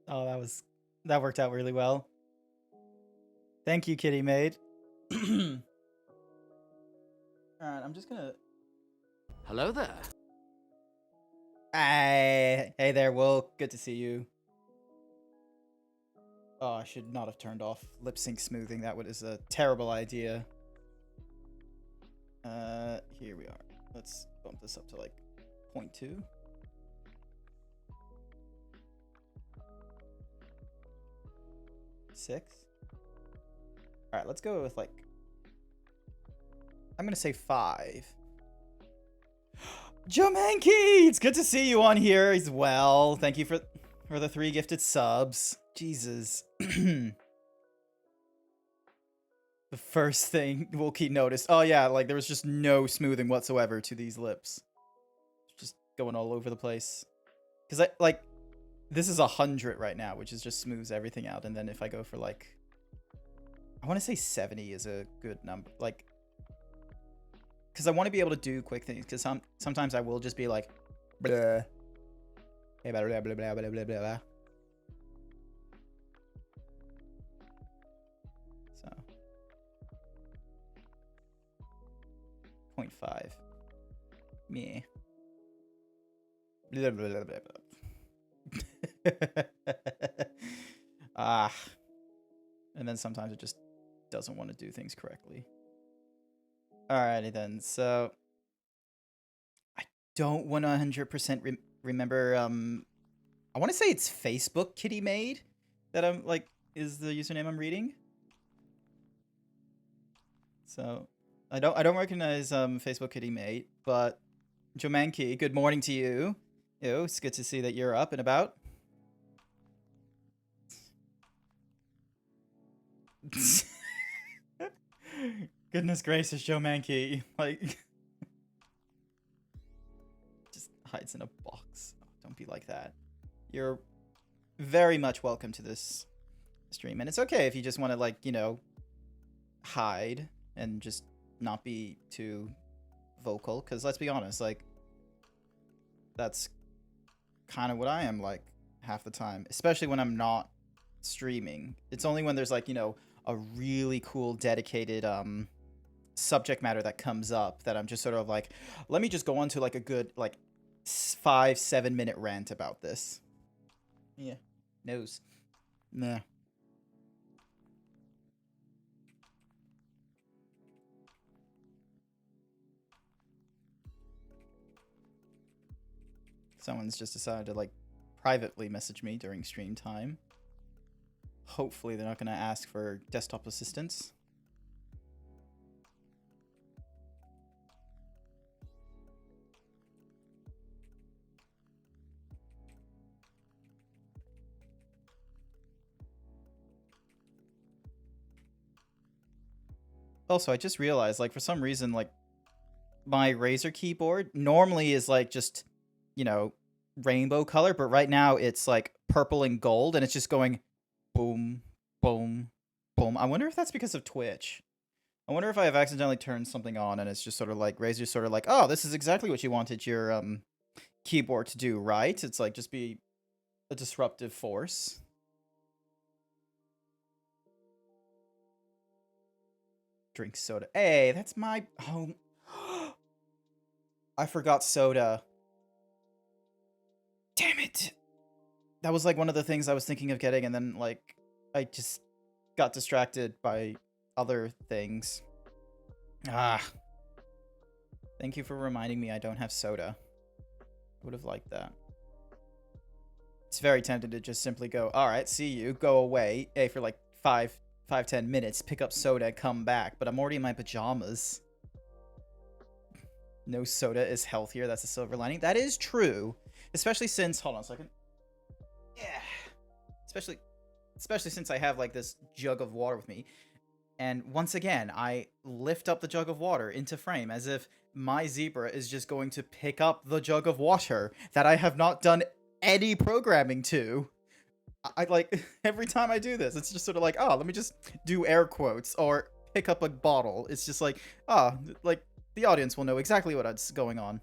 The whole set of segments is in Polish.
Oh, that worked out really well. Thank you, Kitty Maid. Alright, I'm just gonna... Hello there. Hey there, Will. Good to see you. Oh, I should not have turned off lip sync smoothing. That was a terrible idea. Here we are. Let's bump this up to like 0.2. Six. All right, let's go with like, I'm gonna say 5. Jomanky, it's good to see you on here as well. Thank you for the 3 gifted subs. Jesus. The first thing Wookie noticed. Oh yeah, like there was just no smoothing whatsoever to these lips. Just going all over the place. Cause I like, this is 100 right now, which is just smooths everything out. And then if I go for like, I want to say 70 is a good number. Like, because I want to be able to do quick things. Because sometimes I will just be like, blah, blah, blah, blah, blah, blah, blah, blah. So, 0.5. Meh. Blah, blah, blah, blah, blah. And then sometimes it just doesn't want to do things correctly. Alrighty then, so I don't 100% remember, I want to say it's Facebook Kitty Maid that I'm like, is the username I'm reading. So I don't recognize Facebook Kitty Maid, but Jomanky, good morning to you. Ew, it's good to see that you're up and about. Goodness gracious, Jomanky. Like, just hides in a box. Oh, don't be like that. You're very much welcome to this stream. And it's okay if you just want to, like, you know, hide and just not be too vocal. Because let's be honest, like, that's kind of what I am like half the time. Especially when I'm not streaming. It's only when there's, like, you know, a really cool dedicated subject matter that comes up that I'm just sort of like, let me just go on to like a good like 5-7 minute rant about this. Yeah, nose. Nah. Someone's just decided to like privately message me during stream time. Hopefully they're not going to ask for desktop assistance. Also, I just realized, like, for some reason, like, my Razer keyboard normally is, like, just, you know, rainbow color, but right now it's, like, purple and gold, and it's just going boom, boom, boom. I wonder if that's because of Twitch. I wonder if I have accidentally turned something on, and it's just sort of, like, Razer's sort of like, oh, this is exactly what you wanted your, keyboard to do, right? It's, like, just be a disruptive force. Drink soda. Hey, that's my home. I forgot soda. Damn it. That was like one of the things I was thinking of getting, and then like I just got distracted by other things. Ah. Thank you for reminding me I don't have soda. I would have liked that. It's very tempting to just simply go, alright, see you, go away, hey, for like 5-10 minutes, pick up soda, come back, but I'm already in my pajamas. No soda is healthier. That's a silver lining. That is true. Especially since... Hold on a second. Yeah. Especially since I have, like, this jug of water with me. And once again, I lift up the jug of water into frame as if my zebra is just going to pick up the jug of water that I have not done any programming to. I like, every time I do this, it's just sort of like, oh, let me just do air quotes or pick up a bottle. It's just like, ah, oh, like... The audience will know exactly what's going on.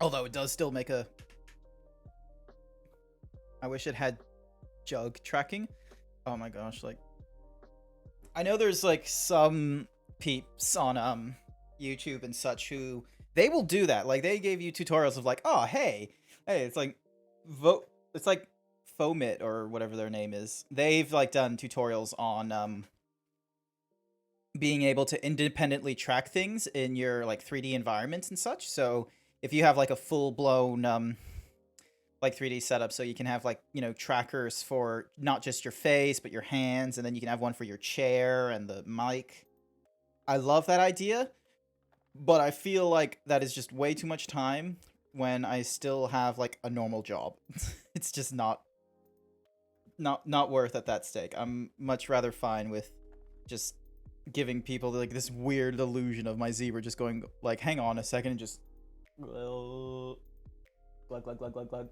Although it does still make a... I wish it had jug tracking. Oh my gosh, like... I know there's like some peeps on YouTube and such who they will do that. Like they gave you tutorials of like, oh hey, it's like it's like Fomit or whatever their name is. They've like done tutorials on being able to independently track things in your like 3D environments and such. So if you have like a full blown like 3D setup, so you can have like, you know, trackers for not just your face but your hands, and then you can have one for your chair and the mic. I love that idea, but I feel like that is just way too much time when I still have like a normal job. It's just not worth at that stake. I'm much rather fine with just giving people like this weird illusion of my zebra just going like, hang on a second, and just glug glug glug glug glug.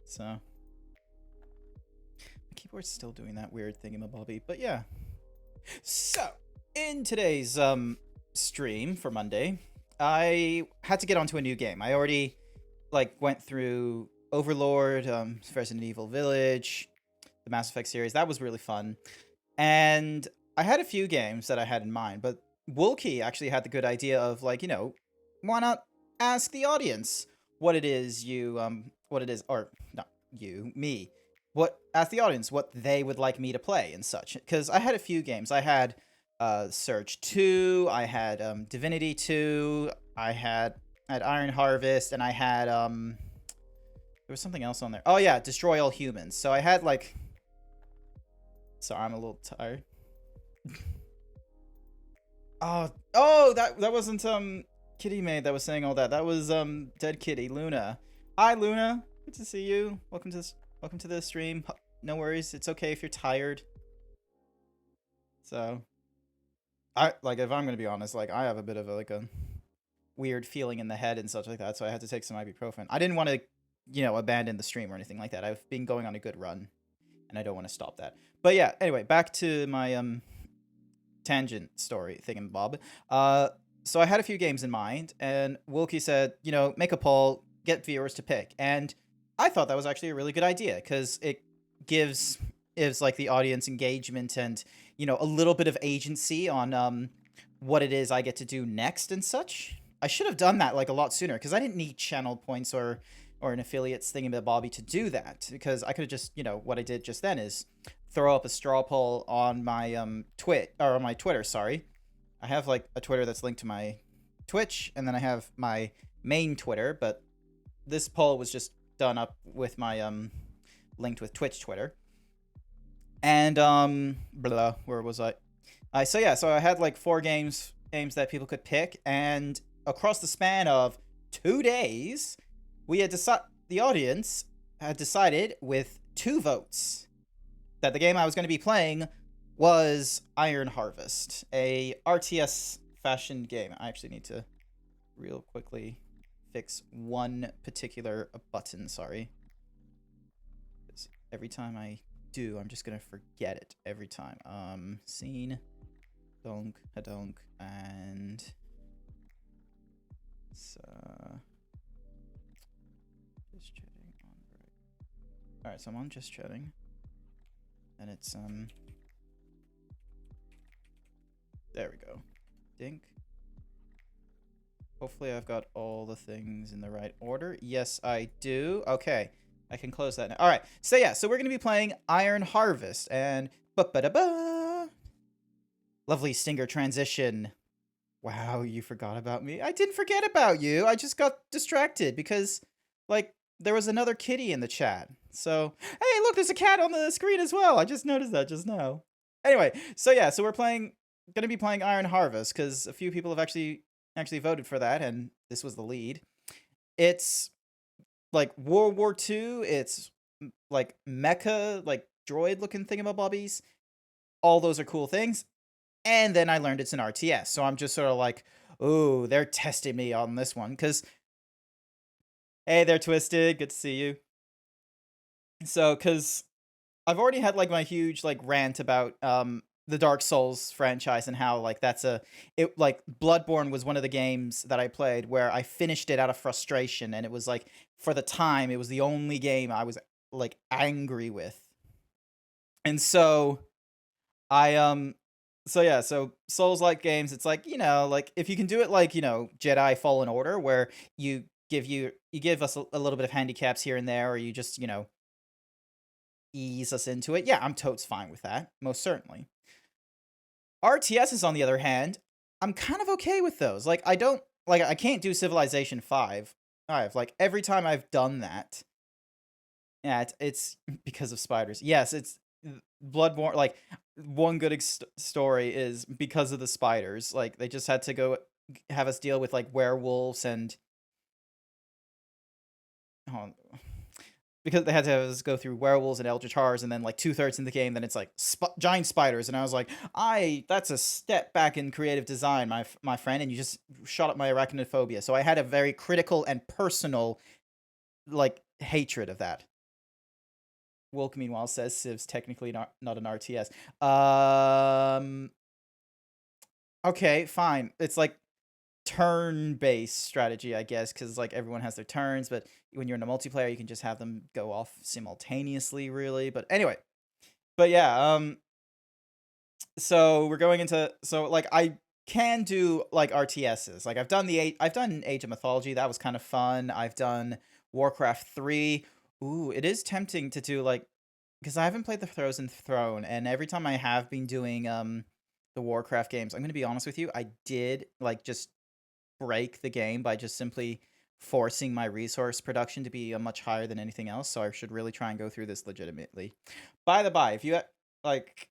So my keyboard's still doing that weird thingamabobby, but yeah. So in today's stream for Monday, I had to get onto a new game. I already like went through Overlord, Resident Evil Village, the Mass Effect series. That was really fun. And I had a few games that I had in mind, but Woolkey actually had the good idea of like, you know, why not ask the audience what it is or not you, me. Ask the audience what they would like me to play and such. Because I had a few games. I had Surge 2, I had Divinity 2, I had Iron Harvest, and I had there was something else on there. Oh yeah, Destroy All Humans. So I had like... Sorry, I'm a little tired. Oh, that wasn't Kitty Maid that was saying all that. That was Dead Kitty, Luna. Hi Luna, good to see you. Welcome to the stream. No worries, it's okay if you're tired. So if I'm gonna be honest, like I have a bit of a weird feeling in the head and such like that, so I had to take some ibuprofen. I didn't want to, you know, abandon the stream or anything like that. I've been going on a good run, and I don't want to stop that. But yeah, anyway, back to my tangent story thingamabob. So I had a few games in mind, and Wilkie said, you know, make a poll, get viewers to pick, and I thought that was actually a really good idea because it gives like the audience engagement and, you know, a little bit of agency on what it is I get to do next and such. I should have done that like a lot sooner because I didn't need channel points or an affiliates thingamabobby to do that, because I could have just, you know, what I did just then is throw up a straw poll on my on my Twitter, sorry. I have like a Twitter that's linked to my Twitch, and then I have my main Twitter, but this poll was just done up with my linked with Twitch Twitter. And where was I? So yeah, so I had like 4 games that people could pick, and across the span of 2 days, the audience had decided with 2 votes that the game I was going to be playing was Iron Harvest, a RTS fashion game. I actually need to real quickly fix one particular button, sorry. Because every time I do, I'm just going to forget it every time. Scene, donk, hadonk, and... So... Just chatting on break. Alright, so I'm on just chatting. And it's, there we go. Dink. Hopefully I've got all the things in the right order. Yes, I do. Okay. I can close that now. Alright. So yeah, so we're going to be playing Iron Harvest. And... Ba-ba-da-ba! Lovely Stinger transition. Wow, you forgot about me. I didn't forget about you. I just got distracted because, like, there was another kitty in the chat. So, hey, look, there's a cat on the screen as well. I just noticed that just now. Anyway, so yeah, so we're gonna be playing Iron Harvest because a few people have actually voted for that, and this was the lead. It's like World War II. It's like mecha, like droid-looking thingamabobbies. All those are cool things. And then I learned it's an RTS, so I'm just sort of like, oh, they're testing me on this one, because, hey there, Twisted, good to see you. So, because I've already had, like, my huge, like, rant about the Dark Souls franchise and how like like Bloodborne was one of the games that I played where I finished it out of frustration, and it was like for the time it was the only game I was like angry with. And so I so yeah, so Souls-like games, it's like, like if you can do it like, Jedi Fallen Order where you give us a little bit of handicaps here and there, or you just, ease us into it. Yeah, I'm totes fine with that, most certainly. RTSs, on the other hand, I'm kind of okay with those. Like, I can't do Civilization 5. Like, every time I've done that, yeah, it's because of spiders. Yes, it's Bloodborne. Like, one good story is because of the spiders. Like, they just had to go have us deal with, like, werewolves and... Oh, because they had to have us go through werewolves and eldritch horrors, and then like 2/3 in the game, then it's like giant spiders, and I was like, that's a step back in creative design, my friend, and you just shot up my arachnophobia. So I had a very critical and personal, like, hatred of that. Wilk, meanwhile, says Civ's technically not an RTS. Okay, fine. It's like turn-based strategy, I guess, because like everyone has their turns, but when you're in a multiplayer, you can just have them go off simultaneously, really. But anyway, but yeah, so we're going into like I can do like RTSs. Like I've done Age of Mythology, that was kind of fun. I've done Warcraft 3. Ooh, it is tempting to do like, because I haven't played the Frozen Throne, and every time I have been doing the Warcraft games, I'm gonna be honest with you, I did like just break the game by just simply forcing my resource production to be much higher than anything else, so I should really try and go through this legitimately. By the by, if you like,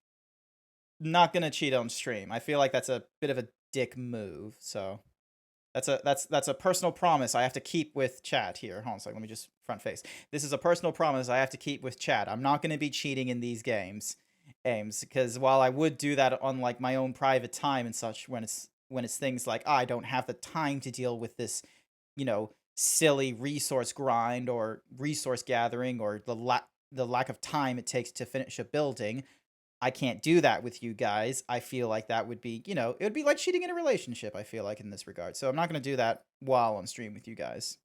not gonna cheat on stream, I feel like that's a bit of a dick move, so that's a personal promise I have to keep with chat here. Hold on a second, let me just front face. This is a personal promise I have to keep with chat. I'm not gonna be cheating in these games, because while I would do that on like my own private time and such, when it's things like, I don't have the time to deal with this, silly resource grind or resource gathering, or the lack of time it takes to finish a building, I can't do that with you guys. I feel like that would be, it would be like cheating in a relationship, I feel like, in this regard. So I'm not going to do that while on stream with you guys.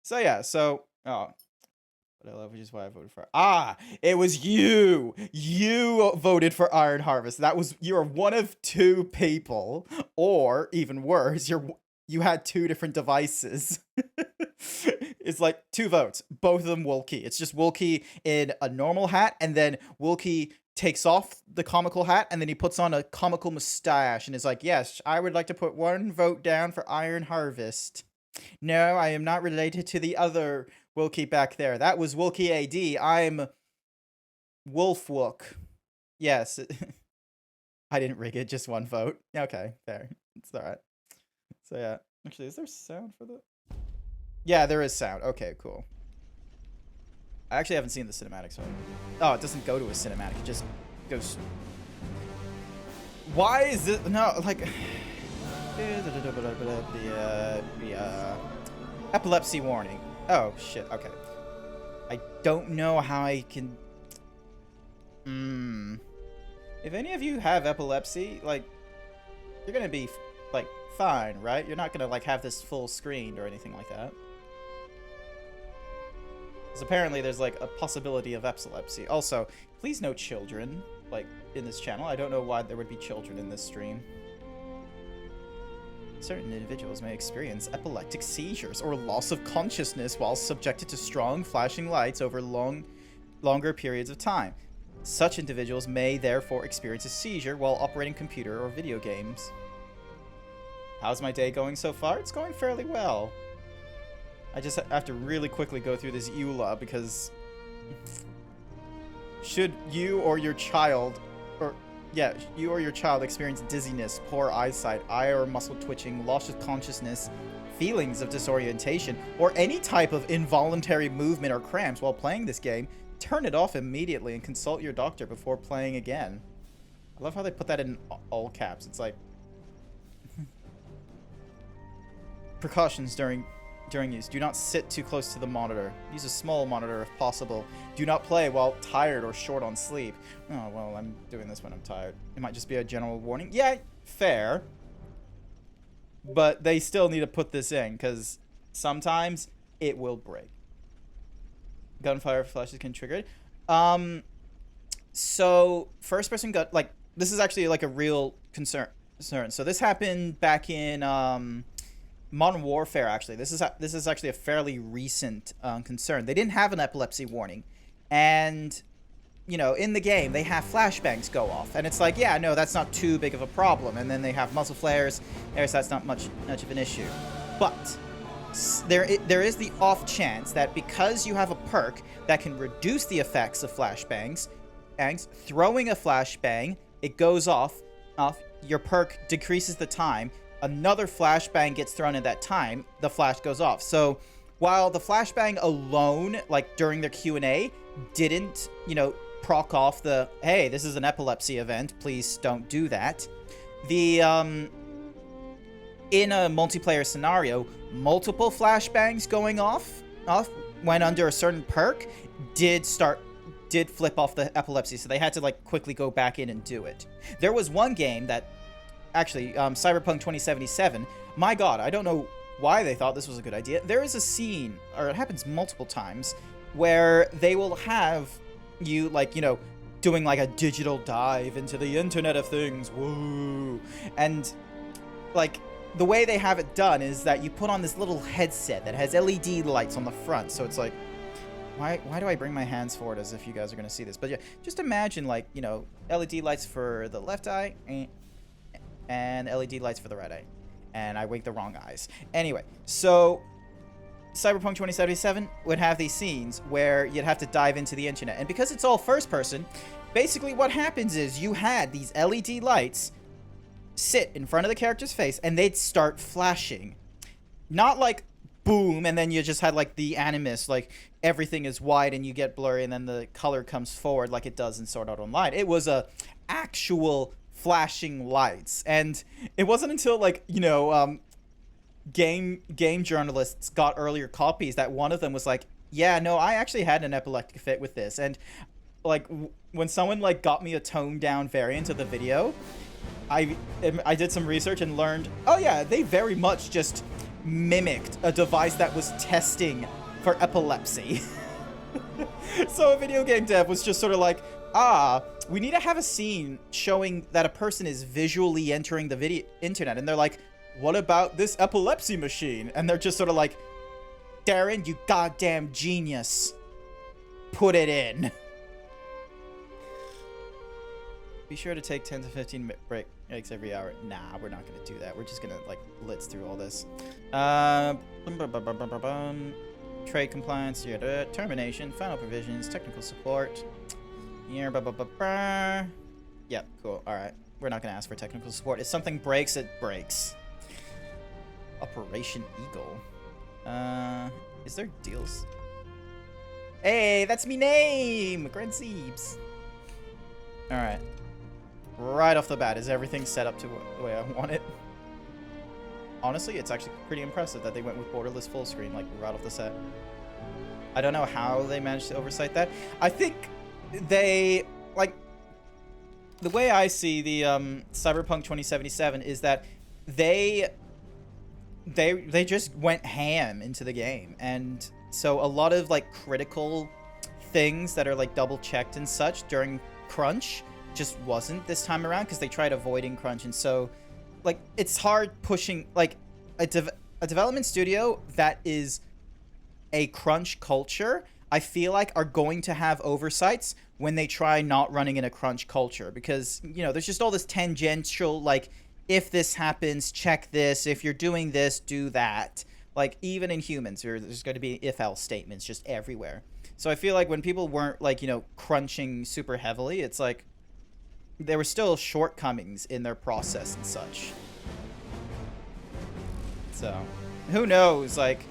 So yeah, which is why I voted for. It was you. You voted for Iron Harvest. You're one of two people, or even worse, you had two different devices. It's like 2 votes, both of them Wookie. It's just Wookie in a normal hat, and then Wookie takes off the comical hat, and then he puts on a comical mustache, and is like, yes, I would like to put 1 vote down for Iron Harvest. No, I am not related to the other Wookie back there. That was Wookie AD. I'm Wolfwook. Yes. I didn't rig it, just 1 vote. Okay, fair. It's alright. So yeah. Actually, is there sound for the... Yeah, there is sound. Okay, cool. I actually haven't seen the cinematic, so... Oh, it doesn't go to a cinematic. It just goes... Why is it... No, like... Epilepsy warning. Oh, shit. Okay. I don't know how I can... If any of you have epilepsy, like, you're gonna be, like, fine, right? You're not gonna, like, have this full screened or anything like that. Because apparently there's, like, a possibility of epilepsy. Also, please no children, like, in this channel. I don't know why there would be children in this stream. Certain individuals may experience epileptic seizures or loss of consciousness while subjected to strong flashing lights over longer periods of time. Such individuals may therefore experience a seizure while operating computer or video games. How's my day going so far? It's going fairly well. I just have to really quickly go through this EULA because... Should you or your child... you or your child experience dizziness, poor eyesight, eye or muscle twitching, loss of consciousness, feelings of disorientation, or any type of involuntary movement or cramps while playing this game, turn it off immediately and consult your doctor before playing again. I love how they put that in all caps. It's like... Precautions during during use. Do not sit too close to the monitor. Use a small monitor if possible. Do not play while tired or short on sleep. Oh, well, I'm doing this when I'm tired. It might just be a general warning. Yeah, fair. But they still need to put this in, because sometimes it will break. Gunfire flashes can trigger it. So, first-person gun... Like, this is actually, like, a real concern. So, this happened back in... Modern Warfare, actually. This is actually a fairly recent concern. They didn't have an epilepsy warning. And, you know, in the game, they have flashbangs go off. And it's like, yeah, no, that's not too big of a problem. And then they have muzzle flares. That's not much of an issue. But there is the off chance that because you have a perk that can reduce the effects of flashbangs, throwing a flashbang, it goes off, your perk decreases the time, another flashbang gets thrown at that time, the flash goes off. So while the flashbang alone, like during their Q&A, didn't, you know, proc off the, hey, this is an epilepsy event, please don't do that. The, in a multiplayer scenario, multiple flashbangs going off when under a certain perk did flip off the epilepsy, so they had to, like, quickly go back in and do it. There was one game that, actually, Cyberpunk 2077, my god, I don't know why they thought this was a good idea. There is a scene, or it happens multiple times, where they will have you, like, you know, doing, like, a digital dive into the Internet of Things, woo, and, like, the way they have it done is that you put on this little headset that has LED lights on the front, so it's like, why do I bring my hands forward as if you guys are going to see this? But yeah, just imagine, like, you know, LED lights for the left eye, and LED lights for the right eye. And I winked the wrong eyes. Anyway, so Cyberpunk 2077 would have these scenes where you'd have to dive into the internet. And because it's all first person, basically what happens is you had these LED lights sit in front of the character's face and they'd start flashing. Not like boom, and then you just had like the animus, like everything is white and you get blurry and then the color comes forward like it does in Sword Art Online. It was a actual flashing lights, and it wasn't until, like, you know, game journalists got earlier copies that one of them was like, yeah, no, I actually had an epileptic fit with this. And like when someone like got me a toned down variant of the video, I did some research and learned, oh yeah, they very much just mimicked a device that was testing for epilepsy. So a video game dev was just sort of like, we need to have a scene showing that a person is visually entering the internet. And they're like, what about this epilepsy machine? And they're just sort of like, Darren, you goddamn genius. Put it in. Be sure to take 10 to 15 breaks every hour. Nah, we're not going to do that. We're just going to, like, blitz through all this. Trade compliance, termination, final provisions, technical support. Yeah, yep, cool. Alright. We're not going to ask for technical support. If something breaks, it breaks. Operation Eagle. Is there deals? Hey, that's me name! Grant Zeebs. Alright. Right off the bat, is everything set up to the way I want it? Honestly, it's actually pretty impressive that they went with borderless full screen, like, right off the set. I don't know how they managed to oversight that. I think they, like, the way I see the Cyberpunk 2077 is that they just went ham into the game. And so a lot of, like, critical things that are, like, double checked and such during crunch just wasn't this time around, because they tried avoiding crunch. And so, like, it's hard pushing, like, a development studio that is a crunch culture, I feel like, are going to have oversights when they try not running in a crunch culture, because, you know, there's just all this tangential, like, if this happens, check this, if you're doing this, do that. Like, even in humans, there's going to be if-else statements just everywhere. So I feel like when people weren't, like, you know, crunching super heavily, it's like there were still shortcomings in their process and such. So, who knows, like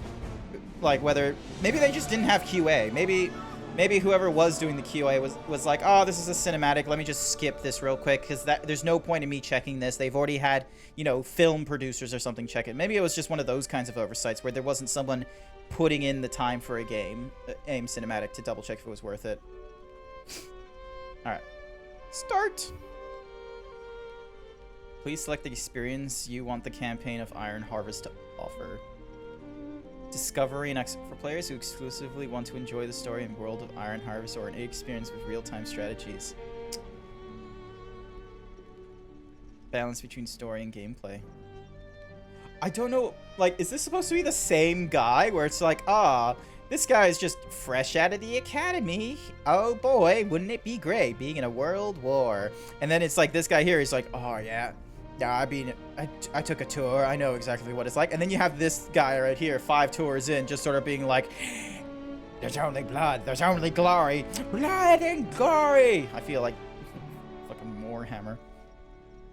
whether, maybe they just didn't have QA. Maybe Maybe whoever was doing the QA was like, oh, this is a cinematic. Let me just skip this real quick because there's no point in me checking this. They've already had, you know, film producers or something check it. Maybe it was just one of those kinds of oversights where there wasn't someone putting in the time for a AIM cinematic to double check if it was worth it. All right, start. Please select the experience you want the campaign of Iron Harvest to offer. Discovery and for players who exclusively want to enjoy the story and world of Iron Harvest or an experience with real-time strategies. Balance between story and gameplay. I don't know, like, is this supposed to be the same guy where it's like, this guy is just fresh out of the academy. Oh boy, wouldn't it be great being in a world war? And then it's like this guy here, he's like, oh yeah. Yeah, I mean, I took a tour. I know exactly what it's like. And then you have this guy right here, 5 tours in, just sort of being like, there's only blood. There's only glory. Blood and glory. I feel like fucking Warhammer.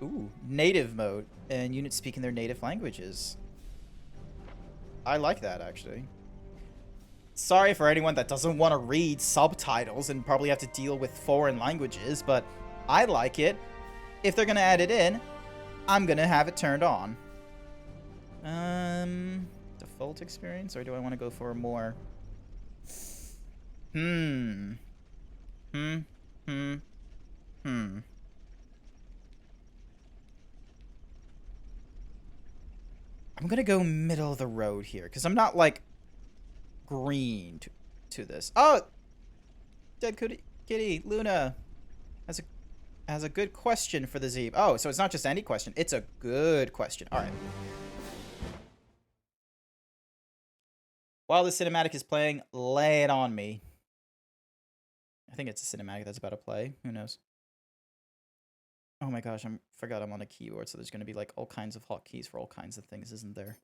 Ooh, native mode. And units speaking their native languages. I like that, actually. Sorry for anyone that doesn't want to read subtitles and probably have to deal with foreign languages, but I like it. If they're going to add it in, I'm gonna have it turned on. Default experience, or do I want to go for a more? I'm gonna go middle of the road here, because I'm not like green to this. Oh, Dead Kitty Luna has a good question for the Zeeb. Oh, so it's not just any question. It's a good question. All right. While the cinematic is playing, lay it on me. I think it's a cinematic that's about to play. Who knows? Oh my gosh, forgot I'm on a keyboard, so there's going to be like all kinds of hotkeys for all kinds of things, isn't there?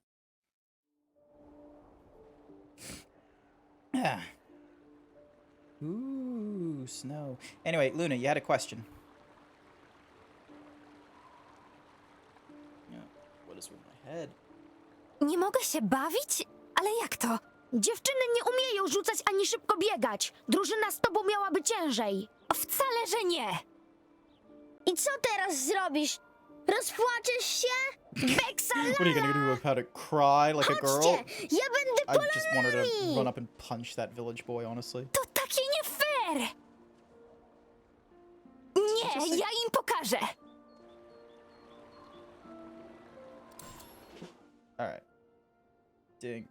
Ah. Ooh, snow. Anyway, Luna, you had a question. What is with my head? Nie mogę się bawić? Ale jak to? Dziewczyny nie umieją rzucać ani szybko biegać. Drużyna z tobą miałaby ciężej. Wcale, że nie. I co teraz zrobisz? Rozpłaczesz się? Beksalala! What are you gonna do about it? Cry like a girl? Chodźcie, ja będę I just want her to polanami! run up and punch that village boy, honestly. To takie nie fair! Nie, ja im pokażę. Alright. Dink.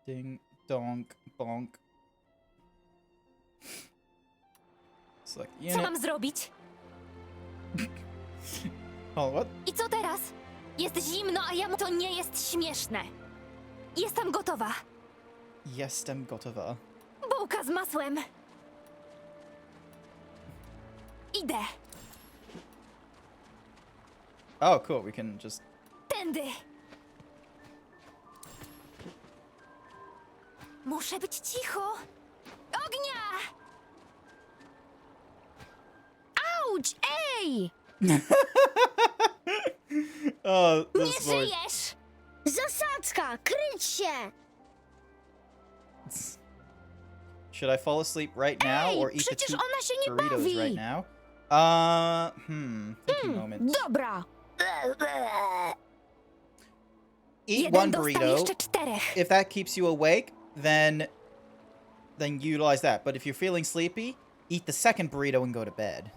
Ding, donk, bonk. Select Co unit. mam zrobić? Oh, what? I co teraz? Jest zimno, a ja to nie jest śmieszne. Jestem gotowa. Jestem gotowa. Bułka z masłem. Idę. Oh, cool. We can just... Tędy. Muszę być cicho. Ognia! Auć! Ej! Oh, Nie this boy. żyjesz! Zasadzka! Kryć się! Should I fall asleep right now Ej, or eat the przecież 2 ona się nie burritos bawi! right now? Thinking moment. Dobra! Eat Jeden one dostał burrito. jeszcze 4. If that keeps you awake, then utilize that. But if you're feeling sleepy, eat the second burrito and go to bed.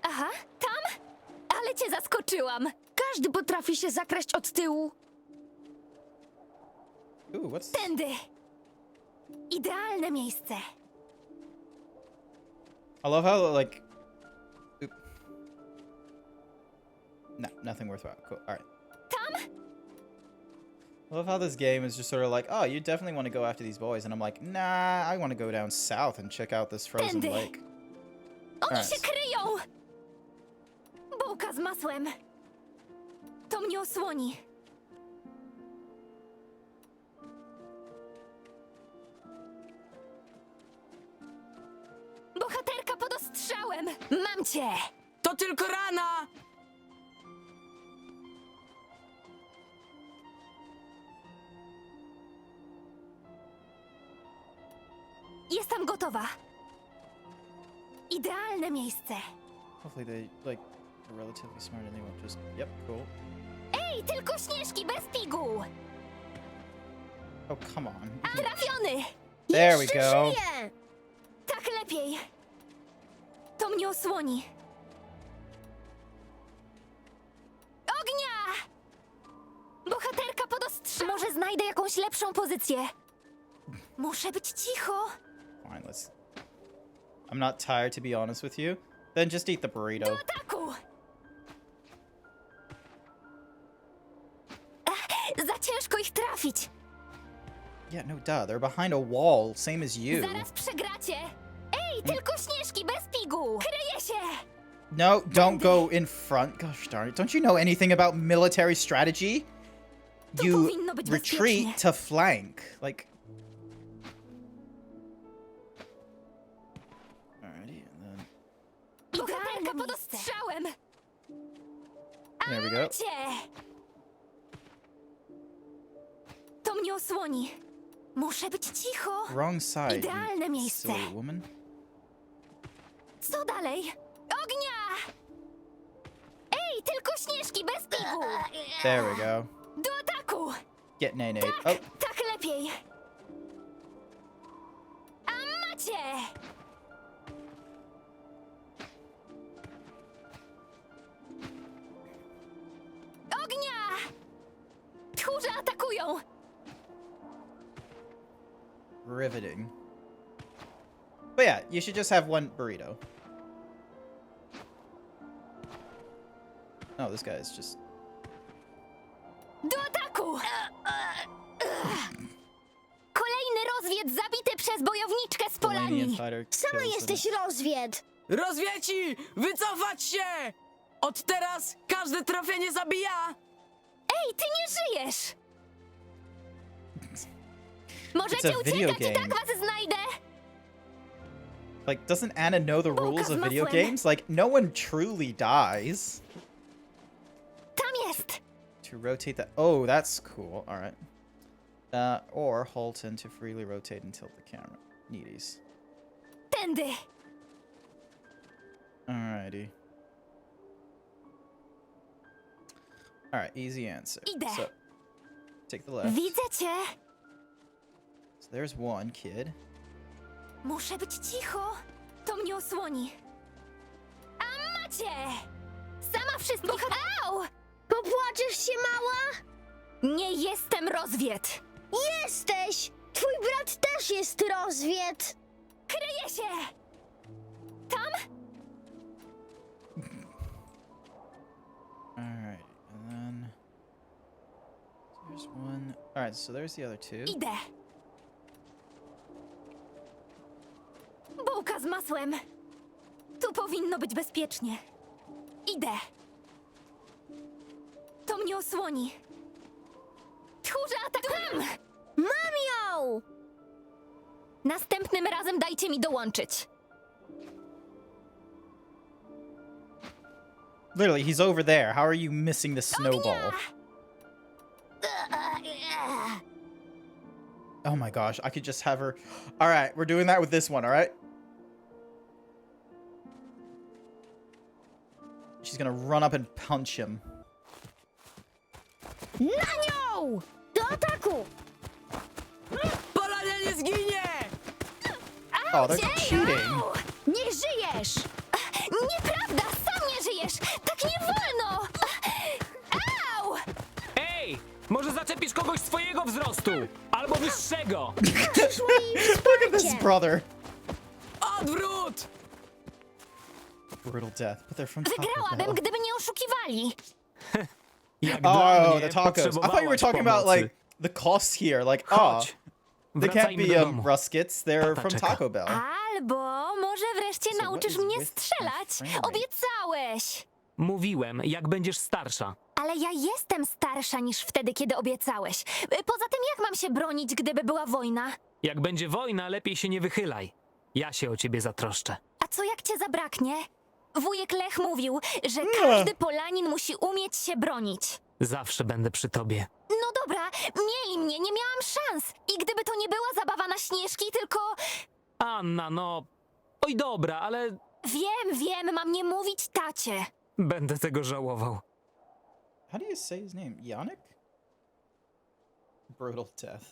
Aha, tam? Ale cię zaskoczyłam. Każdy potrafi się zakraść od tyłu. Ooh, what's... Tędy. Idealne miejsce. I love how, like... Oop. No, nothing worthwhile. Cool, alright. Tam? I love how this game is just sort of like, oh, you definitely want to go after these boys. And I'm like, nah, I want to go down south and check out this frozen Tędy. lake. Oni Alright. się kryją! Bułka z masłem. To mnie osłoni. Bohaterka pod ostrzałem! Wiedziałem! Mam cię! To tylko rana! Jestem gotowa. Idealne miejsce. Hopefully they like are relatively smart and they won't just. Yep, cool. Ej, tylko śnieżki bez pigu! Oh come on. Trafiony! There we Jeszcze go. żyję. Tak lepiej. To mnie osłoni. Ognia! Bohaterka pod ostrzałem. Może znajdę jakąś lepszą pozycję. Muszę być cicho. Fine, let's. I'm not tired to be honest with you. Then just eat the burrito. Do ataku! Za ciężko ich trafić. Yeah, no duh. They're behind a wall, same as you. Zaraz przegracie. Ej, tylko śnieżki bez pigu. Kryję się. No, don't go in front. Gosh darn it. Don't you know anything about military strategy? You powinno być retreat bezpiecznie. to flank. Like. Alrighty, and then. Bohaterka pod ostrzałem. There we go. Cię. To mnie osłoni. Muszę być cicho. Wrong side. Idealne you miejsce. silly woman. Co dalej? Ognia! Ej, tylko śnieżki bez pigu. There we go. Do ataku. Get nay. Oh, Tak lepiej. A macie! Ognia! Tchórze atakują! riveting. But yeah, you should just have one burrito. Oh, this guy is just. Do ataku! Kolejny rozwied zabity przez bojowniczkę z Polanian Polanii. fighter Sama kills jesteś rozwied. Rozwieci! Wycofać się! Od teraz każde trafienie zabija! Ej, ty nie żyjesz! It's Możecie a video uciekać, i game. tak was znajdę! Like, doesn't Anna know the rules of video masłem. games? Like, no one truly dies. Tam jest! To rotate that. Oh, that's cool. All right. Or Halton to freely rotate and tilt the camera. Neaties. Tędy! Alrighty. All right, easy answer. Idę. So, take the left. Widzę cię! So there's one kid. Muszę być cicho! To mnie osłoni. A macie! Sama wszystkich... Au! Popłaczesz się, mała? Nie jestem rozwied! Jesteś! Twój brat też jest rozwied. Kryję się! Tam? Alright, and then there's one. Alright, so there's the other two. Idę! Bułka z masłem! Tu powinno być bezpiecznie. Idę! To mnie osłoni. Tchórze atakują! Mam ją! Następnym razem dajcie mi dołączyć. Literally, he's over there. How are you missing the snowball? Oh my gosh, I could just have her. Alright, we're doing that with this one, alright? She's gonna run up and punch him. Na nią! Do ataku! Polania nie zginie! Oh, they're cheating. Au! Nie żyjesz! Nieprawda! Sam nie żyjesz! Tak nie wolno! Au! Ej! Może zaczepisz kogoś swojego wzrostu! Albo wyższego! Look at this brother. Odwrót! Brutal death, but they're from Taco Wygrałabym, Bell. gdyby nie oszukiwali. Jak dla Oh, mnie the tacos. I thought you were potrzebowałaś talking about pomocy. like the cost here. Like, oh, Chodź. they can't Wracajmy be do domu. Ruskits. They're Tata from czeka. Taco Bell. Albo może wreszcie So what nauczysz is mnie with my strzelać. frame rate? Obiecałeś. Mówiłem, jak będziesz starsza. Ale ja jestem starsza niż wtedy, kiedy obiecałeś. Poza tym, jak mam się bronić, gdyby była wojna? Jak będzie wojna, lepiej się nie wychylaj. Ja się o ciebie zatroszczę. A co jak cię zabraknie? Wujek Lech mówił, że każdy Polanin musi umieć się bronić. Zawsze będę przy tobie. No dobra, mieli mnie, nie miałam szans. I gdyby to nie była zabawa na Śnieżki, tylko... Anna, no... Oj dobra, ale Wiem, mam nie mówić tacie. będę tego żałował. How do you say his name? Yannick? Brutal death.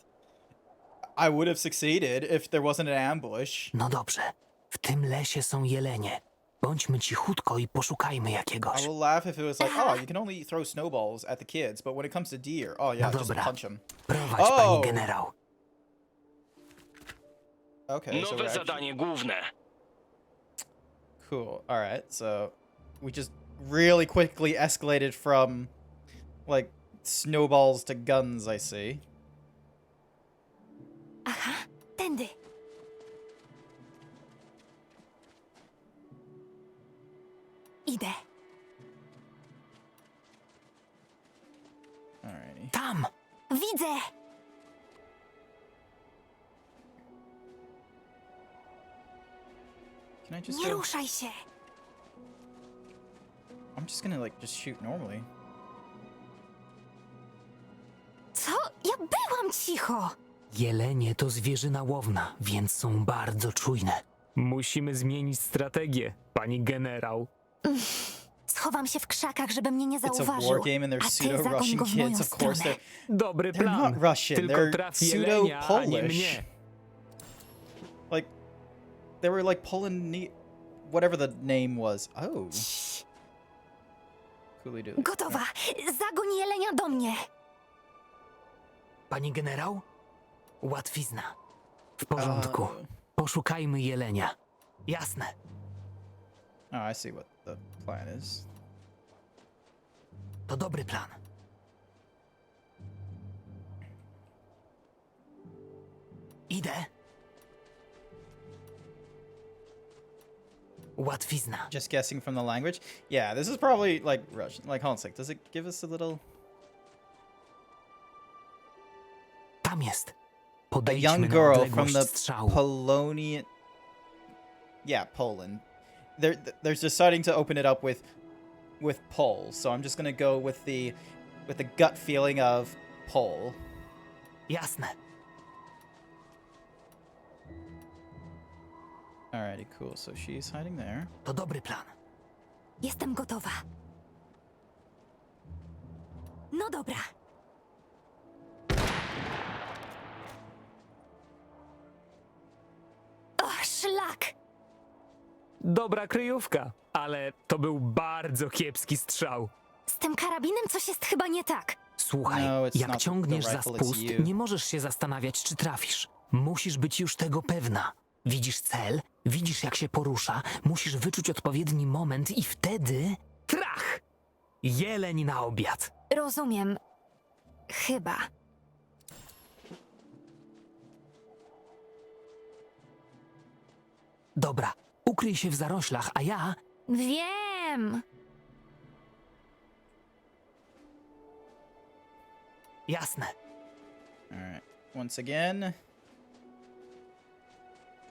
I would have succeeded if there wasn't an ambush. No dobrze, w tym lesie są jelenie. Bądźmy cichutko i poszukajmy I jakiegoś. will laugh if it was like, oh, you can only throw snowballs at the kids, but when it comes to deer, oh yeah, No just dobra. punch them. Prowadź, O! pani generał. Okay, so Nowe we're actually... zadanie główne. Cool. All right, so we just really quickly escalated from like snowballs to guns. I see. Aha, tędy. Idę. Alrighty. Tam! Widzę! Can I just Nie go? ruszaj się. I'm just gonna like just shoot normally. Co? Ja byłam cicho. Jelenie to zwierzyna łowna, więc są bardzo czujne. Musimy zmienić strategię, pani generał. Schowam się w krzakach, żeby mnie nie It's a zauważył. war game and they're A ty pseudo zagoń Russian go w moją kids. Of course stronę. Dobry they're plan. not Russian. Tylko They're traf pseudo jelenia, a nie Polish. mnie. Like they were like whatever the name was. Oh, coolly do. Gotowa. Zagoń jelenia do mnie. Pani generał? Łatwizna. W porządku. Poszukajmy jelenia. Jasne. Oh, I see what the plan is. To dobry plan. Idę. Łatwizna. Just guessing from the language. Yeah, this is probably like Russian. Like, hold on a sec. Does it give us a little? Tam jest. A Podejdźmy young na girl from odległość the strzału. Polonian. Yeah, Poland. They're deciding to open it up with Pole, so I'm just gonna go with the gut feeling of Pole. Jasne. Alrighty, cool. So she's hiding there. To dobry plan. Jestem gotowa. No dobra. O, szlak! Dobra kryjówka, ale to był bardzo kiepski strzał. Z tym karabinem coś jest chyba nie tak. Słuchaj, No, it's jak not ciągniesz the za rifle, it's spust, you. nie możesz się zastanawiać, czy trafisz. Musisz być już tego pewna. Widzisz cel, widzisz jak się porusza, musisz wyczuć odpowiedni moment i wtedy... Trach! Jeleń na obiad. Rozumiem. Chyba. Dobra, ukryj się w zaroślach, a ja... Wiem. Jasne. Alright. Once again.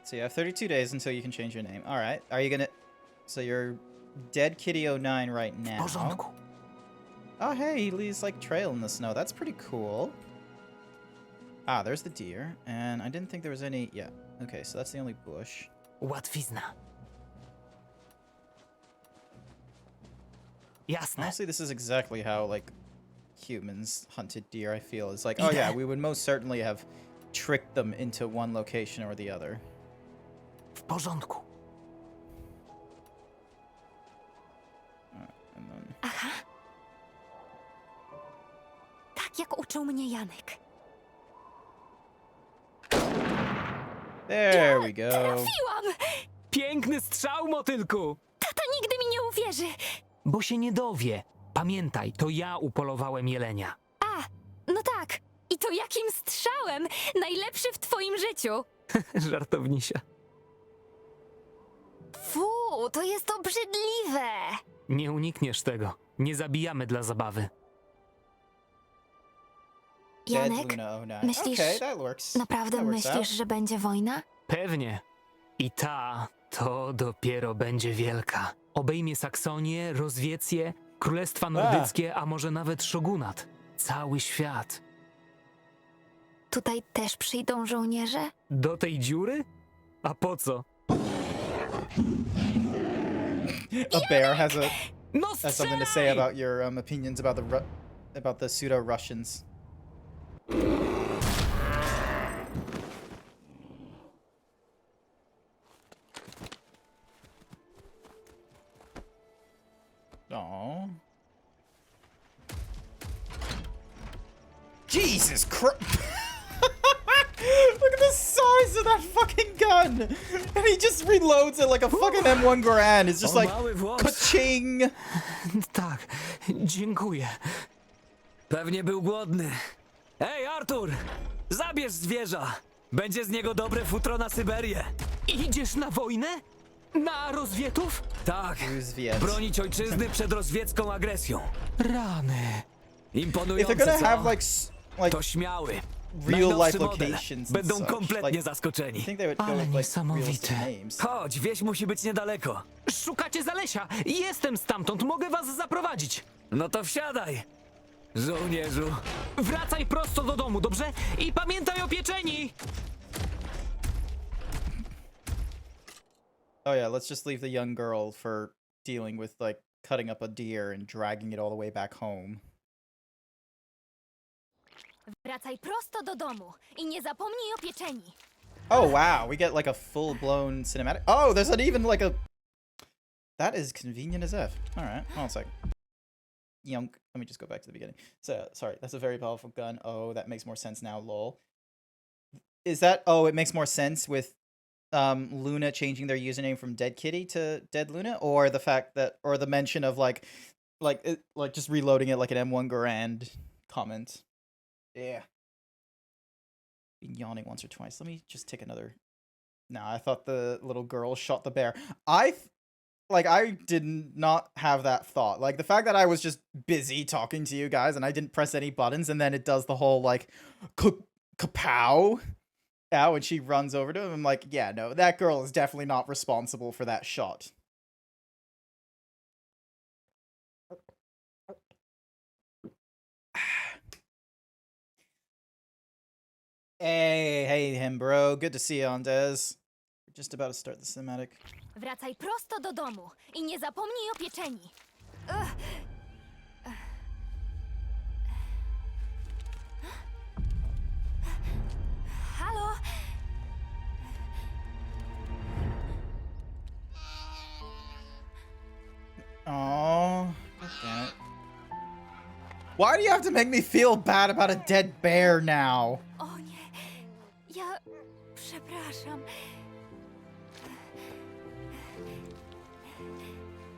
So you have 32 days until you can change your name. Alright. Are you gonna... So you're Dead Kitty 09 right W now. porządku. Oh, hey, he leaves like trail in the snow. That's pretty cool. Ah, there's the deer. And I didn't think there was any... Yeah. Okay, so that's the only bush. Łatwizna. Jasne. Honestly, this is exactly how, like, humans hunted deer, I feel. It's like, oh yeah, we would most certainly have tricked them into one location or the other. W porządku. And then... Aha. Tak jak uczył mnie Janek. There we go. Trafiłam! Piękny strzał, motylku! Tata nigdy mi nie uwierzy. Bo się nie dowie. Pamiętaj, to ja upolowałem jelenia. A, no tak. I to jakim strzałem? Najlepszy w twoim życiu. Żartownisia. Fu, to jest obrzydliwe. Nie unikniesz tego. Nie zabijamy dla zabawy. Dead Janek, Luna 09. myślisz- Okay, that works. naprawdę That works myślisz, out. że będzie wojna? Pewnie. I ta to dopiero będzie wielka. Obejmie Saksonię, Rozwiecję, Królestwa Nordyckie, a może nawet Szogunat. Cały świat. Tutaj też przyjdą żołnierze? Do tej dziury? A po co? A bear has No something to say about your opinions about about the pseudo Russians. Oh. Jesus Christ! Look at the size of that fucking gun! And he just reloads it like a fucking M1 Garand. It's just like, ka-ching! Tak, dziękuję. Pewnie był głodny. Ej, Artur! Zabierz zwierza! Będzie z niego dobre futro na Syberię. Idziesz na wojnę? Na rozwietów? Tak, Rozwiec. bronić ojczyzny przed rozwiecką agresją. Rany. If they're Imponujące, gonna co? have like To śmiały. real life Najnowszy model. locations and Będą such, kompletnie like, I zaskoczeni. think they would go Ale with like niesamowite. realistic names. Chodź, wieś musi być niedaleko. Szukacie Zalesia. Jestem stamtąd, mogę was zaprowadzić. No to wsiadaj, żołnierzu. Wracaj prosto do domu, dobrze? I pamiętaj o pieczeni! Oh yeah, let's just leave the young girl for dealing with like cutting up a deer and dragging it all the way back home. Wracaj prosto do domu i nie zapomnij o pieczeni. Oh wow, we get like a full-blown cinematic. Oh, there's not even like a. That is convenient as f. All right, hold on a second. Young. Let me just go back to the beginning. So sorry, that's a very powerful gun. Oh, that makes more sense now. Lol. Is that? Oh, it makes more sense with Luna changing their username from Dead Kitty to Dead Luna, or the fact that, or the mention of like just reloading it like an M1 Garand comment. Yeah. Been yawning once or twice. Let me just take another. Nah, I thought the little girl shot the bear. I did not have that thought. Like the fact that I was just busy talking to you guys and I didn't press any buttons, and then it does the whole like kapow. Yeah, when she runs over to him, I'm like, yeah, no, that girl is definitely not responsible for that shot. Hey, him, bro. Good to see you on Des. We're just about to start the cinematic. Wracaj prosto do domu i nie zapomnij o pieczeni. Halo? Oh, damn it. Why do you have to make me feel bad about a dead bear now? O nie, ja przepraszam.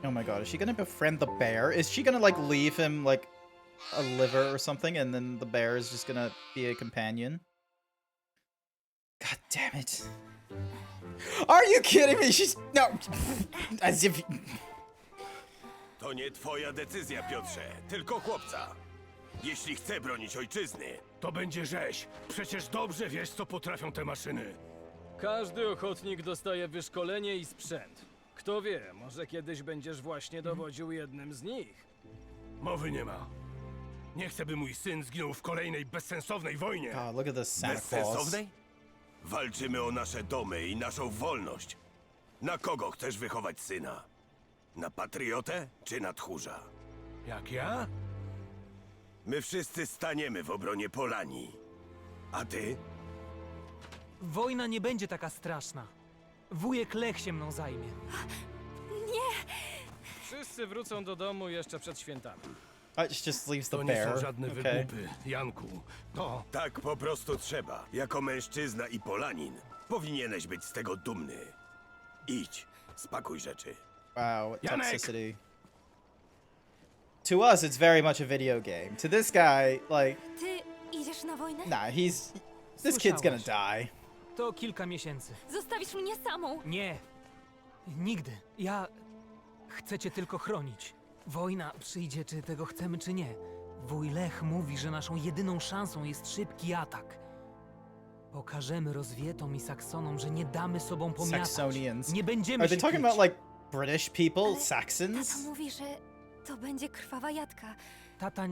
Oh my god, is she gonna befriend the bear? Is she gonna like leave him like a liver or something, and then the bear is just gonna be a companion? God damn it. Are you kidding me? She's no as if To nie twoja decyzja, Piotrze, tylko chłopca. Jeśli chce bronić ojczyzny, To będzie rzeź. Przecież dobrze wiesz, co potrafią te maszyny. Każdy ochotnik dostaje wyszkolenie i sprzęt. Kto wie, może kiedyś będziesz właśnie dowodził jednym z nich. Mowy nie ma. Nie chcę, by mój syn zginął w kolejnej bezsensownej wojnie. God, look at this Santa Claus. bezsensownej? Walczymy o nasze domy i naszą wolność. Na kogo chcesz wychować syna? Na patriotę czy na tchórza? Jak ja? My wszyscy staniemy w obronie Polanii. A ty? Wojna nie będzie taka straszna. Wujek Lech się mną zajmie. Wszyscy wrócą do domu jeszcze przed świętami. It just leaves the To nie bear. są żadne Okay. wygłupy, Janku. To... Tak po prostu trzeba. Jako mężczyzna i Polanin powinieneś być z tego dumny. Idź, spakuj rzeczy. Wow, what Janek! toxicity. To us, it's very much a video game. To this guy, like, Ty idziesz na wojnę? nah, this kid's gonna die. To kilka miesięcy. Zostawisz mnie samą. Nie. Nigdy. Ja chcę cię tylko chronić. Wojna przyjdzie, czy tego chcemy, czy nie. Wuj Lech mówi, że naszą jedyną szansą jest szybki atak. Pokażemy Rozwietom i Saksonom, że nie damy sobą pomiatać. Saxonians. Nie będziemy Are they się talking kryć. about like British people? Ale Saxons? Tata mówi, że to będzie krwawa jadka. Tata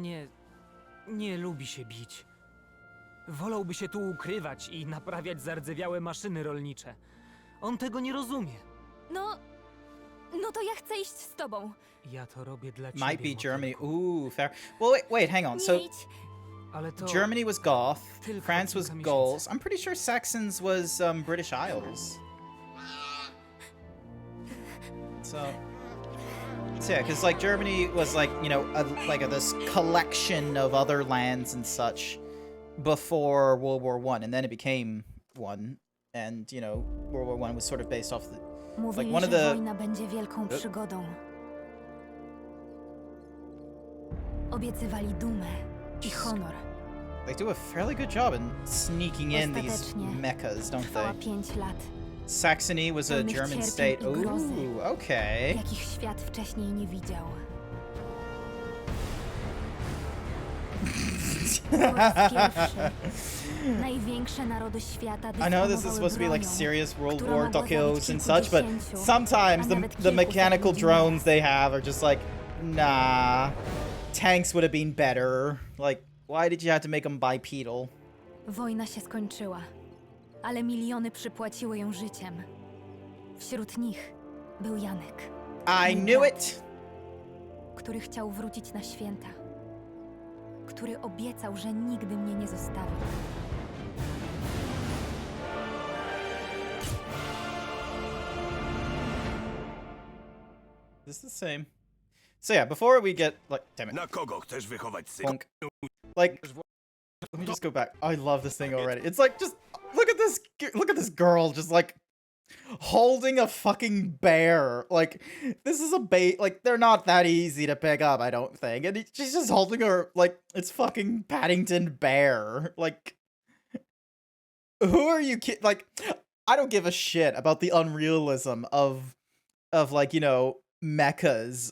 nie lubi się bić. Wolałby się tu ukrywać i naprawiać zardzewiałe maszyny rolnicze. On tego nie rozumie. No to ja chcę iść z tobą. Ja to robię dla ciebie. Might be Germany. motylku. Ooh, fair. Well, wait, hang on. Nie So idź. Ale to... Germany was Goth, Tylko France was kilka Gauls. miesięcy. I'm pretty sure Saxons was British Isles. So yeah, because like Germany was like, you know, this collection of other lands and such before World War One, and then it became one. And you know, World War One was sort of based off the Mówili, one of że the- wojna będzie wielką przygodą. Obiecywali dumę i honor. they do a fairly good job in sneaking in these Ostatecznie mechas, don't Trwała they? 5 lat, Saxony was a pełnych German cierpień state. i grozy. Ooh, okay. jakich świat wcześniej nie widział. Po raz pierwszy największe narody świata I know this is dysponowały supposed to be like bronią, serious World która War mogła dockos zabić and such, but kilkudziesięciu, sometimes a nawet the kilkuset mechanical ludzi drones naraz. they have are just like, nah. Tanks would have been better. Like, why did you have to make them bipedal? Wojna się skończyła, ale miliony przypłaciły ją życiem. Wśród nich był Janek, I knew it! który chciał wrócić na święta, który obiecał, że nigdy mnie nie zostawi. This is the same. So yeah, before we get like, damn it, Na kogo chcesz wychować syna? bonk. Like, let me just go back. I love this thing already. It's like, just look at this girl, just like holding a fucking bear. Like, this is a bait. Like, they're not that easy to pick up, I don't think. And she's just holding her like it's fucking Paddington Bear. Like, who are you kid? Like, I don't give a shit about the unrealism of like, you know, mechas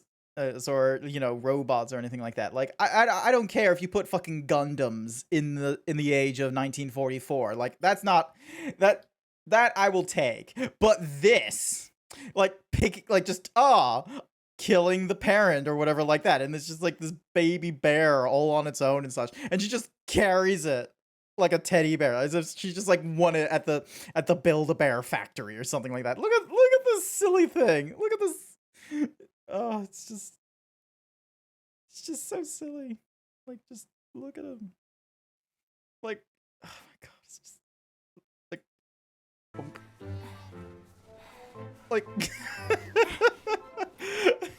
or, you know, robots or anything like that. Like, I don't care if you put fucking Gundams in the age of 1944. Like, that's not that I will take. But this, like, killing the parent or whatever like that, and it's just like this baby bear all on its own and such, and she just carries it like a teddy bear, as if she just like won it at the Build-A-Bear factory or something like that. Look at this silly thing. Look at this. Oh, it's just so silly. Like, just look at him. Like, oh my god, it's just like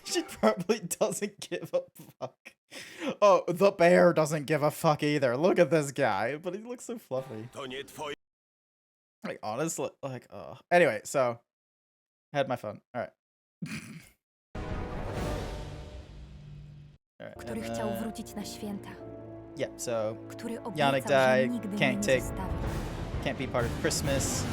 she probably doesn't give a fuck. Oh, the bear doesn't give a fuck either. Look at this guy, but he looks so fluffy. To nie twoje. Like, honestly, like, oh. Anyway, so I had my phone. All right. All right. Który chciał wrócić na święta, Yeah, so który Janek obiecał, że died, nigdy mnie can't nie take- zostawi. can't be part of Christmas.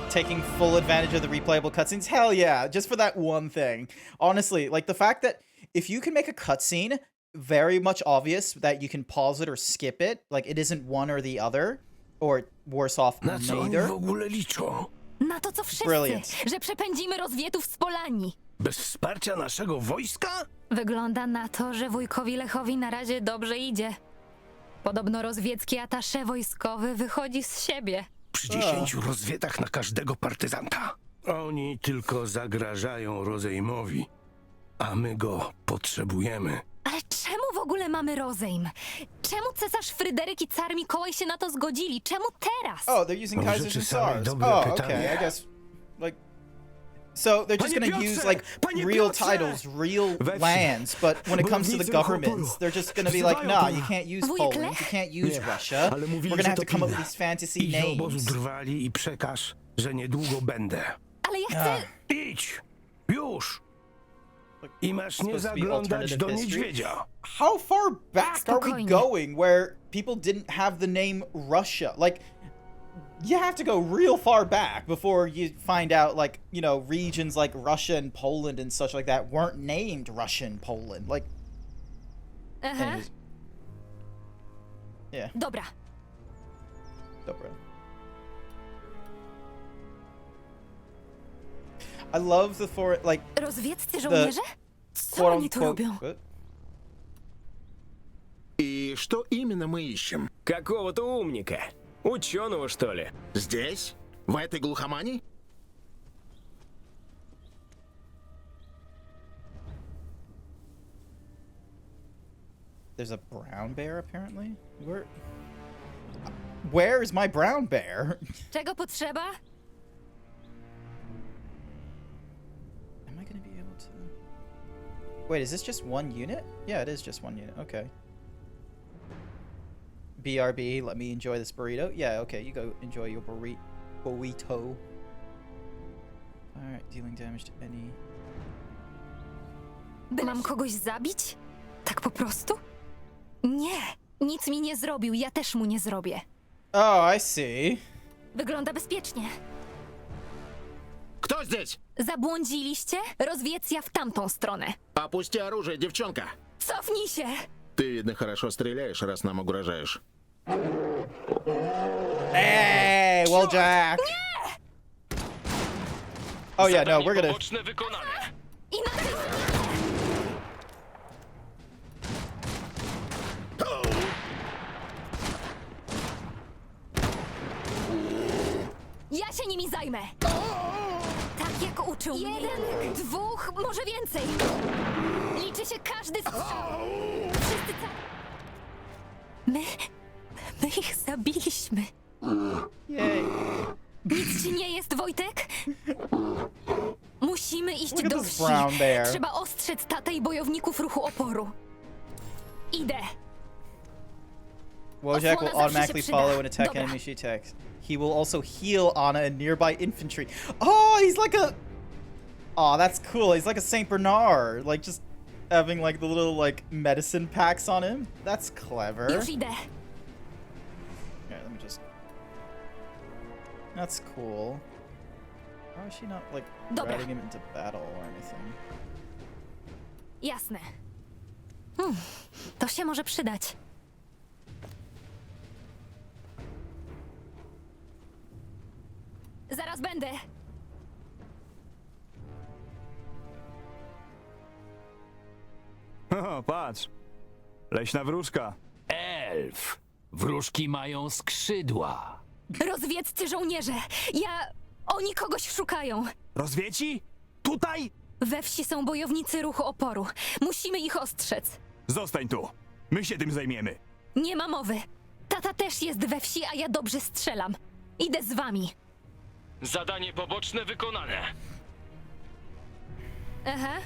Taking full advantage of the replayable cutscenes? Hell yeah, just for that one thing. Honestly, like the fact that if you can make a cutscene very much obvious that you can pause it or skip it, like it isn't one or the other, or worse off, Na co oni neither. w ogóle liczą? Na to, co wszyscy, Brilliant. że przepędzimy rozwietów z Polani. Bez wsparcia naszego wojska? Wygląda na to, że wujkowi Lechowi na razie dobrze idzie. Podobno rozwiecki atasze wojskowy wychodzi z siebie. Przy 10 rozwietach na każdego partyzanta. Oni tylko zagrażają rozejmowi, a my go potrzebujemy. Ale czemu w ogóle mamy rozejm? Czemu cesarz Fryderyk i car Mikołaj się na to zgodzili? Czemu teraz? Oh, they're using Może Kaisers and czasami Tsars. dobre Oh, pytanie. okay, I guess. Like, so they're just Panie gonna use Piotrze! like Panie real Piotrze! titles, real We wsi. lands, but when it comes to the Bojownicy governments, oporu. they're just gonna be like, Wzywają nah, pana. you can't use Wujek Poland, Lech? you can't use Nie, Russia. ale mówili, We're gonna że have to to come up with pilne. these fantasy Idź do obozu names. drwali i przekaż, że niedługo będę. Ale ja chcę... Idź! Już! I masz nie supposed to be zaglądać do alternative history. niedźwiedzia. How far back are we Spokojnie. going where people didn't have the name Russia? Like, you have to go real far back before you find out, like, you know, regions like Russia and Poland and such like that weren't named Russia and Poland. Like, Aha. anyways. Yeah, Dobra. dobra. I love the like Rozwieccy żołnierze? Co quote oni tu unquote. robią? What? И что именно мы ищем? Какого-то умника. Ученого, что ли? Здесь? В этой глухомане? There's a brown bear apparently. Where is my brown bear? Czego potrzeba? Am I gonna be able to? Wait, is this just one unit? Yeah, it is just one unit. Okay. BRB, let me enjoy this burrito. Yeah, okay, you go enjoy your burrito. Alright, dealing damage to any. Mam kogoś zabić? Tak po prostu? Nie, nic mi nie zrobił, ja też mu nie zrobię. Oh, I see. Wygląda bezpiecznie. Кто здесь? Zabłądziliście? Rozwiecja w tamtą stronę. Опусти оружие, девчонка. Cofnij się! Ты, видно, хорошо стреляешь, раз нам угрожаешь. Hey, well, Jack. Oh yeah, no, we're gonna. I natychmiast! Ja się nimi zajmę! Tak jak uczył mnie. 1, 2, może więcej! Liczy się każdy strzał! Wszyscy My ich zabiliśmy. Yay. Nic ci nie jest, Wojtek? Musimy iść Look at do this wsi. brown bear. Trzeba ostrzec tatę i bojowników ruchu oporu. Idę. Wojak will Osłona zawsze się automatically przyda. follow and attack Dobra. enemy she attacks. He will also heal Anna and nearby infantry. Oh, he's like a. Oh, that's cool. He's like a Saint Bernard, like just having like the little like medicine packs on him. That's clever. Już idę. Yeah, let me just. That's cool. How is she not like Dobra. routing him into battle or anything? Jasne. To się może przydać. Zaraz będę. O, patrz. Leśna wróżka. Elf. Wróżki mają skrzydła. Rozwieccy żołnierze. Oni kogoś szukają. Rozwieci? Tutaj? We wsi są bojownicy ruchu oporu. Musimy ich ostrzec. Zostań tu. My się tym zajmiemy. Nie ma mowy. Tata też jest we wsi, a ja dobrze strzelam. Idę z wami. Zadanie poboczne wykonane. Aha.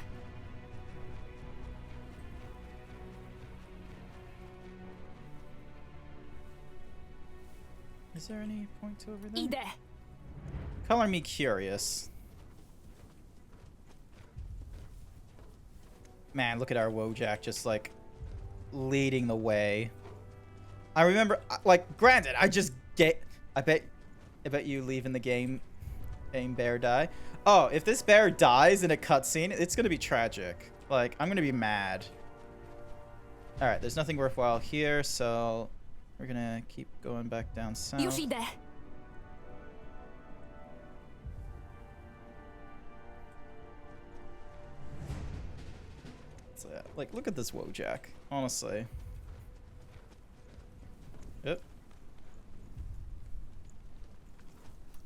Is there any point to over there? Idę. Color me curious. Man, look at our Wojak just like leading the way. I remember, like, granted, I bet you leaving the game, bear die. Oh, if this bear dies in a cutscene, it's gonna be tragic. Like, I'm gonna be mad. All right, there's nothing worthwhile here, so we're gonna keep going back down south. Już idę. So, yeah, like, look at this Wojak, honestly. Yep.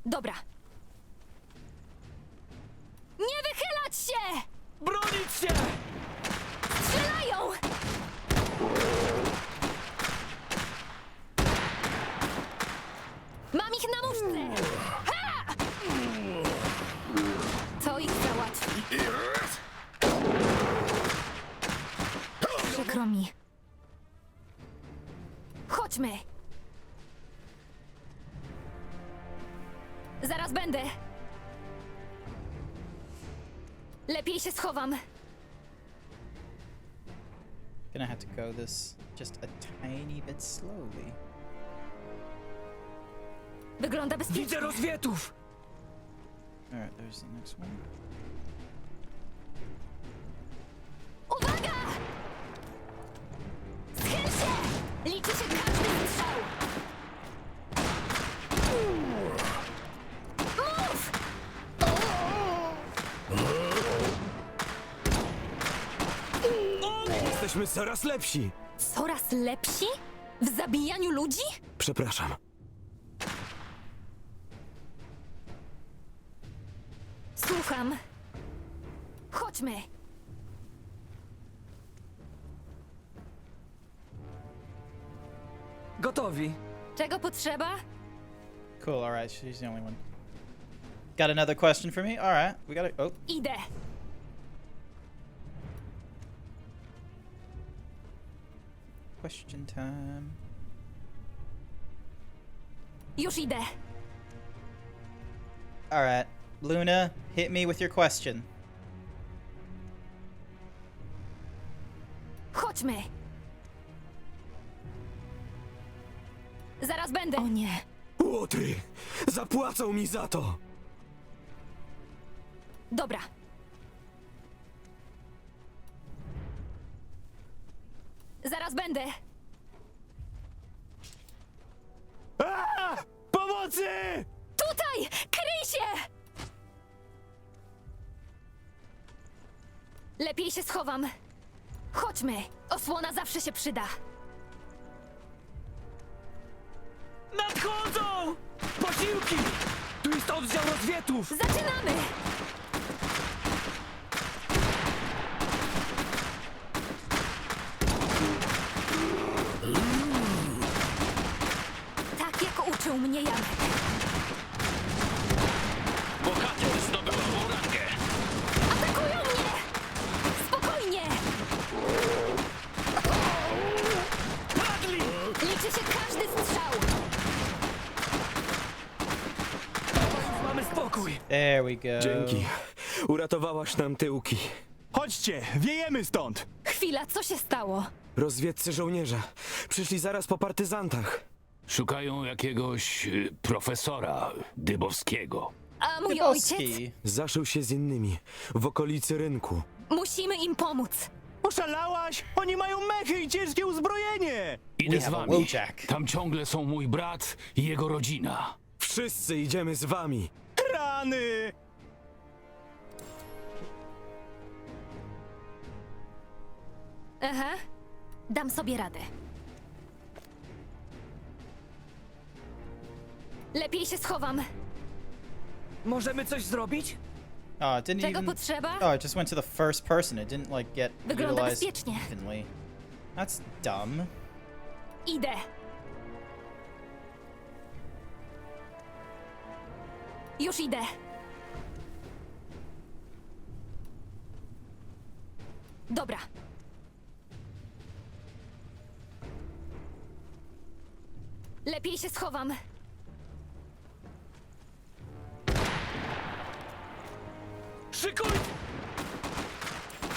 Dobra. Nie wychylać się! Bronić się! Strzelają! Mam ich na muszce! Ha! To ich załatwi. Przykro mi. Chodźmy! Zaraz będę. Lepiej się schowam. Gonna have to go this just a tiny bit slowly. Wygląda bezpiecznie. Widzę rozwietów! Alright, there's the next one. Uwaga! Schyl się! Liczy się każdy strzał! Jesteśmy coraz lepsi. Coraz lepsi? W zabijaniu ludzi? Przepraszam. Słucham. Chodźmy. Gotowi. Czego potrzeba? Cool. All right. She's the only one. Got another question for me? All right. We got it. Oh. Idę. Question time. Już idę. All right. Luna, hit me with your question. Chodźmy. Zaraz będę. O nie. Łotry! Zapłacą mi za to! Dobra. Zaraz będę. Pomocy! Tutaj! Kryj się! Lepiej się schowam. Chodźmy. Osłona zawsze się przyda. Nadchodzą! Posiłki! Tu jest oddział rozwietów! Zaczynamy! Tak jak uczył mnie Janek. Bohater zdobył nową rangę. Atakują mnie! Spokojnie! Padli! Liczy się każdy strzał! Mamy spokój! There we go. Dzięki. Uratowałaś nam tyłki. Chodźcie, wiejemy stąd! Chwila, co się stało? Rozwiedcy żołnierze. Przyszli zaraz po partyzantach. Szukają jakiegoś profesora Dybowskiego. A mój ojciec? Dybowski. Zaszył się z innymi w okolicy rynku. Musimy im pomóc. Oszalałaś? Oni mają mechy i ciężkie uzbrojenie! Idę We z have a wami. Wojak. Tam ciągle są mój brat i jego rodzina. Wszyscy idziemy z wami. Rany! Aha. Dam sobie radę. Lepiej się schowam. Możemy coś zrobić? Oh, it didn't Czego even. potrzeba? Oh, it just went to the first person. It didn't like get Wygląda utilized bezpiecznie. evenly. That's dumb. Idę. Już idę. Dobra. Lepiej się schowam. Szykuj!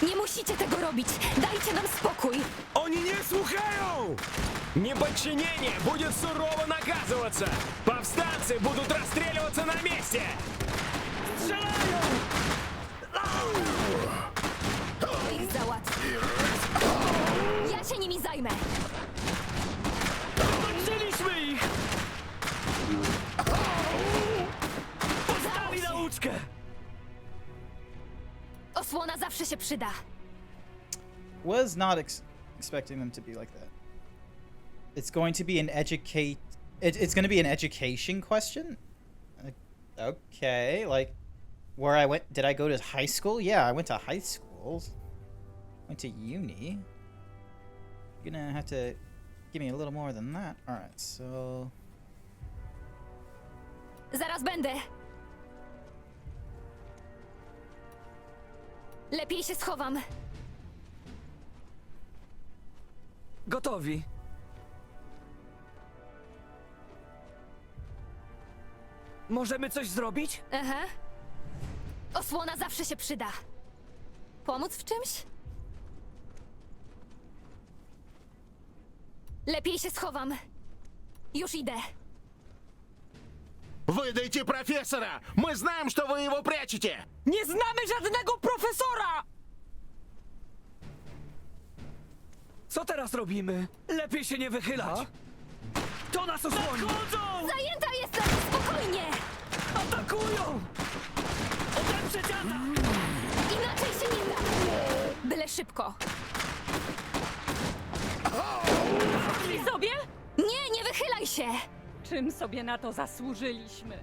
Nie musicie tego robić. Dajcie nam spokój. Oni nie słuchają! Неподчинение будет сурово наказываться! Повстанцы будут расстреливаться на месте! Strzelają! To ich załatwi. Ja się nimi zajmę. Zobaczyliśmy ich! Poznali nauczkę! Osłona zawsze się przyda. Was not expecting them to be like that. It's going to be an it's going to be an education question. Okay, like where I went. Did I go to high school? Yeah, I went to high school. Went to uni. You're gonna have to give me a little more than that. All right, so Zaraz będę. Lepiej się schowam. Gotowi. Możemy coś zrobić? Aha. Osłona zawsze się przyda. Pomóc w czymś? Lepiej się schowam. Już idę. Выдайте профессора! Мы знаем, что вы его прячете! Nie znamy żadnego profesora! Co teraz robimy? Lepiej się nie wychylać. To nas osłoni! Nadchodzą! Zajęta jestem! Spokojnie! Atakują! Odeprzeć atak! Inaczej się nie da! Byle szybko. sobie? Nie, nie wychylaj się! Czym sobie na to zasłużyliśmy?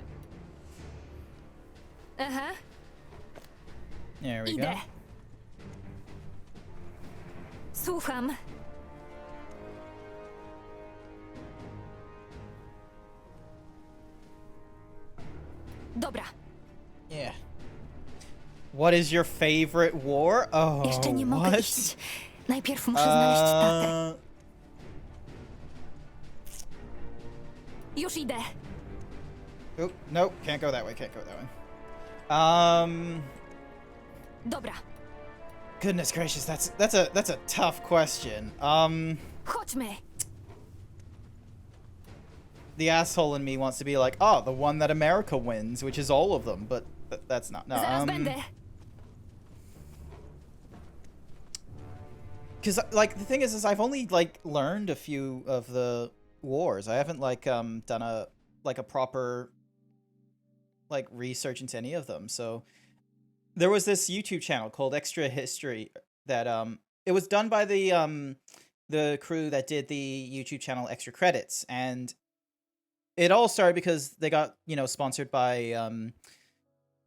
Aha, There we idę. go. Słucham. Dobra, Yeah. What is your favorite war? Oh, jeszcze nie mogę what? iść. Najpierw muszę znaleźć tatę. Już idę. Oh, no, can't go that way. Can't go that way. Dobra, Goodness gracious, that's a tough question. chodźmy. The asshole in me wants to be like, oh, the one that America wins, which is all of them, but that's not. No. Zaraz będę. Because like the thing is I've only like learned a few of the wars. I haven't like done a proper like research into any of them. So there was this YouTube channel called Extra History that it was done by the crew that did the YouTube channel Extra Credits, and it all started because they got, you know, sponsored by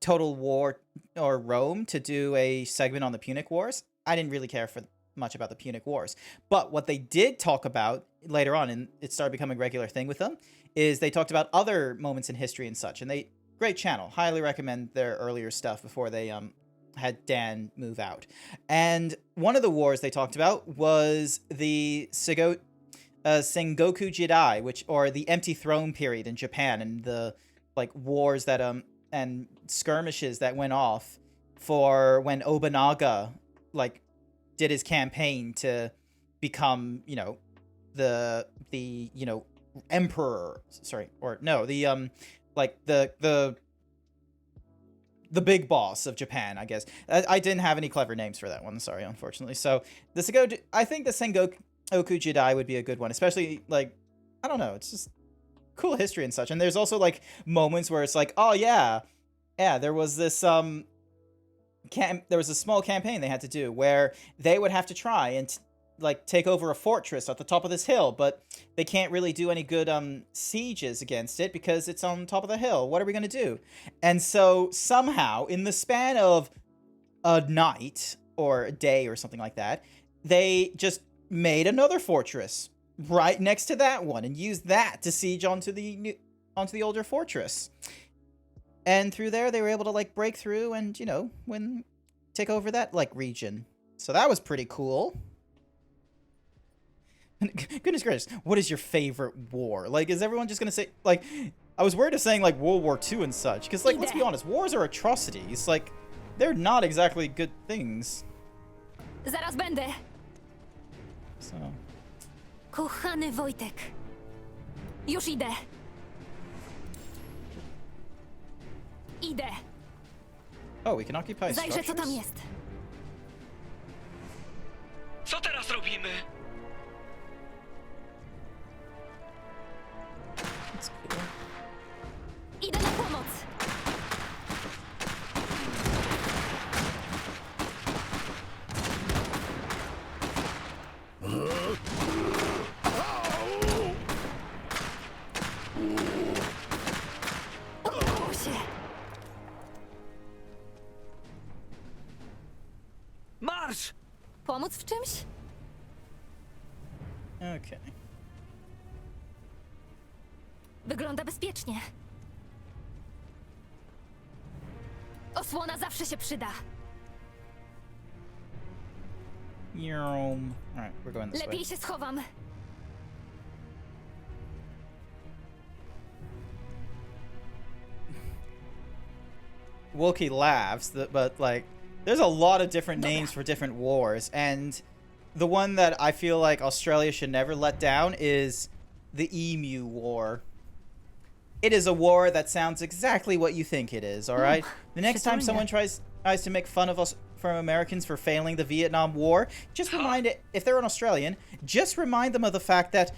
Total War or Rome to do a segment on the Punic Wars. I didn't really care for much about the Punic Wars, but what they did talk about later on, and it started becoming a regular thing with them, is they talked about other moments in history and such. And they, great channel, highly recommend their earlier stuff before they had Dan move out. And one of the wars they talked about was the Sengoku Jidai, which, or the Empty Throne period in Japan, and the like wars that and skirmishes that went off for when Obunaga like did his campaign to become, you know, the you know, emperor, sorry, or no, the like the big boss of Japan, I guess. I didn't have any clever names for that one, sorry, unfortunately. So I think the Sengoku Jidai would be a good one, especially like, I don't know, it's just cool history and such. And there's also like moments where it's like, oh yeah, there was this there was a small campaign they had to do where they would have to try and like take over a fortress at the top of this hill, but they can't really do any good sieges against it because it's on top of the hill. What are we going to do? And so somehow in the span of a night or a day or something like that, they just made another fortress right next to that one and used that to siege onto the older fortress. And through there, they were able to like break through and, you know, take over that like region. So that was pretty cool. Goodness gracious, what is your favorite war? Like, is everyone just gonna say, like, I was worried of saying like World War II and such, because like, let's be honest, wars are atrocities. Like, they're not exactly good things. Zaraz będę. So. Kochany Wojtek. Już idę. Idę. Oh, we can occupy Zajrzę, co tam structures? jest. Co teraz robimy? That's cool. Idę na pomoc. Udało się. Marsz! Pomóc w czymś? Okay. Wygląda bezpiecznie. Osłona zawsze się przyda. Alright, we're going this way. Lepiej się schowam. Wookie laughs, but like, there's a lot of different names for different wars, and the one that I feel like Australia should never let down is the Emu War. It is a war that sounds exactly what you think it is, alright? The next time someone tries to make fun of us, from Americans, for failing the Vietnam War, just remind it, if they're an Australian, just remind them of the fact that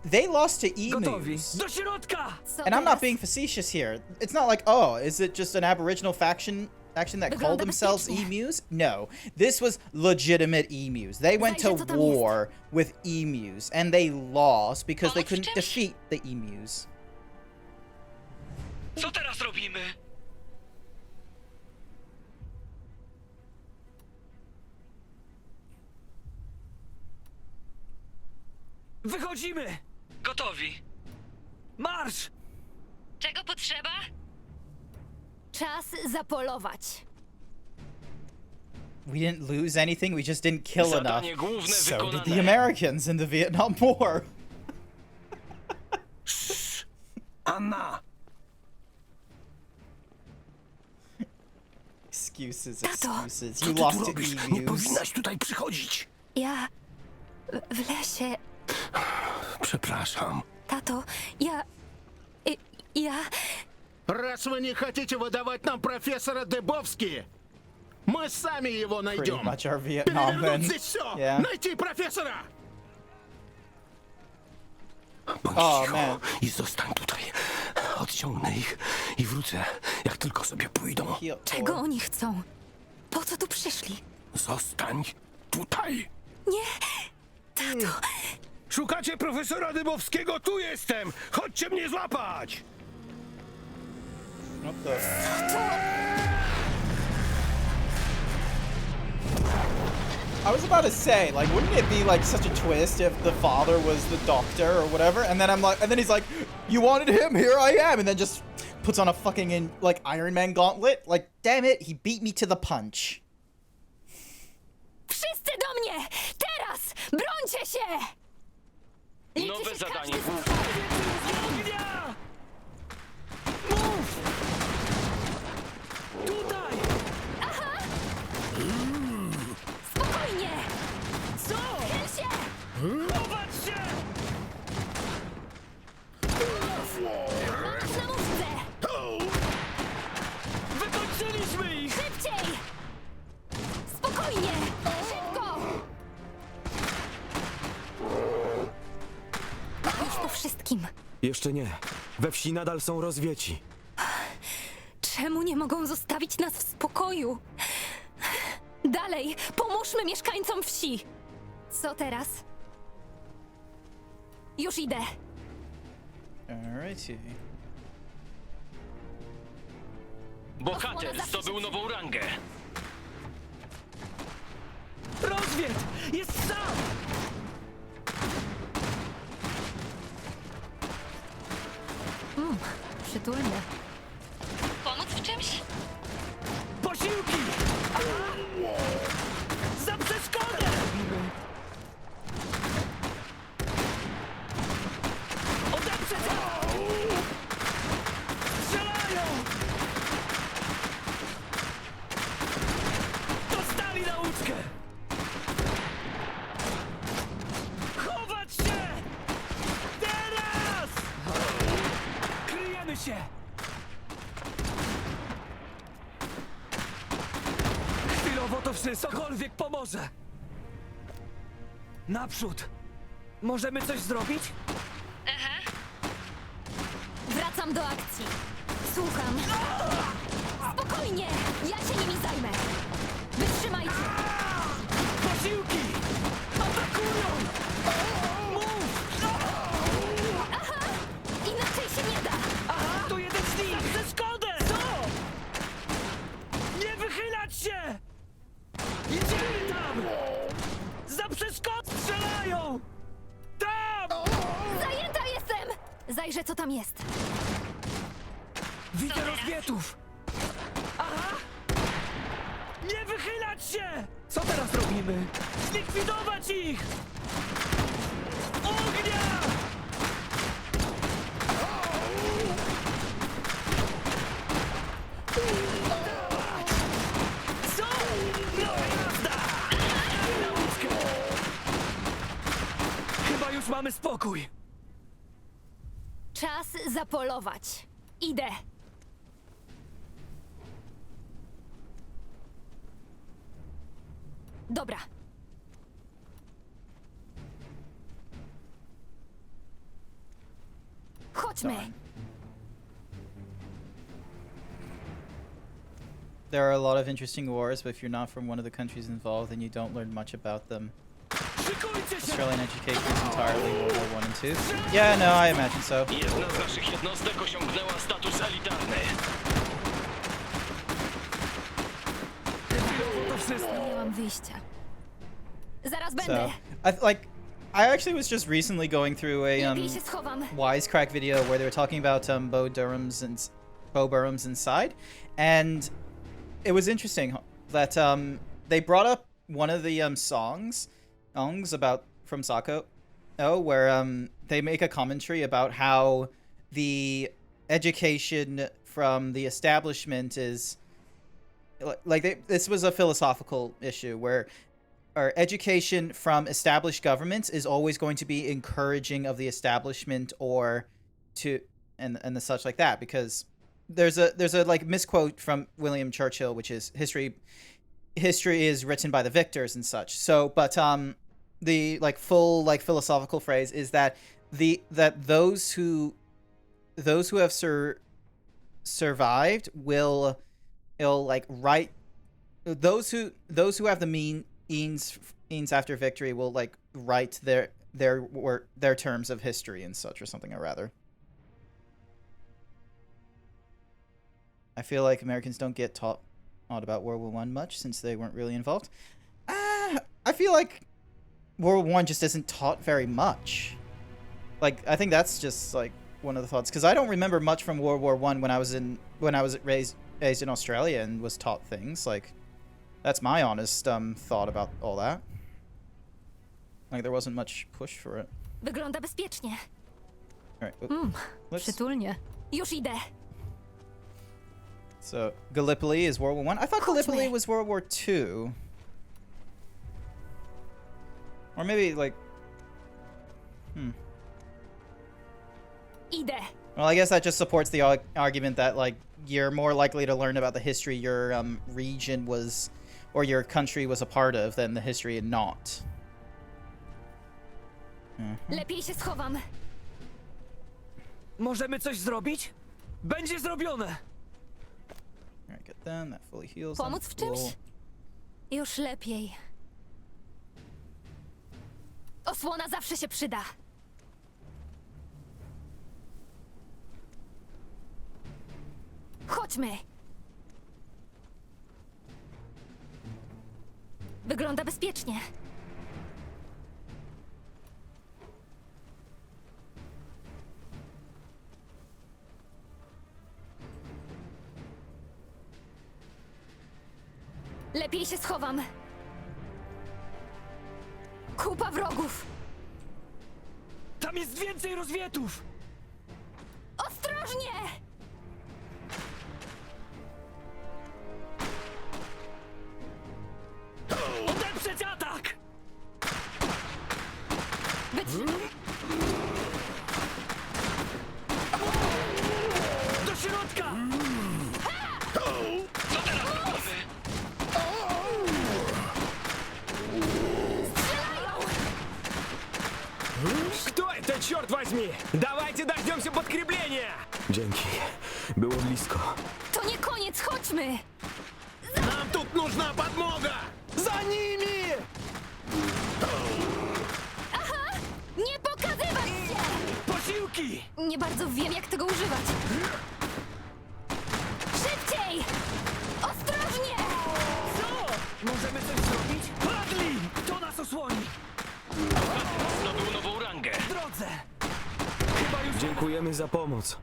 they lost to emus. Do środka! And I'm not being facetious here. It's not like, oh, is it just an Aboriginal faction faction that Wygląda called themselves bezpiecznie. emus? No. This was legitimate emus. They went to Zajrzę, co tam war with emus, and they lost because they Pomóc w couldn't czymś? defeat the emus. Co teraz robimy? Wychodzimy! Gotowi! Marsz! Czego potrzeba? Czas zapolować. We didn't lose anything, we just didn't kill enough. Zadanie główne So did the wykonane. Americans in the Vietnam War. Anna! Excuses, Tato! excuses. Co You ty lost tu to robisz? Nie emus. powinnaś tutaj przychodzić. Ja... w lesie... Przepraszam. Tato, ja... Раз вы не хотите выдавать нам профессора Дыбовски, мы сами его Pretty найдем. much our Vietnam men. Перевернуть здесь все. Yeah. Найти профессора. Bądź O, cicho man. i zostań tutaj. Odciągnę ich i wrócę, jak tylko sobie pójdą. Heal- Czego oni chcą? Po co tu przyszli? Zostań tutaj. Nie! Tato! Szukacie profesora Dybowskiego? Tu jestem! Chodźcie mnie złapać! What the- I was about to say, like, wouldn't it be like such a twist if the father was the doctor or whatever, and then he's like, "You wanted him, here I am," and then just puts on a fucking like Iron Man gauntlet. Like, damn it, he beat me to the punch. Wszyscy do mnie! Teraz! Brońcie się! Liczy Nowe się zadanie każdy główne. Ognia! Mów! Tutaj! Spokojnie! Co? Chyl się! Chować się! Mam ich na muszce! Wykończyliśmy ich! Szybciej! Spokojnie! Szybko! Już po wszystkim. Jeszcze nie. We wsi nadal są rozwieci. Czemu nie mogą zostawić nas w spokoju? Dalej, pomóżmy mieszkańcom wsi. Co teraz? Już idę. Alrighty. Bohater zdobył nową rangę. Rozwiet! Jest sam! Przytulny. Pomóc w czymś? Posiłki! Aha! Za przeszkodę! Odeprzeć! Strzelają! Dostali nauczkę! Chować się! Teraz! Kryjemy się! Chwilowo to wszystko. Cokolwiek pomoże! Naprzód! Możemy coś zrobić? Wracam do akcji. Słucham. Spokojnie! Ja się nimi zajmę. Wytrzymajcie! Posiłki! Atakują! Mów! Aha! Inaczej się nie da! Aha! To jeden z nich! Za przeszkodę! Co? Nie wychylać się! Idziemy tam! Za przeszkodę! Strzelają! Tam! Zajęta jestem! Zajrzę, co tam jest. Widzę rozwietów! Aha! Nie wychylać się! Co teraz robimy? Zlikwidować ich! Ognia! Co? No jazda! Nauczkę! Chyba już mamy spokój. Czas zapolować. Idę. Dobra. Chodźmy. there are a lot of interesting wars, but if you're not from one of the countries involved, then you don't learn much about them. Australian education is entirely World War I and II. Yeah, no, I imagine so. Jedna z naszych jednostek osiągnęła status elitarny. Nie mam wyjścia. Zaraz So, będę. I actually was just recently going through a Lepiej się schowam. Wisecrack video where they were talking about Bo Burnham's Inside, and it was interesting that they brought up one of the songs about from Sako, where they make a commentary about how the education from the establishment is this was a philosophical issue where our education from established governments is always going to be encouraging of the establishment or to and the such like that, because there's a like misquote from William Churchill, which is history is written by the victors and such. So but the like full like philosophical phrase is that those who have survived will like write, those who have the means after victory will like write their terms of history and such, or something, or rather. I feel like Americans don't get taught about World War I much since they weren't really involved. I feel like World War I just isn't taught very much. Like, I think that's just like one of the thoughts, because I don't remember much from World War I when I was raised in Australia and was taught things. Like, that's my honest thought about all that. Like, there wasn't much push for it. Wygląda bezpiecznie. All right. Przytulnie. Już idę. So, Gallipoli is World War I? I thought Gallipoli was World War II. Or maybe, like... Idę. Well, I guess that just supports the argument that, like, you're more likely to learn about the history your region was, or your country was a part of, than the history not. Lepiej się schowam. Możemy coś zrobić? Będzie zrobione! Alright, get them. That fully heals Pomóc them. w czymś? Cool. Już lepiej. Osłona zawsze się przyda. Chodźmy. Wygląda bezpiecznie. Lepiej się schowam. Kupa wrogów. Tam jest więcej rozwietów! Ostrożnie! Odeprzeć atak! Do środka! Co teraz robimy? Кто это, черт возьми? Давайте дождемся подкрепления! Dzięki. Było blisko. To nie koniec, chodźmy! Нам тут нужна подмога! Za nimi! Aha! Nie pokazywać się! Posiłki! Nie bardzo wiem, jak tego używać. Szybciej! Ostrożnie! Co? Możemy coś zrobić? Padli! Kto nas osłoni? Zdobył nową rangę. W drodze! Chyba już... Dziękujemy za pomoc.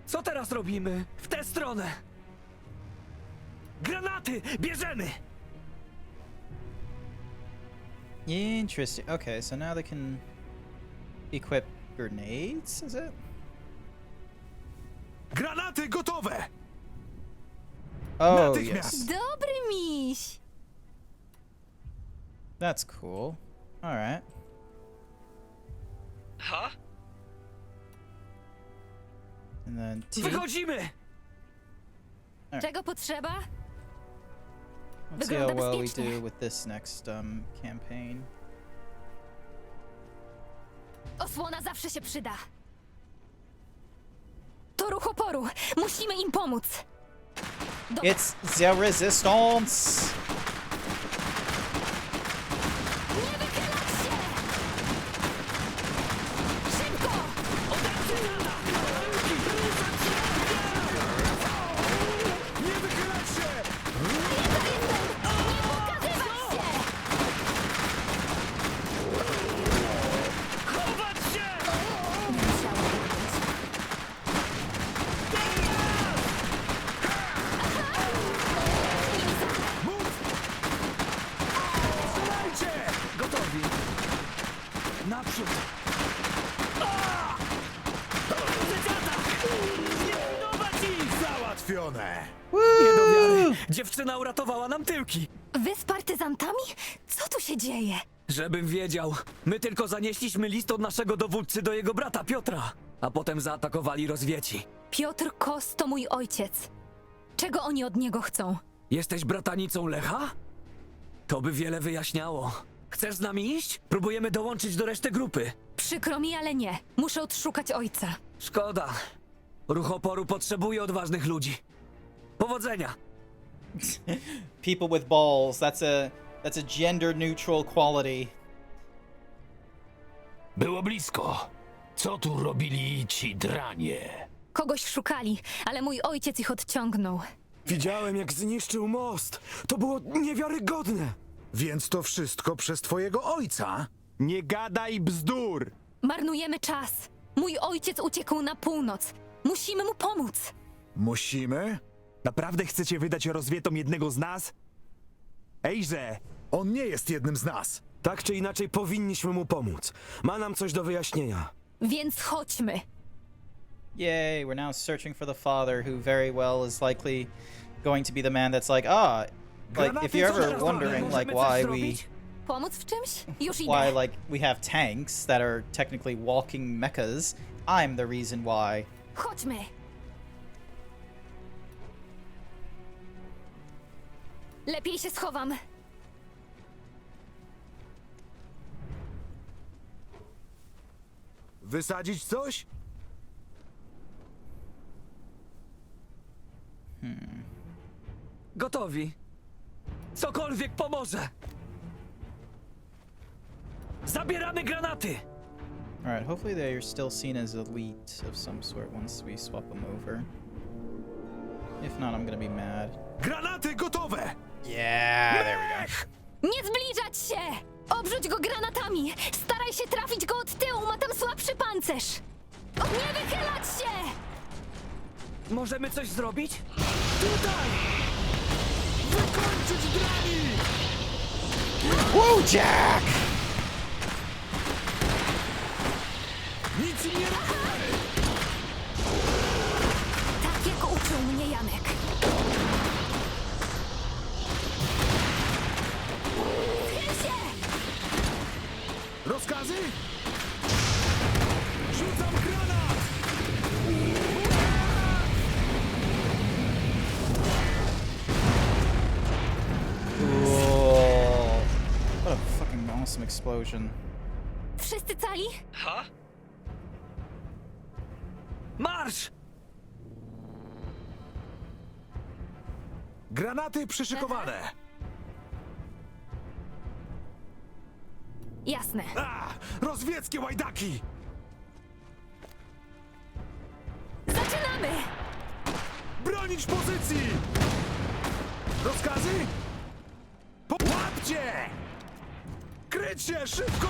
Co teraz robimy? W tę stronę! Granaty! Bierzemy! Interesting. Okay, so now they can equip grenades, is it? Granaty gotowe! Oh, Natychmiast. yes. Dobry miś! That's cool. Alright. Ha? And then T. Wychodzimy! Czego potrzeba? Let's see how Wygląda well we bezpiecznie. do with this next campaign. Osłona zawsze się przyda. To ruch oporu. Musimy im pomóc. It's the resistance. Nie wychylać się! Szybko! Nie wychylać się! Nie pokazywać się! Chować się! Nie musiało być. Strzelajcie! Gotowi. Naprzód. Załatwione! Nie do wiary. Dziewczyna uratowała nam tyłki. Wy z partyzantami? Co tu się dzieje? Żebym wiedział. My tylko zanieśliśmy list od naszego dowódcy do jego brata Piotra. A potem zaatakowali rozwieci. Piotr Kos to mój ojciec. Czego oni od niego chcą? Jesteś bratanicą Lecha? To by wiele wyjaśniało. Chcesz z nami iść? Próbujemy dołączyć do reszty grupy. Przykro mi, ale nie. Muszę odszukać ojca. Szkoda. Ruch oporu potrzebuje odważnych ludzi. Powodzenia! People with balls. That's a gender neutral quality. Było blisko. Co tu robili ci dranie? Kogoś szukali, ale mój ojciec ich odciągnął. Widziałem, jak zniszczył most. To było niewiarygodne. Więc to wszystko przez twojego ojca? Nie gadaj bzdur! Marnujemy czas. Mój ojciec uciekł na północ. Musimy mu pomóc. Musimy? Naprawdę chcecie wydać rozwietom jednego z nas? Ejże, on nie jest jednym z nas. Tak czy inaczej powinniśmy mu pomóc. Ma nam coś do wyjaśnienia. Więc chodźmy. Yay, we're now searching for the father, who very well is likely going to be the man that's like, like if you're ever wondering like why Pomóc w czymś? Już idę. why like we have tanks that are technically walking mechas, I'm the reason why. Chodźmy. Lepiej się schowam. Wysadzić coś? Gotowi. Cokolwiek pomoże. Zabieramy granaty! Alright, hopefully they're still seen as elite of some sort once we swap them over. If not, I'm gonna be mad. Granaty gotowe! Yeah, there we go. Nie zbliżać się! Obrzuć go granatami! Staraj się trafić go od tyłu, ma tam słabszy pancerz! Nie wychylać się! Możemy coś zrobić? Tutaj! Wykończyć drani! Woo, Jack! Nic im nie robimy! Tak jak uczył mnie Janek. Schyl się! Rozkazy? Rzucam granat! Whoa. What a fucking awesome explosion. Wszyscy cali? Ha? Marsz! Granaty przyszykowane! Jasne. Rozwieckie łajdaki! Zaczynamy! Bronić pozycji! Rozkazy? Łapcie! Kryć się, szybko!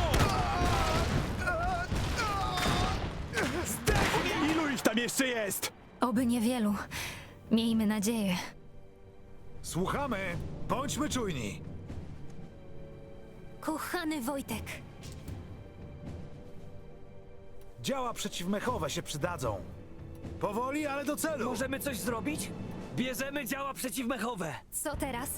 Zdechnij! Ilu ich tam jeszcze jest? Oby niewielu. Miejmy nadzieję. Słuchamy! Bądźmy czujni! Kochany Wojtek. Działa przeciwmechowe się przydadzą. Powoli, ale do celu! Możemy coś zrobić? Bierzemy działa przeciwmechowe. Co teraz?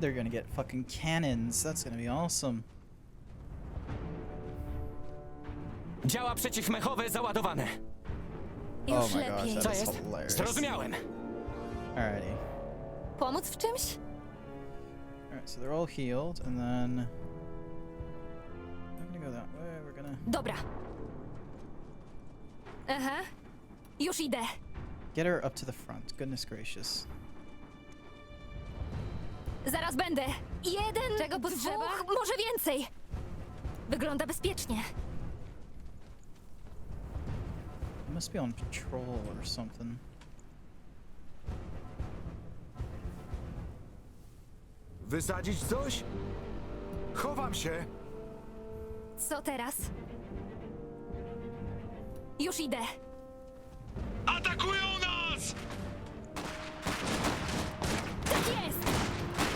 They're gonna get fucking cannons. That's gonna be awesome. Działa przeciwmechowe załadowane. Już Oh my lepiej. gosh, Co that is jest? hilarious. Zrozumiałem. Alrighty. Pomóc w czymś? Alright, so they're all healed, and then Dobra. Aha. Już idę. Get her up to the front. Goodness gracious. Zaraz będę. Jeden, czego potrzeba? Może więcej. Wygląda bezpiecznie. I must be on patrol or something. Wysadzić coś? Chowam się. Co teraz? Już idę. Atakują nas! Tak jest!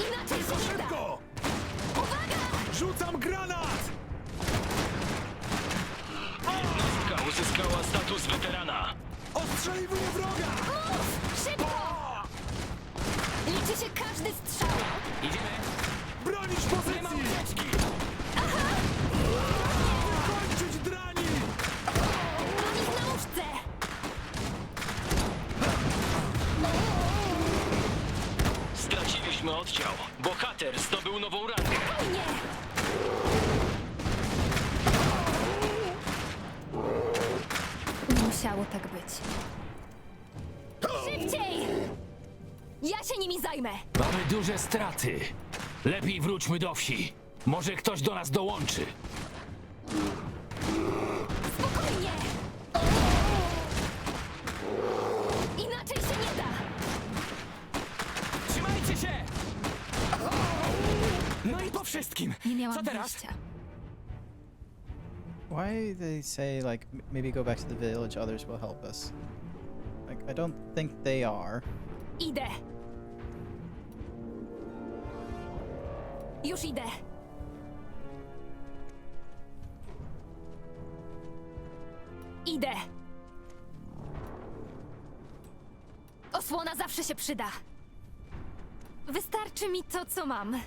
Inaczej Tylko się nie da! szybko! Uwaga! Rzucam granat! Jednostka uzyskała status weterana. Ostrzeliwuję wroga! Mów! Szybko! Liczy się każdy strzał. Idziemy! Bronić pozycji! Nie ma ucieczki! Kończyć drani! Mam ich na łóżce! Straciliśmy oddział. Bohater zdobył nową rangę. Nie! Nie musiało tak być. Szybciej! Ja się nimi zajmę! Mamy duże straty. Lepiej wróćmy do wsi. Może ktoś do nas dołączy. Spokojnie! Inaczej się nie da! Trzymajcie się! No i po wszystkim. Nie miałam Co teraz? wyjścia. Why they say like maybe go back to the village, others will help us? Like I don't think they are. Idę! Już idę! Idę! Osłona zawsze się przyda. Wystarczy mi to, co mam.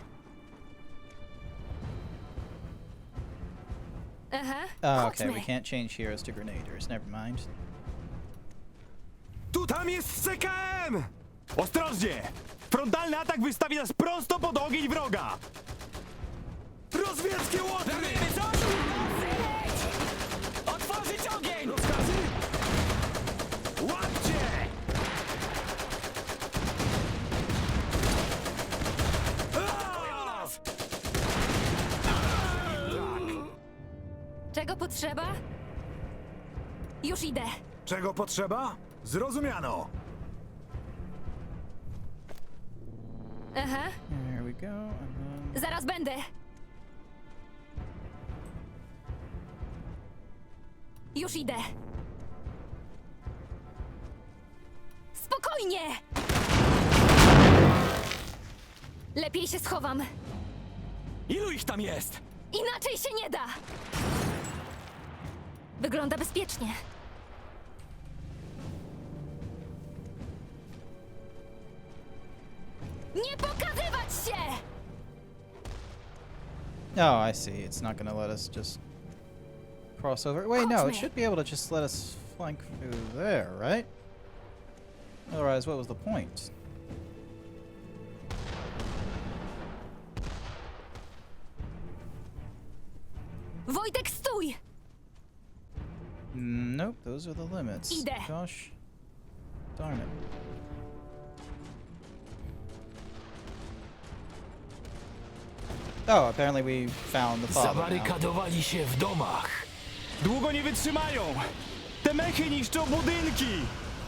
Aha, Oh, okay, chodźmy. we can't change heroes to grenadiers. Never mind. Tu tam jest CKM! Ostrożnie! Frontalny atak wystawi nas prosto pod ogień wroga! Rozwieckie łotry! Planujemy coś? Otworzyć ogień! Rozkazy? Łapcie! Atakują nas! Czego potrzeba? Już idę. Czego potrzeba? Zrozumiano. Aha, There we go. And then... zaraz będę. Już idę. Spokojnie! Lepiej się schowam. Ilu ich tam jest? Inaczej się nie da! Wygląda bezpiecznie. Nie pokazywać się! Oh, I see. It's not gonna let us just cross over. Wait, no, it Chodźmy. should be able to just let us flank through there, right? Otherwise, what was the point? Wojtek, stój! Nope, those are the limits. Idę. Gosh. Darn it. Oh, apparently we found the father now. Zabarykadowali się w domach. Długo nie wytrzymają! Te mechy niszczą budynki!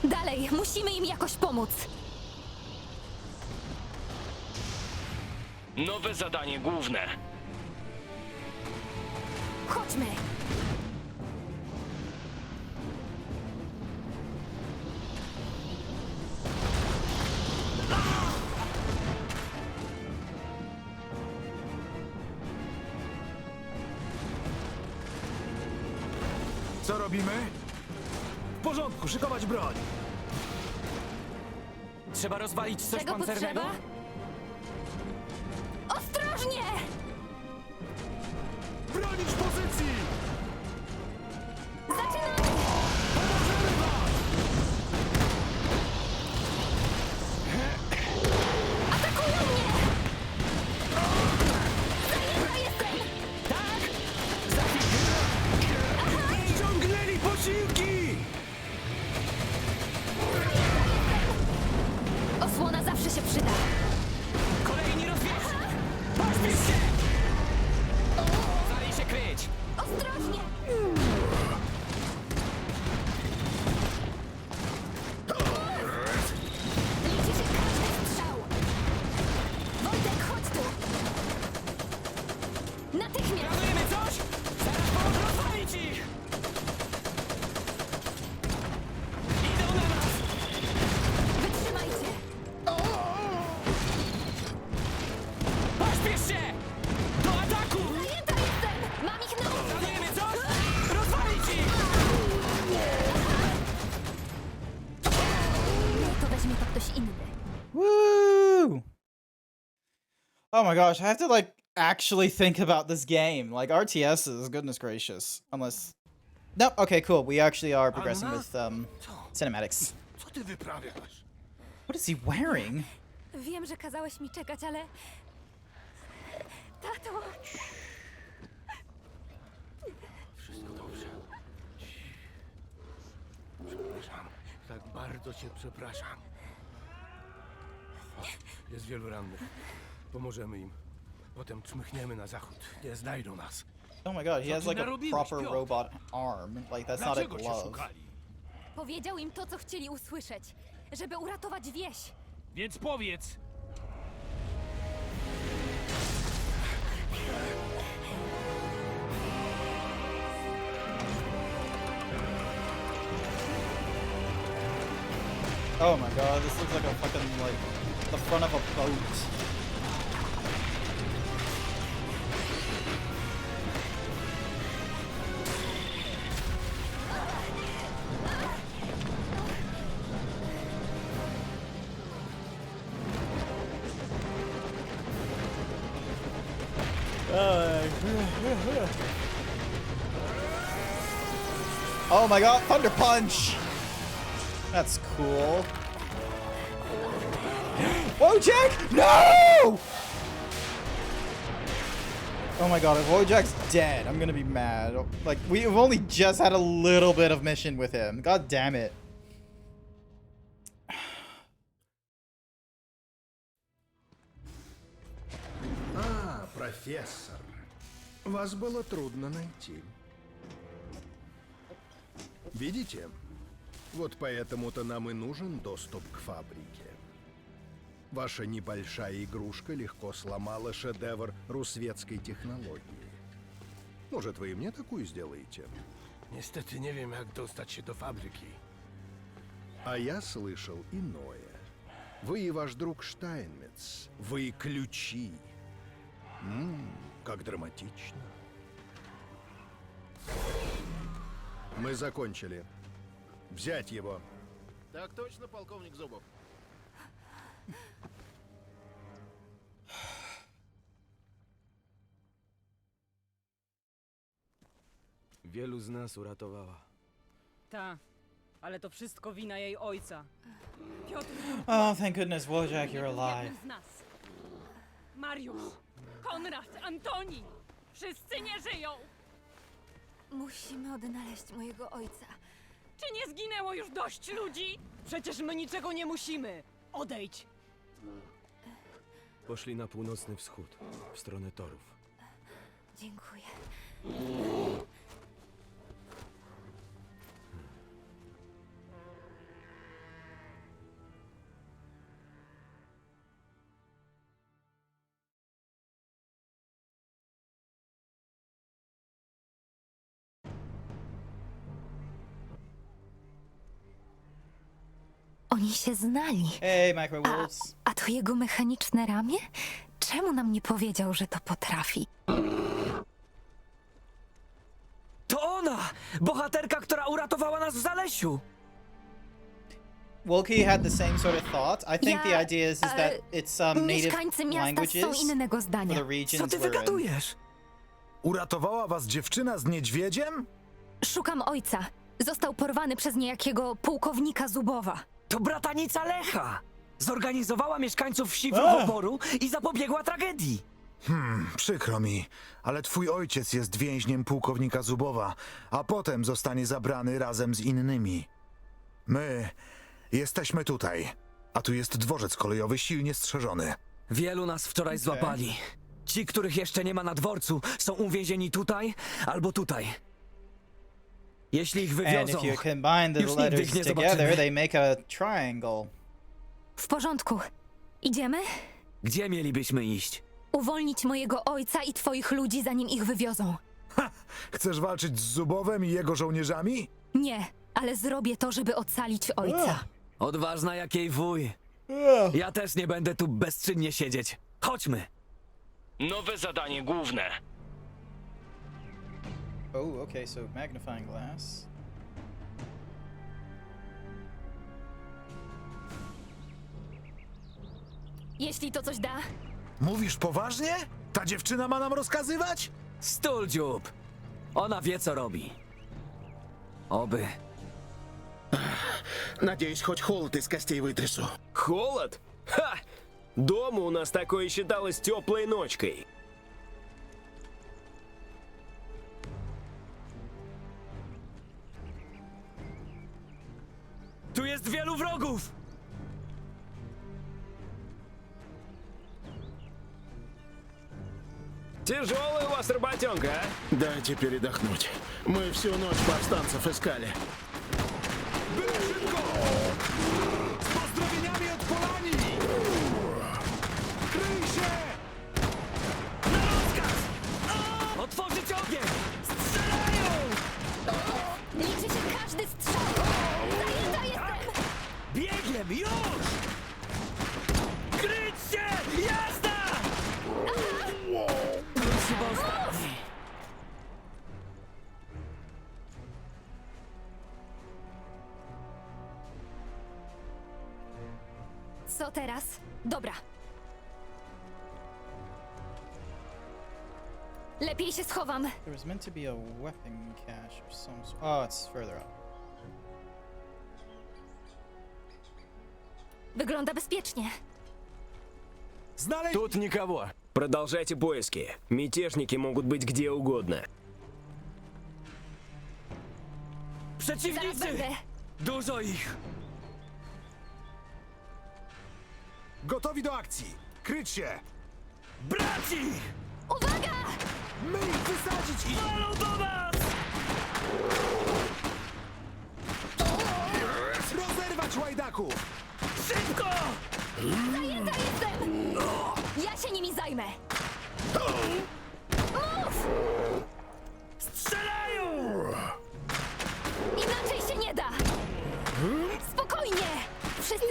Dalej, musimy im jakoś pomóc. Nowe zadanie główne. Chodźmy. Co robimy? W porządku, szykować broń. Trzeba rozwalić coś Czego pancernego? potrzeba? Ostrożnie! Bronić pozycji! Zaczynamy! Atakują mnie! Zajęta jestem! Tak! Za chwilę! kryć! Ostrożnie! Liczy się każdy strzał! Wojtek, chodź tu! Natychmiast! Planujemy coś? Zaraz pomogę rozwalić ich! Idą na nas! Wytrzymajcie! Pośpiesz się! Do ataku! Zajęta jestem! Mam ich na ulicy! Planujemy coś? Rozwalić ich! Nie, to weźmie to ktoś inny. Woo! Oh my gosh, I have to like actually think about this game. Like RTSs, goodness gracious. Unless no, okay, cool. We actually are progressing with cinematics. Co ty wyprawiasz? What is he wearing? Wiem, że kazałeś mi czekać, ale... Tato! Wszystko dobrze. Przepraszam. Tak bardzo cię przepraszam. Jest wielu rannych. Pomożemy im. Potem czmychniemy na zachód. Nie znajdą nas. Oh my god, he has like a proper robot arm. Like that's not a Dlaczego cię glove. szukali? Powiedział im to, co chcieli usłyszeć. Żeby uratować wieś. Więc powiedz, Oh my god, this looks like a fucking like the front of a boat. Oh my god, Thunder Punch! That's cool. Wojciech! No! Oh my god, if Wojciech's dead, I'm gonna be mad. Like, we've only just had a little bit of mission with him. God damn it. А, профессор. Вас было трудно найти. Видите? Вот поэтому-то нам и нужен доступ к фабрике. Ваша небольшая игрушка легко сломала шедевр русветской технологии. Может, вы и мне такую сделаете? Niestety nie wiem, jak dostać się do fabryki. А я слышал иное. Вы и ваш друг Штайнмец. Вы ключи. Как драматично. Мы закончили. Взять его. Так точно, полковник Зубов. Wielu z nas uratowała. Ta, ale to wszystko wina jej ojca. Piotr Oh, thank goodness, Wojciech, you're był alive. jednym z nas. Mariusz, Konrad, Antoni! Wszyscy nie żyją! Musimy odnaleźć mojego ojca. Czy nie zginęło już dość ludzi? Przecież my niczego nie musimy. Odejdź! Poszli na północny wschód, w stronę torów. Dziękuję. Oni się znali. Hey, Micro Wolves. A to jego mechaniczne ramię? Czemu nam nie powiedział, że to potrafi? To ona! Bohaterka, która uratowała nas w Zalesiu! Wilkie had the same sort of thought. I think the idea is that it's native Mieszkańcy miasta languages są innego for zdania. the regions Co ty we're in. wygadujesz? Uratowała was dziewczyna z niedźwiedziem? Szukam ojca. Został porwany przez niejakiego pułkownika Zubowa. To bratanica Lecha! Zorganizowała mieszkańców wsi w A! oporu i zapobiegła tragedii. Przykro mi, ale twój ojciec jest więźniem pułkownika Zubowa, a potem zostanie zabrany razem z innymi. My jesteśmy tutaj, a tu jest dworzec kolejowy silnie strzeżony. Wielu nas wczoraj złapali. Ci, których jeszcze nie ma na dworcu, są uwięzieni tutaj albo tutaj. Jeśli ich And wywiozą, if you combine the już nigdy letters ich nie together, zobaczymy. they make a triangle. W porządku. Idziemy? Gdzie mielibyśmy iść? Uwolnić mojego ojca i twoich ludzi, zanim ich wywiozą. Chcesz walczyć z Zubowem i jego żołnierzami? Nie, ale zrobię to, żeby ocalić ojca. Odważna jak jej wuj. Ja też nie będę tu bezczynnie siedzieć. Chodźmy. Nowe zadanie główne. Oh, okay, so magnifying glass. Jeśli to coś da, Mówisz poważnie? Ta dziewczyna ma nam rozkazywać? Stul dziób. Ona wie, co robi. Oby. Надеюсь, хоть холод из костей вытрясу. Холод? Ха! Дома у нас такое считалось теплой ночкой. Tu jest wielu wrogów! Тяжелая у вас работенка, а? Дайте передохнуть. Мы всю ночь повстанцев искали. Z pozdrowieniami od Polanii! Kryj się! Otworzyć ogień! Strzelają! liczy się każdy strzał. Zajęta jestem! Biegiem, już! Kryć się! Jazda! Chyba ostatni. Co teraz? Dobra. Lepiej się schowam. There was meant to be a weapon cache or some sort. Oh, it's further up. Wygląda bezpiecznie. Тут никого. Продолжайте поиски. Мятежники могут быть где угодно. Zaraz Przeciwnicy! będę. Dużo ich! Gotowi do akcji! Kryć się! Braci! Uwaga! My ich wysadzić ich! Walą do nas! Rozerwać łajdaków! Szybko! Zajęta jestem! Ja się nimi zajmę. Mów! Strzelają! Inaczej się nie da! Spokojnie! Wszyscy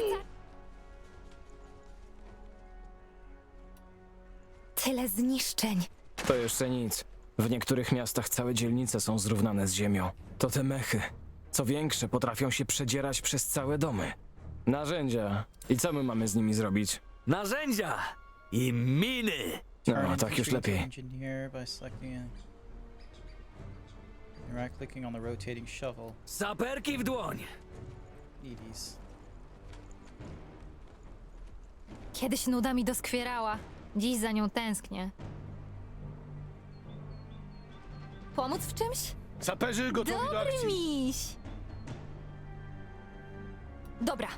Tyle zniszczeń. To jeszcze nic. W niektórych miastach całe dzielnice są zrównane z ziemią. To te mechy. Co większe, potrafią się przedzierać przez całe domy. Narzędzia. I co my mamy z nimi zrobić? Narzędzia! I miny! No, tak już lepiej. Engineer by selecting and right clicking on the rotating shovel. Saperki w dłoń! Need these. Kiedyś nuda mi doskwierała. Dziś za nią tęsknię. Pomóc w czymś? Saperzy gotowi do Dobry akcji. miś! Dobra.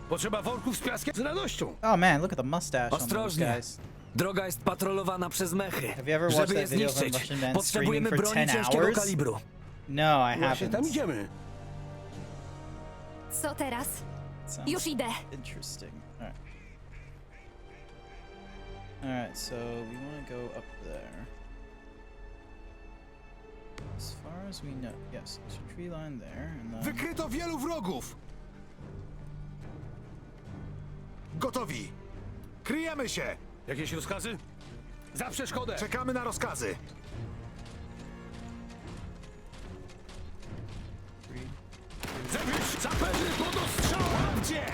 Potrzeba worków z piaskiem? Z radością. Oh man, look at the mustache on those Ostrożnie! guys. Droga jest patrolowana przez mechy. Have you ever watched Żeby je that video of a zniszczyć, Russian man potrzebujemy screaming for broni 10 ciężkiego hours? kalibru. No, I Właśnie tam haven't. idziemy. Co teraz? Sounds Już idę. interesting. Alright. Alright, so we want to go up there. As far as we know, yes, there's a tree line there, and then... Wykryto wielu wrogów! Gotowi! Kryjemy się! Jakieś rozkazy? Za przeszkodę! Czekamy na rozkazy! Zebyć! Saperzy pod ostrzałem! Gdzie?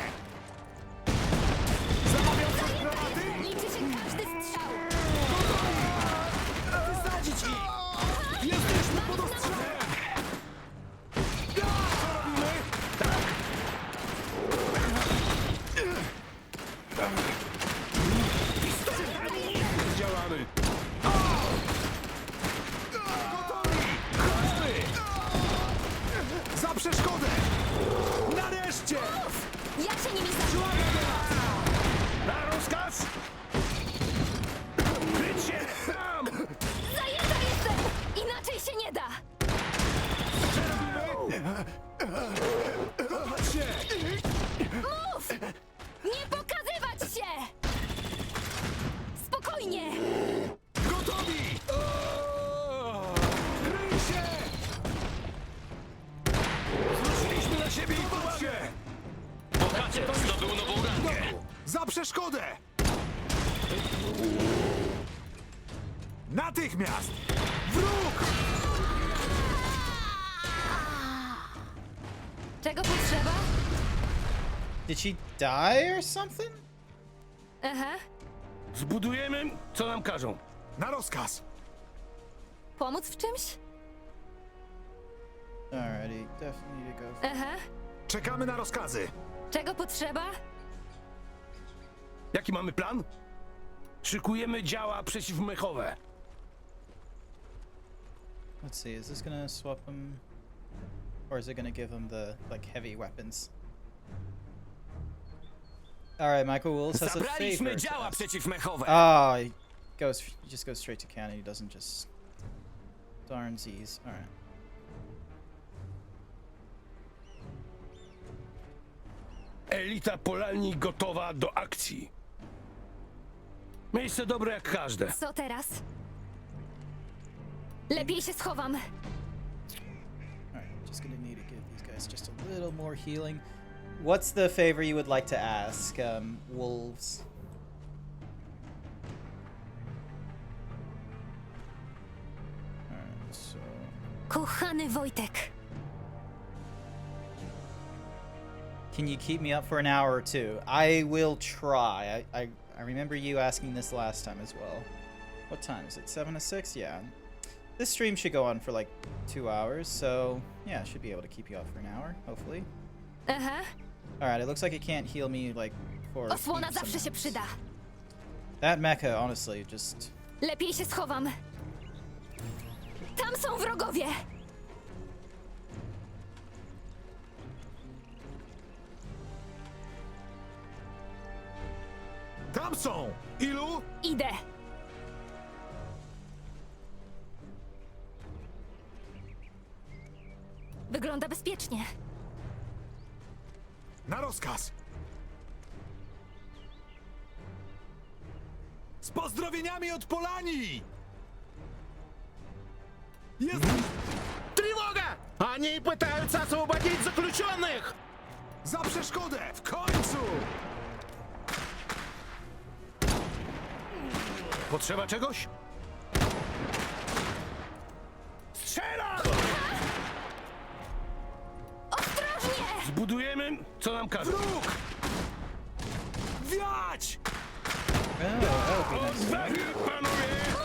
Liczy się każdy strzał. Wysadzić ich! Jesteśmy pod ostrzałem! Co robimy? Tak! Działamy! Gotowi! Chodźmy! Za przeszkodę! Nareszcie! Ja się Natychmiast! Wróg! Czego potrzeba? Did she die or something? Aha. Zbudujemy, co nam każą. Na rozkaz! Pomóc w czymś? Alrighty, definitely need to go. Aha. Czekamy na rozkazy! Czego potrzeba? Jaki mamy plan? Szykujemy działa przeciwmechowe. Let's see, is this gonna swap him? Or is it gonna give him the, like, heavy weapons? Alright, Michael Wills has a Zabraliśmy favor to działa ask. przeciwmechowe. Oh, he just goes straight to cannon, he doesn't just... Darn Z's, alright. Elita polalni gotowa do akcji. Miejsce dobre jak każde. Co teraz? Lepiej się schowam. Alright, just gonna need to give these guys just a little more healing. What's the favor you would like to ask, Wolves? Alright, so... Kochany Wojtek. Can you keep me up for an hour or two? I will try. I remember you asking this last time as well. What time is it? 7 to 6? Yeah. This stream should go on for like 2 hours, so yeah, I should be able to keep you up for an hour, hopefully. Aha. Alright, it looks like it can't heal me like for Osłona heaps zawsze się amounts. przyda. That mecha, honestly, just... Lepiej się schowam. Tam są wrogowie. Tam są! Ilu? Idę. Wygląda bezpiecznie. Na rozkaz! Z pozdrowieniami od Polani! Jest... Тревога! Они пытаются освободить заключенных! Za przeszkodę! W końcu! Potrzeba czegoś? Strzela! Ostrożnie! Zbudujemy, co nam każą. Wróg! Wiać!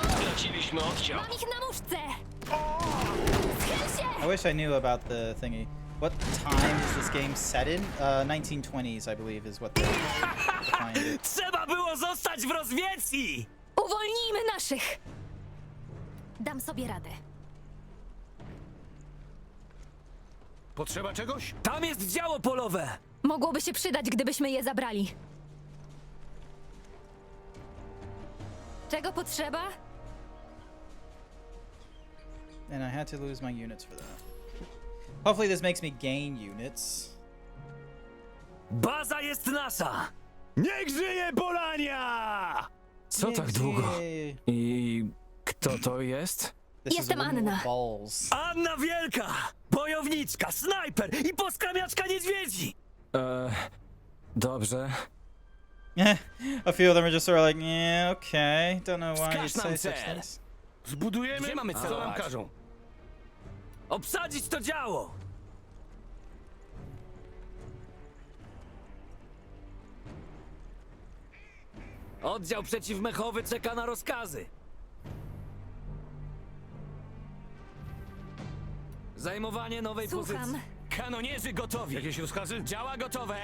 Straciliśmy oddział. Mam ich na muszce. Schyl się! I wish I knew about the thingy. What time is this game set in? 1920s, I believe, is what they defined it. Trzeba było zostać w rozwieci! Uwolnijmy naszych. Dam sobie radę. Potrzeba czegoś? Tam jest działo polowe! Mogłoby się przydać, gdybyśmy je zabrali. Czego potrzeba? And I had to lose my units for that. Hopefully this makes me gain units. Baza jest nasza! Niech żyje Polania! Co tak długo? I kto to jest? Jestem Anna. Anna Wielka! Bojowniczka, snajper i poskramiaczka niedźwiedzi! Dobrze. A few of them are just sort of like, yeah, okay. Don't know why you'd Wskaż nam say such cel. things. Zbudujemy, Gdzie mamy co nam celować? każą. Obsadzić to działo! Oddział przeciwmechowy czeka na rozkazy. Zajmowanie nowej Słucham. pozycji. Kanonierzy gotowi. Jakieś rozkazy? Działa gotowe.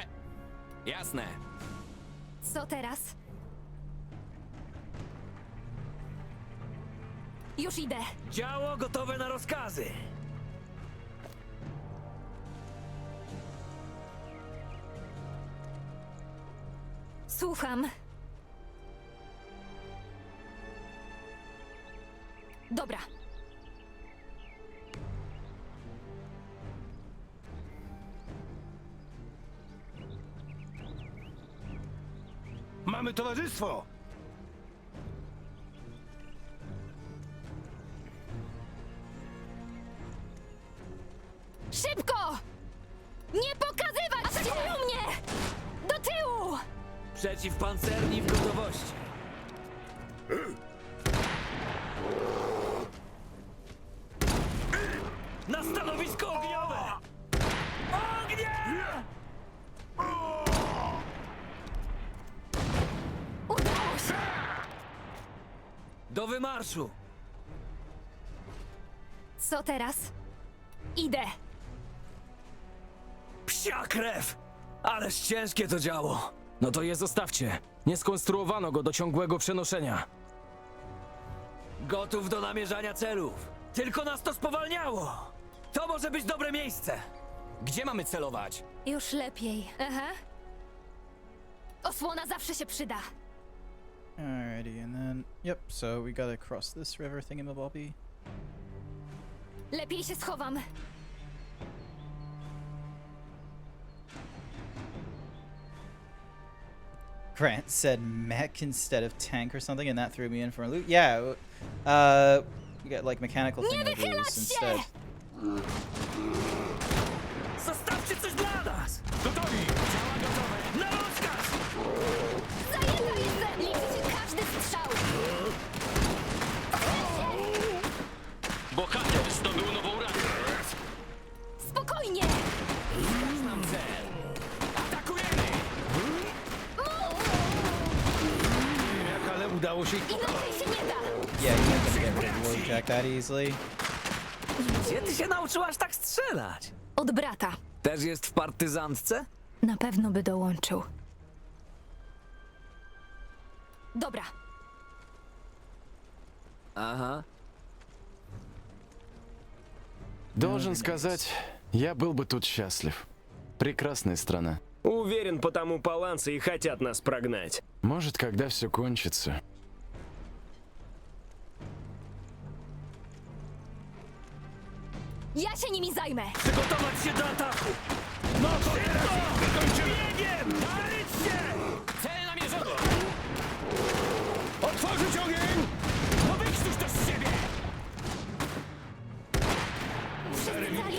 Jasne. Co teraz? Już idę. Działo gotowe na rozkazy. Słucham. Dobra. Mamy towarzystwo! Szybko! Nie pokazywać się! Atakują mnie! Do tyłu! Przeciwpancerni w gotowości. Na stanowisko ogniowe! Ognie! Udało się! Do wymarszu! Co teraz? Idę! Psia krew! Ależ ciężkie to działo! No to je zostawcie. Nie skonstruowano go do ciągłego przenoszenia. Gotów do namierzania celów. Tylko nas to spowalniało! To może być dobre miejsce! Gdzie mamy celować? Już lepiej. Aha. Osłona zawsze się przyda. Alrighty, and then yep. So we gotta cross this river thingamabobby. Lepiej się schowam. Grant said mech instead of tank or something, and that threw me in for a loop. Yeah, we got like mechanical thingamaboos instead. Zostawcie coś dla nas! Gotowi! Działa gotowe! Na rozkaz! Zajęta jestem! Liczy się każdy strzał! Bohater zdobył nową rankę. Spokojnie! Znam cel. Atakujemy! Jak ale udało się... Inaczej się nie da! Yeah, you ain't gonna get rid of Wojak that easily. Gdzie ty się nauczyłaś tak strzelać? Od brata. Też jest w partyzantce? Na pewno by dołączył. Dobra. Ага. Должен сказать, я был бы тут счастлив. Прекрасная страна. Уверен, потому паланцы и хотят нас прогнать. Может, когда все кончится. Ja się nimi zajmę! Przygotować się do ataku! No to szybko! Biegiem! Daryć się! Cel namierzony! Otworzyć ogień! No wyjdź tuż do siebie!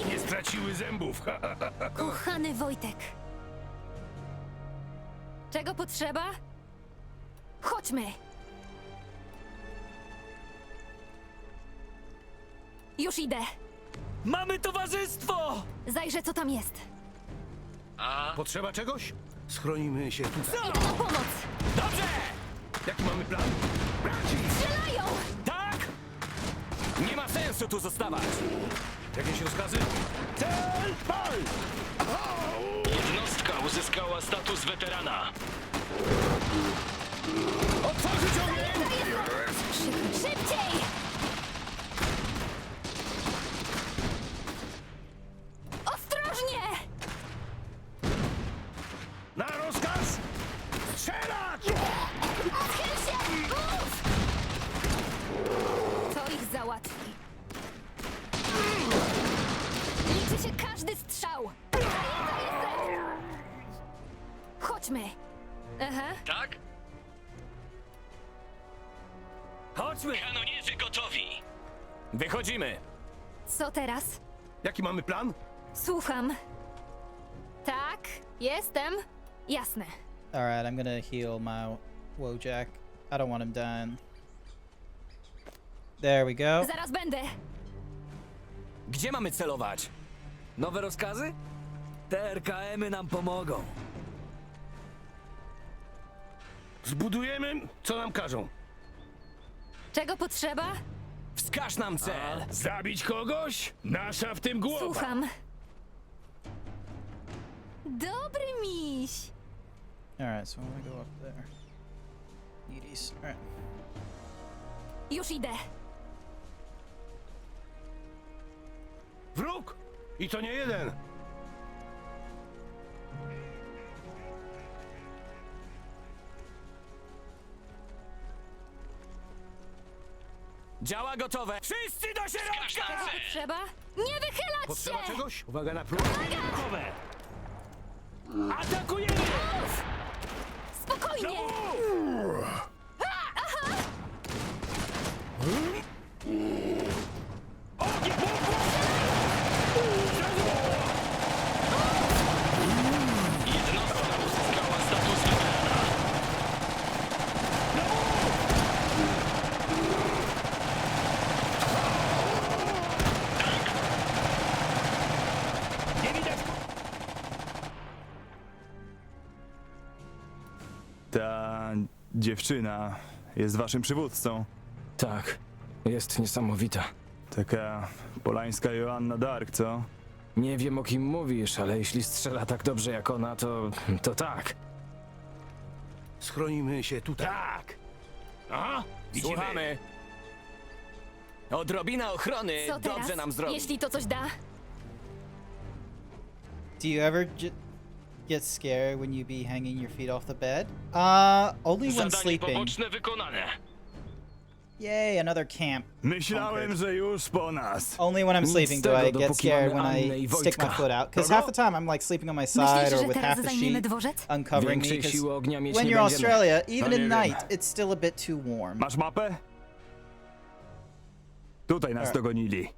Nie straciły zębów. Kochany Wojtek. Czego potrzeba? Chodźmy! Już idę. Mamy towarzystwo! Zajrzę, co tam jest. Potrzeba czegoś? Schronimy się tutaj. Idę na pomoc! Dobrze! Jaki mamy plan? Strzelają! Tak! Nie ma sensu tu zostawać! Jakieś rozkazy? Cel! Pal! Jednostka uzyskała status weterana. Otworzyć ogień! Szybciej! Ostrożnie! Na rozkaz! Strzelać! Odchyl się! Mów! To ich załatwi. Liczy się każdy strzał. Zajęta jestem! Chodźmy. Aha. Tak? Chodźmy! Kanonierzy gotowi! Wychodzimy! Co teraz? Jaki mamy plan? Słucham. Tak, jestem. Jasne. Alright, I'm gonna heal my Wojak. I don't want him dying. There we go. Zaraz będę. Gdzie mamy celować? Nowe rozkazy? Te RKM-y nam pomogą. Zbudujemy, co nam każą. Czego potrzeba? Wskaż nam cel! Zabić kogoś? Nasza w tym głowa. Słucham. Dobry miś. Alright, so I'm gonna go up there. Needies. Alright. Już idę. Wróg! I to nie jeden. Działa gotowe! Wszyscy do środka! Czego potrzeba? Nie wychylać Potrzeba się! czegoś? Uwaga na próbę. Gotowe! Atakujemy! Spokojnie! Aha! Jednostka uzyskała status weterana. dziewczyna jest waszym przywódcą. Tak, jest niesamowita. Taka polańska Joanna Dark, co? Nie wiem, o kim mówisz, ale jeśli strzela tak dobrze jak ona, to tak. Schronimy się tutaj. Tak! A? Słuchamy. Odrobina ochrony Co teraz, dobrze nam zrobi. jeśli to coś da? Do you ever get scared when you be hanging your feet off the bed? Only when Zadanie sleeping. poboczne wykonane. Yay, another camp. Myślałem, że już po nas. Only when I'm Nic sleeping z do tego, I get dopóki scared mamy when Annę I i stick my Wojtka. foot out. Because half the time I'm like sleeping on my side Myślisz, or że with half teraz the zajmiemy sheet dworzec? uncovering me. Większej 'Cause siły ognia mieć when nie you're będziemy. Australia, even No at nie wiem. night, it's still a bit too warm. Masz mapę? Tutaj nas dogonili.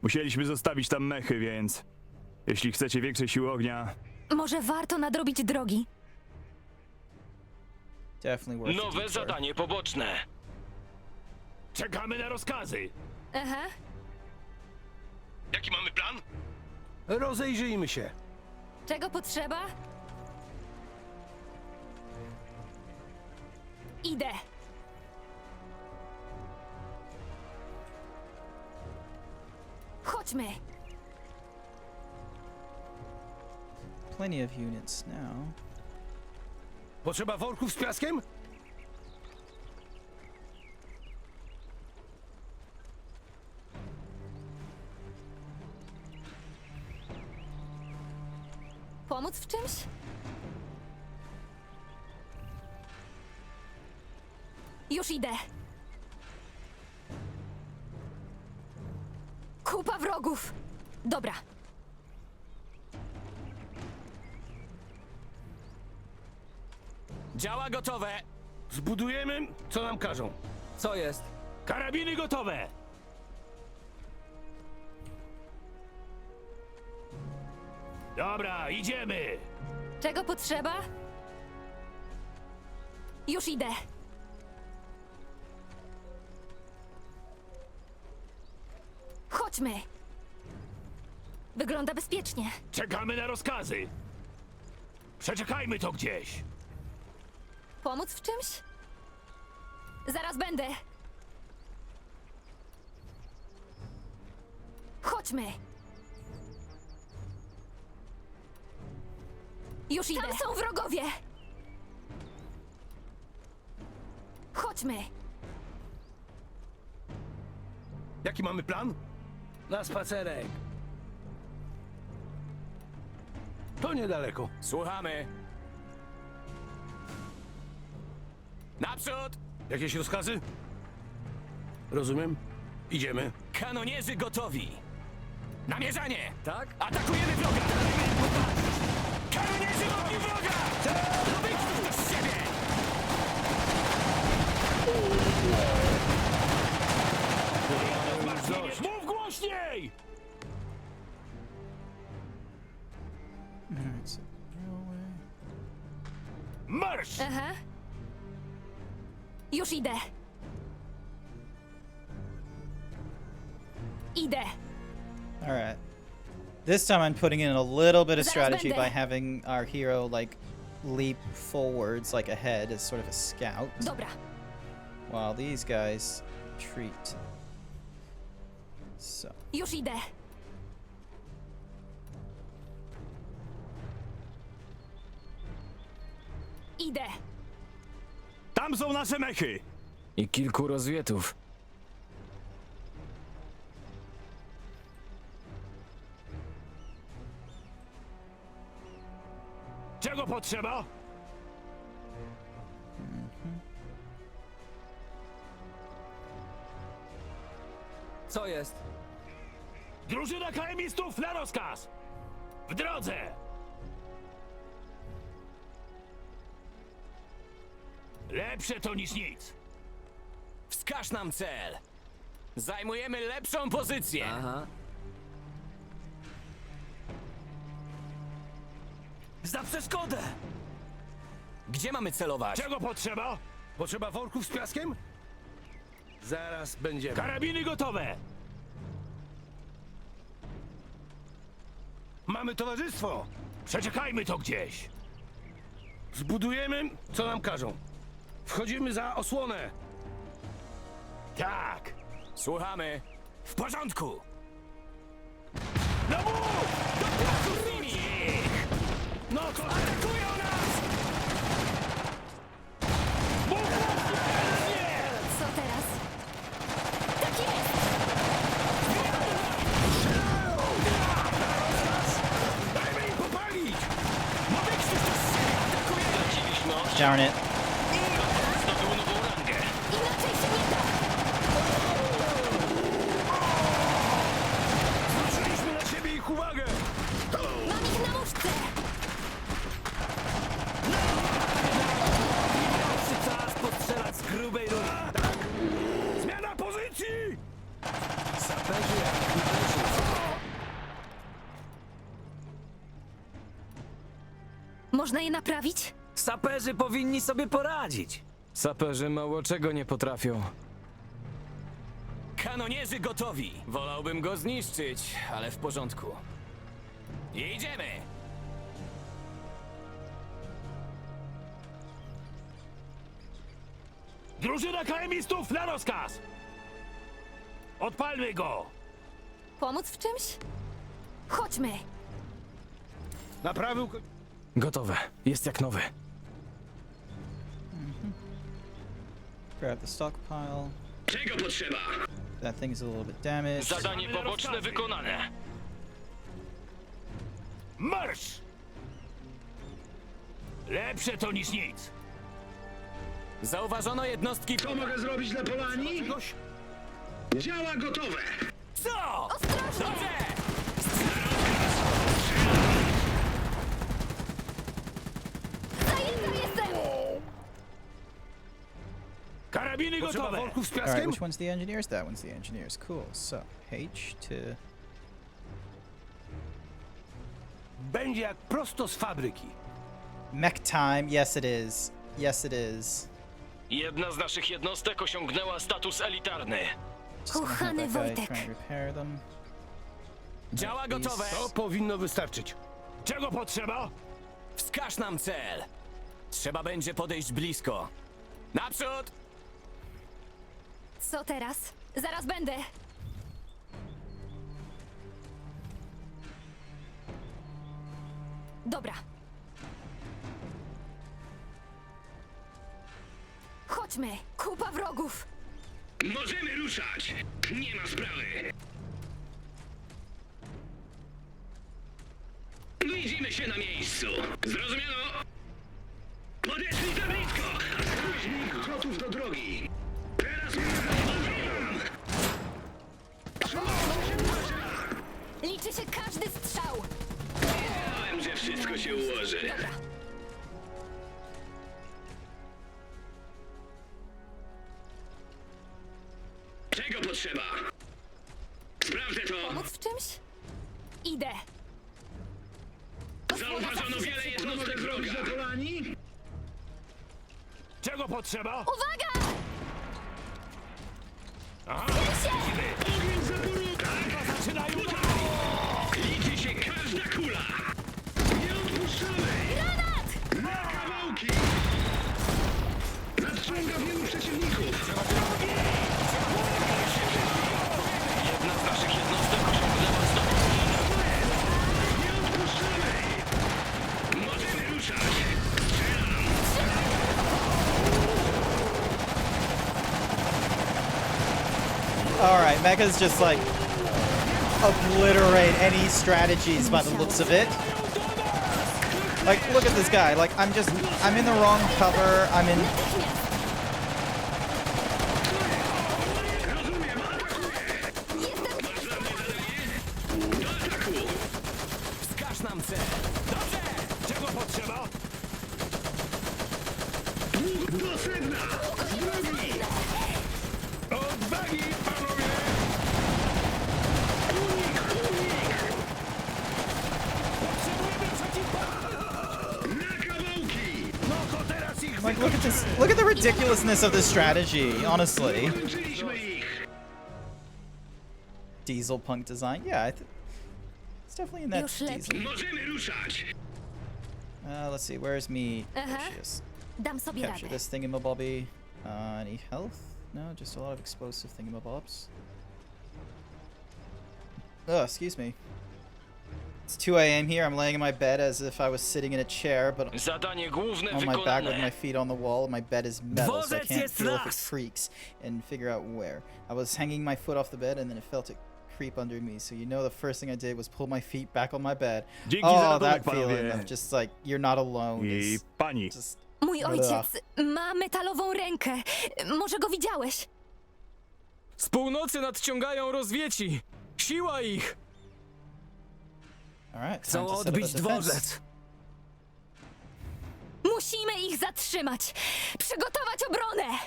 Musieliśmy zostawić tam mechy, więc jeśli chcecie większej siły ognia, Może warto nadrobić drogi? Definitely worth the Nowe detour. zadanie poboczne. Czekamy na rozkazy. Aha. Jaki mamy plan? Rozejrzyjmy się. Czego potrzeba? Idę. Chodźmy. Plenty of units now. Potrzeba worków z piaskiem? Pomóc w czymś? Już idę. Kupa wrogów. Dobra. Działa gotowe. Zbudujemy, co nam każą. Co jest? Karabiny gotowe. Dobra, idziemy. Czego potrzeba? Już idę. Chodźmy. Wygląda bezpiecznie. Czekamy na rozkazy. Przeczekajmy to gdzieś. Pomóc w czymś? Zaraz będę. Chodźmy. Już idę. Tam są wrogowie. Chodźmy. Jaki mamy plan? Na spacerek. To niedaleko. Słuchamy. Naprzód! Jakieś rozkazy? Rozumiem. Idziemy. Kanonierzy gotowi. Namierzanie! Tak? Atakujemy wroga! Kanonierzy ogniu wroga! Wyjdź tu z siebie! Mów głośniej! Alright, so railway. Marsz! Aha. Już idę. Idę. Alright. This time I'm putting in a little bit of Zaraz strategy będę. by having our hero like leap forwards like ahead as sort of a scout. Dobra. While these guys retreat. So Już idę. Idę. tam są nasze mechy! I kilku rozwietów. Czego potrzeba? Co jest? Drużyna KM-istów na rozkaz! W drodze! Lepsze to niż nic. Wskaż nam cel. Zajmujemy lepszą pozycję. Aha. Za przeszkodę! Gdzie mamy celować? Czego potrzeba? Potrzeba worków z piaskiem? Zaraz będziemy. Karabiny gotowe! Mamy towarzystwo. Przeczekajmy to gdzieś. Zbudujemy, co nam każą. Wchodzimy za osłonę! Tak! Słuchamy! W porządku! No mów! Do placu z nimi! No to atakują nas! Co teraz? Tak jest! Dajmy im popalić! Darn it. Zdobył nową rangę! Inaczej się nie da! Zwróciliśmy na siebie ich uwagę! Mam ich na muszce! Czas postrzelać z grubej rury. Tak! Zmiana pozycji! Saperzy jak należy. Można je naprawić? Saperzy powinni sobie poradzić. Saperzy mało czego nie potrafią. Kanonierzy gotowi! Wolałbym go zniszczyć, ale w porządku. Idziemy! Drużyna KM-istów na rozkaz! Odpalmy go! Pomóc w czymś? Chodźmy! Naprawił... Gotowe. Jest jak nowy. Grab the stockpile. Czego potrzeba? That thing's a little bit damaged. Zadanie poboczne wykonane. Marsz! Lepsze to niż nic! Zauważono jednostki... Co mogę zrobić dla Polani? Działa gotowe! Co? Ostrożnie! Dobrze! Zajęta jestem! Karabiny gotowe! Worków z All right, piaskiem? which one's the engineers? That one's the engineers. Cool. So H to Będzie jak prosto z fabryki. mech time. Yes, it is. Yes, it is. Jedna z naszych jednostek osiągnęła status elitarny. Just gonna have Kochany that guy Wojtek. try and repair them. Działa gotowe! To powinno wystarczyć. Czego potrzeba? Wskaż nam cel! Trzeba będzie podejść blisko. Naprzód! Co teraz? Zaraz będę! Dobra. Chodźmy! Kupa wrogów! Możemy ruszać! Nie ma sprawy! Widzimy się na miejscu! Zrozumiano? Podeszli za blisko! Spóźnik gotów do drogi! Teraz Liczy się każdy strzał! wiedziałem, że wszystko się ułoży. Dobra. Czego potrzeba? Sprawdzę to! Pomóc w czymś? Idę! Zauważono wiele jednostek wroga! Czego potrzeba? Uwaga! Ogień zaporu! Tak, zaczynają! Liczy się każda kula! Nie odpuszczamy! Granat! Na kawałki! Nadciąga wielu przeciwników! Jedna z naszych jednostek osiągnęła status elitarny. Nie odpuszczamy! Możemy ruszać! All right, Mecha's just like obliterate any strategies by the looks of it. Like, look at this guy. Like, I'm in the wrong cover. I'm in. Wskaż nam cel! Dobrze! Czego potrzeba? Do sedna! Z drogi! Odwagi, panowie! Unik! Potrzebujemy przeciwpa! Na kawałki! No to teraz ich Like, look at this. Look at the ridiculousness of this strategy. Honestly. Skończyliśmy ich! Diesel punk design. Yeah, it's definitely in that Już lepiej. diesel. Możemy ruszać! Let's see. Where's me? There Aha. she is. Dam sobie Capture radę. this thingamabobby. Any health? No, just a lot of explosive thingamabobs. Oh, excuse me. It's 2 a.m. here. I'm laying in my bed as if I was sitting in a chair, but Zadanie główne on my back with wykonane. my feet on the wall. My bed is metal, so I Dworzec can't jest feel if it nasz! creaks and figure out where. I was hanging my foot off the bed, and then it felt it creep under me. So you know, the first thing I did was pull my feet back on my bed. Dzięki za Oh, radunek, that feeling panowie. of just like you're not alone. I Is pani. just Mój ojciec ma metalową rękę. Może go widziałeś? Z północy nadciągają rozwieci. Siła ich! all right. Chcą time to set up a odbić defense. dworzec. Musimy ich zatrzymać! Przygotować obronę!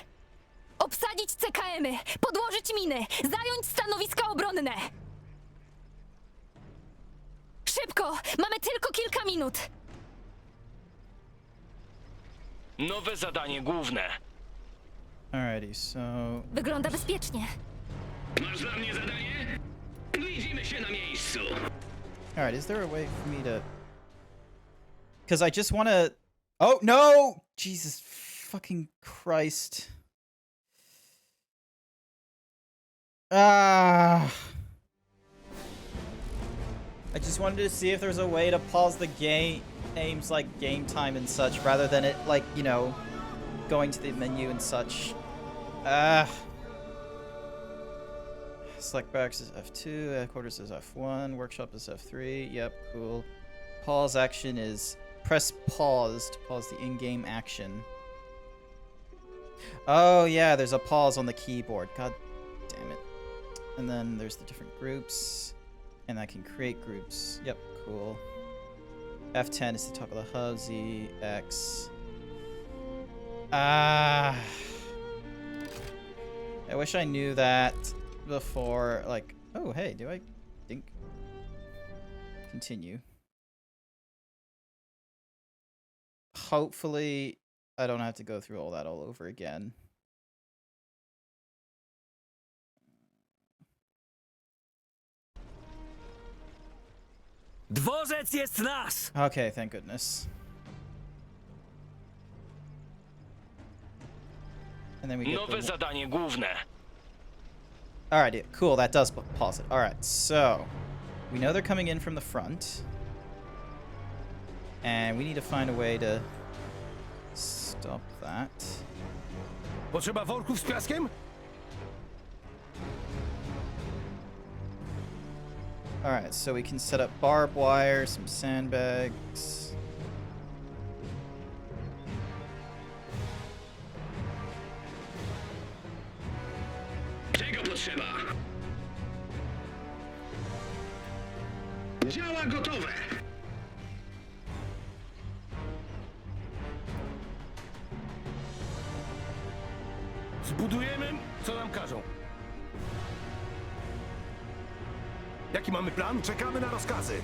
Obsadzić CKM-y, podłożyć miny, zająć stanowiska obronne! Szybko! Mamy tylko kilka minut! Nowe zadanie główne. Alrighty, so Wygląda bezpiecznie. Masz dla mnie zadanie? Widzimy się na miejscu. all right. Is there a way for me to? Because I just want to. Oh no! Jesus fucking Christ! Ah! I just wanted to see if there's a way to pause the game's like game time and such, rather than it like, you know, going to the menu and such. Ah. Select box is F2, headquarters is F1, workshop is F3. Yep, cool. Pause action is press pause to pause the in-game action. Oh yeah, there's a pause on the keyboard. God damn it. And then there's the different groups. And I can create groups. Yep, cool. F10 is the top of the hub. Z, X. Ah. I wish I knew that before. Like, oh, hey, do I think? Continue. Hopefully, I don't have to go through all that all over again. Dworzec jest nasz! Okay, thank goodness. And then we get Nowe zadanie główne. Alright, cool, that does pause it. Alright, so we know they're coming in from the front. And we need to find a way to stop that. Potrzeba worków z piaskiem? Alright, so we can set up barbed wire, some sandbags. Czego potrzeba? Działa gotowe. Zbudujemy, co nam każą. Jaki mamy plan? Czekamy na rozkazy.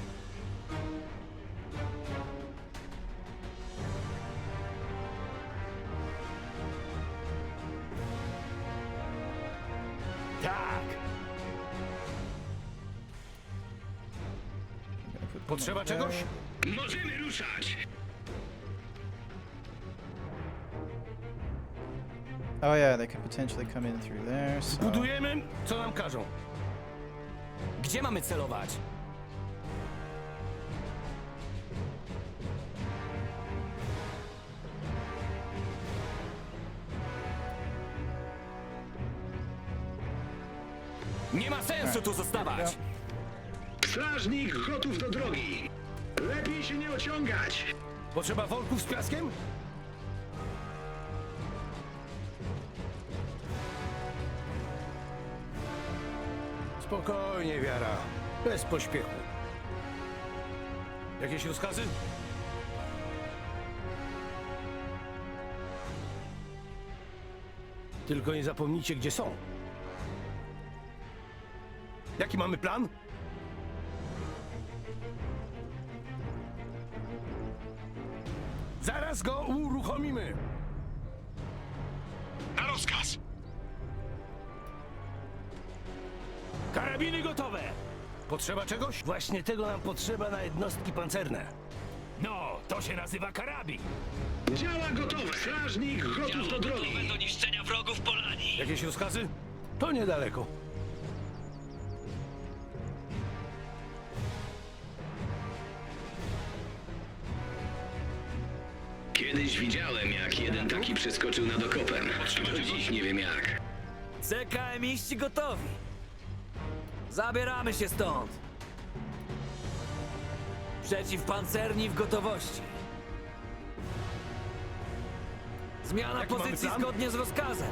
Tak. Potrzeba czegoś? Możemy ruszać. Oh yeah, they could potentially come in through there, so... Zbudujemy, co nam każą. Gdzie mamy celować? Nie ma sensu tu zostawać! Strażnik gotów do drogi. Lepiej się nie ociągać. Potrzeba worków z piaskiem? Spokojnie, Wiara. Bez pośpiechu. Jakieś rozkazy? Tylko nie zapomnijcie, gdzie są. Jaki mamy plan? Zaraz go uruchomimy. Na rozkaz. Karabiny gotowe! Potrzeba czegoś? Właśnie tego nam potrzeba na jednostki pancerne. No, To się nazywa karabin. Działa gotowe. Strażnik gotów do drogi. do niszczenia wrogów Polani. Jakieś rozkazy? To niedaleko. Kiedyś widziałem, jak jeden taki przeskoczył nad okopem. Do dziś nie wiem jak. CKM-iści gotowi. Zabieramy się stąd. Przeciwpancerni w gotowości. Zmiana Jaki mamy pozycji plan? zgodnie z rozkazem.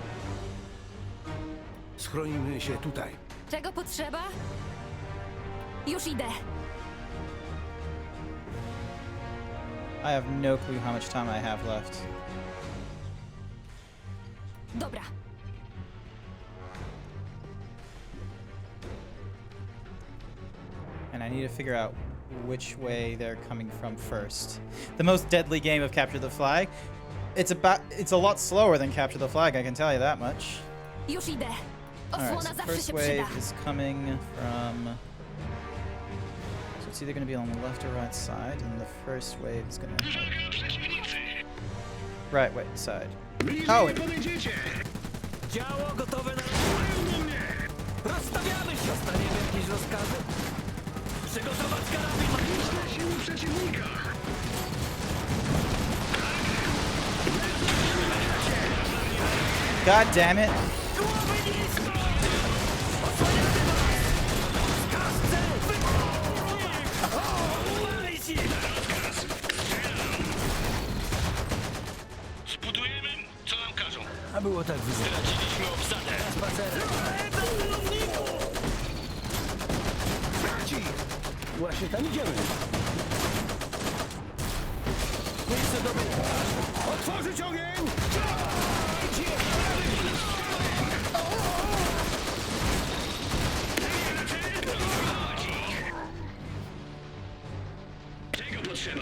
Schronimy się tutaj. Czego potrzeba? Już idę. I have no clue how much time I have left. Dobra. And I need to figure out which way they're coming from first. The most deadly game of Capture the Flag. It's a lot slower than Capture the Flag, I can tell you that much. Już idę. Alright, Osłona so zawsze first się przyda. wave is coming from... So it's either going to be on the left or right side, and the first wave is going to... Right, wait, side. Oh, it, Działo gotowe na... Rozstawiamy się! Dostaniemy jakieś rozkazy? Przygotować karabin! Liczne siły przeciwnika. God damn it! Zbudujemy, co nam każą. A było tak wyzwanie. Straciliśmy obsadę. Właśnie tam idziemy. Otworzyć ogień! Czego potrzeba?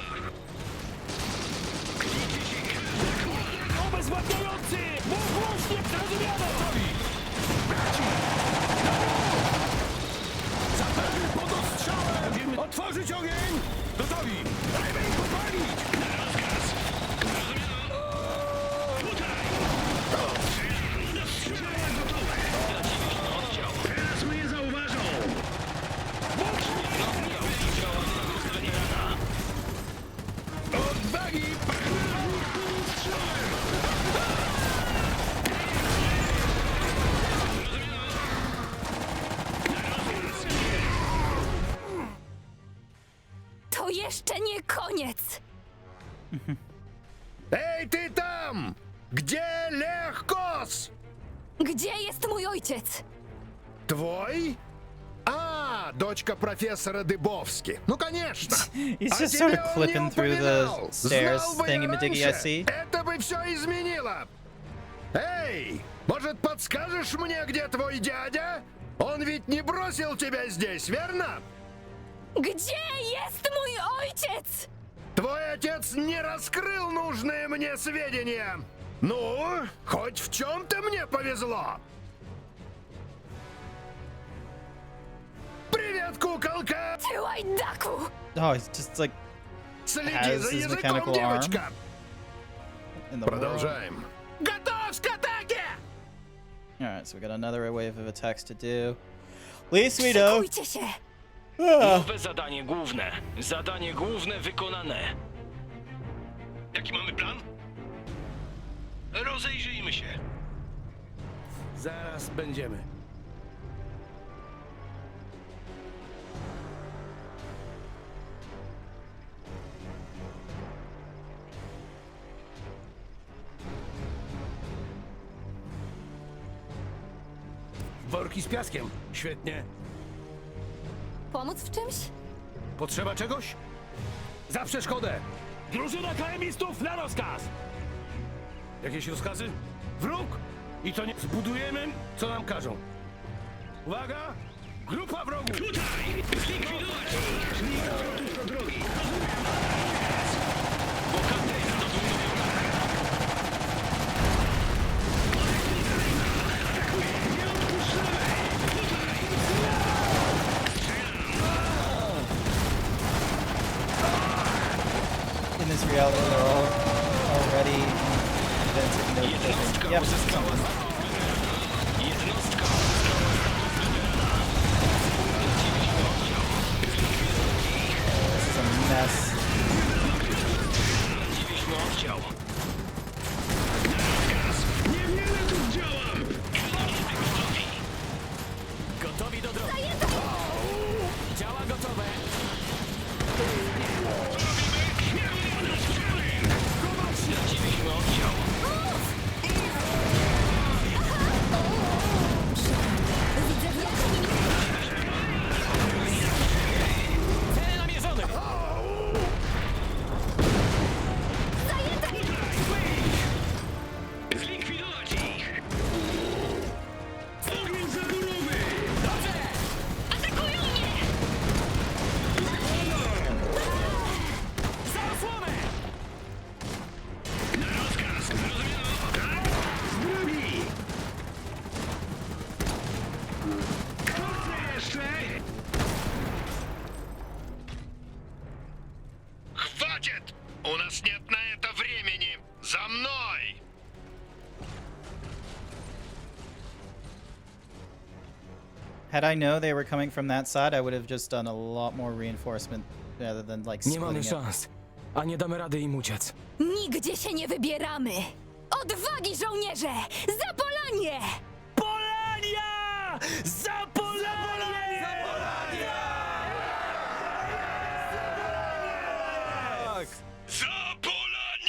Obezwładniający! Mów głośnie, zrozumiano! Zapewne pod ostrzałem! Otworzyć ogień! Gotowi! Dajmy ich popalić! Teraz mnie zauważą. Odwagi! To jeszcze nie koniec. Ej, ty tam! Gdzie Lech Kos? Gdzie jest mój ojciec? Твой? А, дочка профессора Дыбовски. Ну, конечно. He's А just sort тебя of он не clipping through the упоминал. stairs Знал бы я thingy-majiggy I раньше, see. это бы все изменило. Эй, может, подскажешь мне, где твой дядя? Он ведь не бросил тебя здесь, верно? Gdzie jest mój ojciec? Твой отец не раскрыл нужные мне сведения. Ну, хоть в чем-то мне повезло. Привет, куколка! Ty łajdaku! Oh, he's just like Следи has за his языком, mechanical arm девочка. in the Продолжаем. Готов к атаке! Alright, so we got another wave of attacks to do. Lee Sweeto! Szykujcie się! Nowe zadanie główne. Zadanie główne wykonane. Jaki mamy plan? Rozejrzyjmy się. Zaraz będziemy. Worki z piaskiem. Świetnie. Pomóc w czymś? Potrzeba czegoś? Za przeszkodę! Drużyna KM-istów na rozkaz! Jakieś rozkazy? Wróg! I to nie... Zbudujemy, co nam każą. Uwaga! Grupa wrogów! Tutaj! Zlikwidować! Strażnik gotów do drogi. In the this reality, they're all already invented. Yep. This is a mess. Gotowi do drogi. Działa gotowe. Straciliśmy oddział. Cel namierzony. Zlikwidować ich! Ogień zaborowy! Dobrze! Atakują mnie! Za osłonę! Na rozkaz! Zrozumiano? Tak? Z drogi! Kto chce jeszcze? Хватит! У нас нет на это времени! За мной! Had I known they were coming from that side, I would have just done a lot more reinforcement rather than like Nie mamy splitting it. szans, a nie damy rady im uciec. Nigdzie się nie wybieramy! Odwagi, żołnierze! Za Polanię! Polania! Za Polanię! Za Polanię!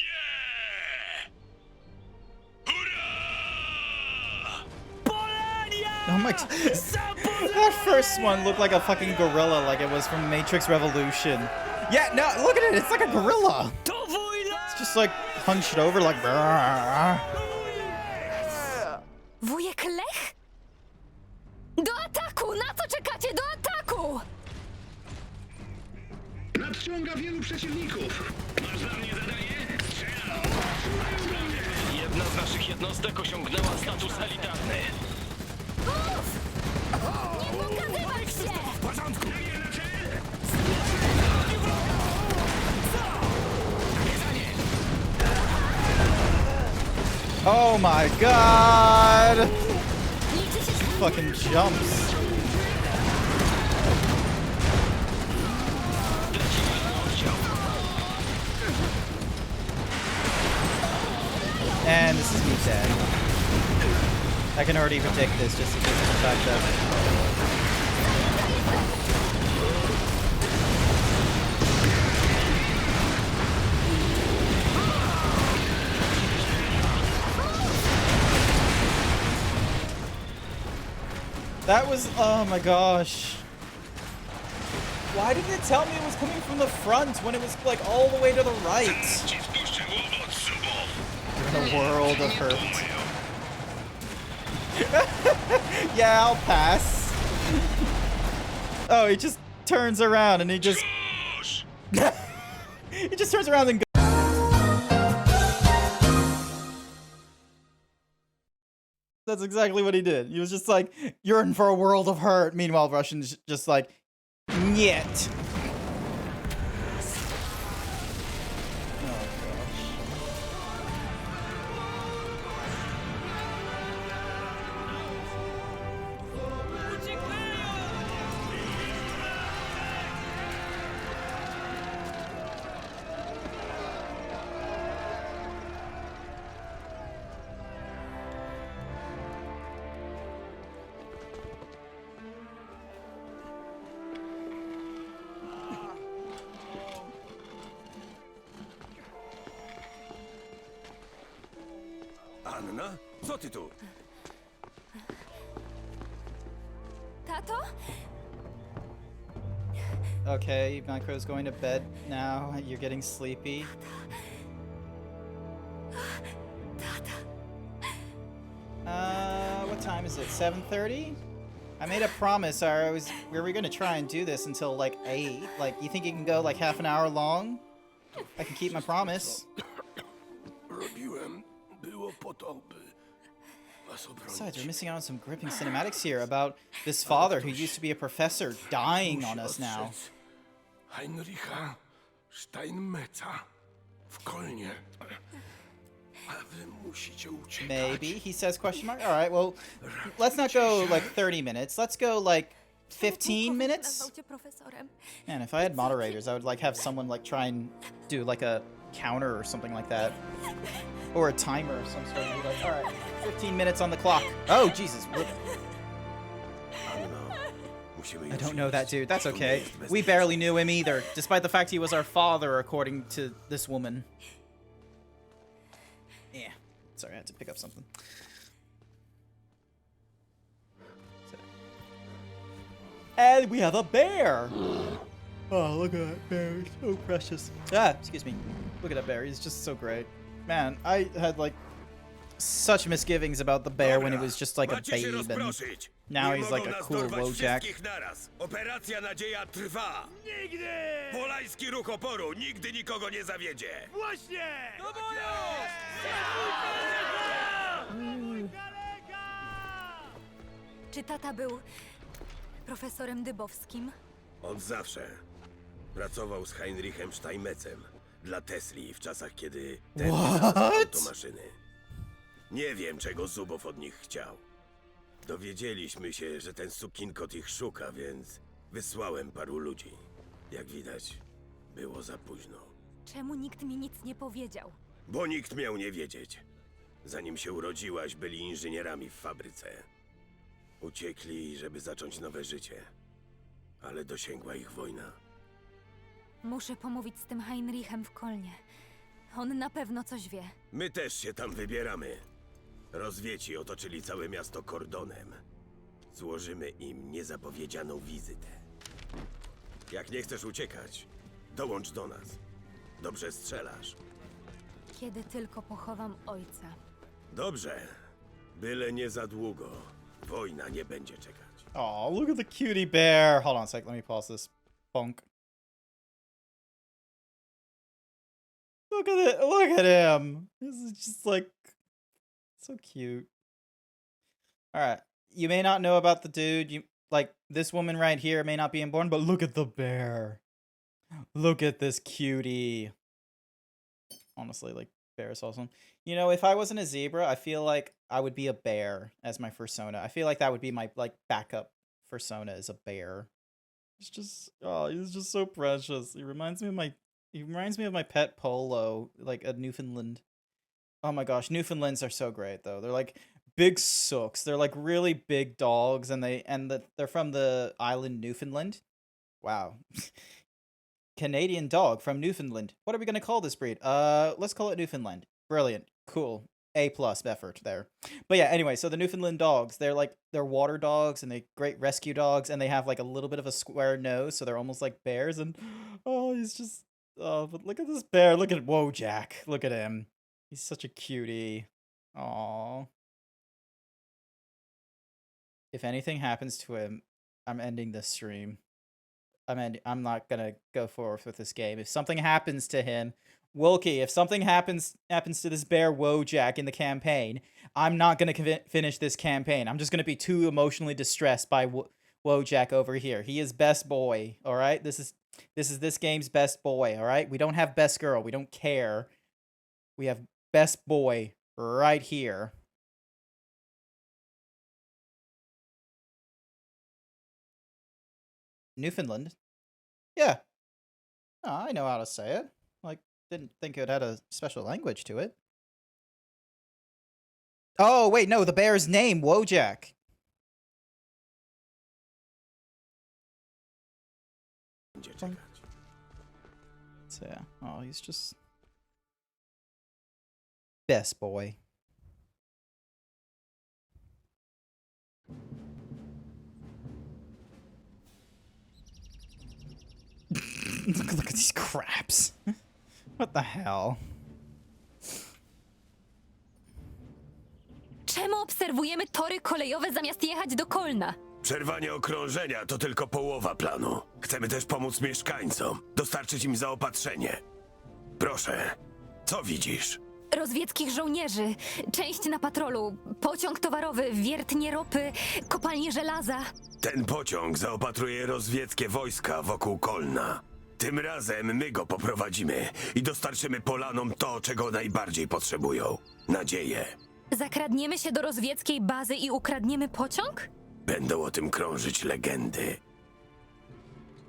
За Polanię! Oh my god. That first one looked like a fucking gorilla, like it was from Matrix Revolution. Yeah, no, look at it, it's like a gorilla. It's just like hunched over like Wujek Lech? Do ataku! Na co czekacie? Do ataku! Nadciąga wielu przeciwników! Masz dla mnie zadanie? Strzelam! Jedna z naszych jednostek osiągnęła status elitarny. Uf! Nie pokazywać się! W porządku! Na cel! Oh my god! Fucking jumps. And this is me dead. I can already predict this just because of the fact that that was, oh my gosh. Why didn't it tell me it was coming from the front when it was like all the way to the right? You're in a world of hurt. Yeah, I'll pass. Oh, he just turns around and he just... he just turns around and goes. That's exactly what he did. He was just like, you're in for a world of hurt. Meanwhile, Russians just like, Niet. Anna? Co ty tu? Tato? Okay, Micro's going to bed now. You're getting sleepy. What time is it? 7:30? I made a promise. We were gonna try and do this until like 8. Like, you think you can go like half an hour long? I can keep my promise. Robiłem było po to, by was obronić. Besides, we're missing out on some gripping cinematics here about this father who used to be a professor dying on us now. Heinricha Steinmetza. W Kolnie. A wy musicie uciekać. Maybe, he says question mark. All right, well, let's not go like 30 minutes. Let's go like 15 minutes. Nazwał cię profesorem. Man, if I had moderators, I would like have someone like try and do like a counter or something like that. Or a timer of some sort. And be like, all right, 15 minutes on the clock. Oh, Jesus. I don't know that dude. That's okay. We barely knew him either, despite the fact he was our father, according to this woman. Yeah. Sorry, I had to pick up something. And we have a bear! Oh, look at that bear. He's so precious. Ah, excuse me. Look at that bear. He's just so great. Man, I had, like, such misgivings about the bear when he was just like a babe, and now he's like a cool Wojak. Operacja Nadzieja trwa. Nigdy! Polański ruch oporu nigdy nikogo nie zawiedzie. Właśnie! Do Czy tata był profesorem Dybowskim? Od zawsze pracował z Heinrichem Steinmetzem dla Tesli w czasach, kiedy ten to maszyny. Nie wiem, czego Zubow od nich chciał. Dowiedzieliśmy się, że ten sukinkot ich szuka, więc wysłałem paru ludzi. Jak widać, było za późno. Czemu nikt mi nic nie powiedział? Bo nikt miał nie wiedzieć. Zanim się urodziłaś, byli inżynierami w fabryce. Uciekli, żeby zacząć nowe życie. Ale dosięgła ich wojna. Muszę pomówić z tym Heinrichem w Kolnie. On na pewno coś wie. My też się tam wybieramy. Rozwieci otoczyli całe miasto kordonem. Złożymy im niezapowiedzianą wizytę. Jak nie chcesz uciekać, dołącz do nas. Dobrze strzelasz. Kiedy tylko pochowam ojca. Dobrze. Byle nie za długo. Wojna nie będzie czekać. Oh, look at the cutie bear. Hold on a sec. Let me pause this. Bonk. Look at it. Look at him. This is just like so cute. All right. You may not know about the dude. You like this woman right here may not be inborn, but look at the bear. Look at this cutie. Honestly, like bear is awesome. You know, if I wasn't a zebra, I feel like I would be a bear as my persona. I feel like that would be my like backup persona as a bear. It's just he's just so precious. He reminds me of my pet Polo, like a Newfoundland. Oh my gosh, Newfoundlands are so great though. They're like big sooks. They're like really big dogs, and they're from the island Newfoundland. Wow. Canadian dog from Newfoundland. What are we gonna call this breed? Let's call it Newfoundland. Brilliant. Cool. A+ effort there. But yeah, anyway, so the Newfoundland dogs, they're water dogs, and they're great rescue dogs, and they have like a little bit of a square nose, so they're almost like bears, and he's just but look at this bear. Look at Wojak. Look at him. He's such a cutie. Aww. If anything happens to him, I'm ending this stream. I'm not gonna go forward with this game. If something happens to him, Wilkie, if something happens to this bear Wojak in the campaign, I'm not gonna finish this campaign. I'm just gonna be too emotionally distressed by Wojak over here. He is best boy. All right, this is this game's best boy. All right, we don't have best girl. We don't care. We have best boy right here. Newfoundland. Yeah. Oh, I know how to say it. Like, didn't think it had a special language to it. Oh, wait, no, the bear's name, Wojak. So, yeah. Oh, he's just best boy. Look at these craps. What the hell? Czemu obserwujemy tory kolejowe zamiast jechać do Kolna? Przerwanie okrążenia to tylko połowa planu. Chcemy też pomóc mieszkańcom, dostarczyć im zaopatrzenie. Proszę, co widzisz? Rozwieckich żołnierzy, część na patrolu, pociąg towarowy, wiertnie ropy, kopalnie żelaza. Ten pociąg zaopatruje rozwieckie wojska wokół Kolna. Tym razem my go poprowadzimy i dostarczymy Polanom to, czego najbardziej potrzebują. Nadzieję. Zakradniemy się do rozwieckiej bazy i ukradniemy pociąg? Będą o tym krążyć legendy.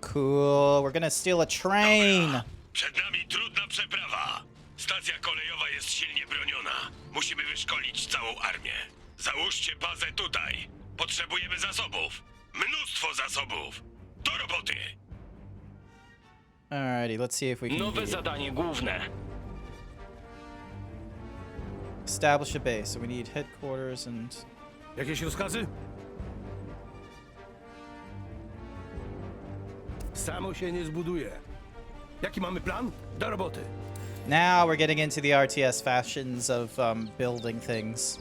Cool. We're gonna steal a train. Przed nami trudna przeprawa. Stacja kolejowa jest silnie broniona. Musimy wyszkolić całą armię. Załóżcie bazę tutaj. Potrzebujemy zasobów. Mnóstwo zasobów. Do roboty. Alrighty, let's see if we can Nowe zadanie główne. establish a base. So we need headquarters and... Jakieś rozkazy? Samo się nie zbuduje. Jaki mamy plan? Do roboty. Now we're getting into the RTS fashions of building things.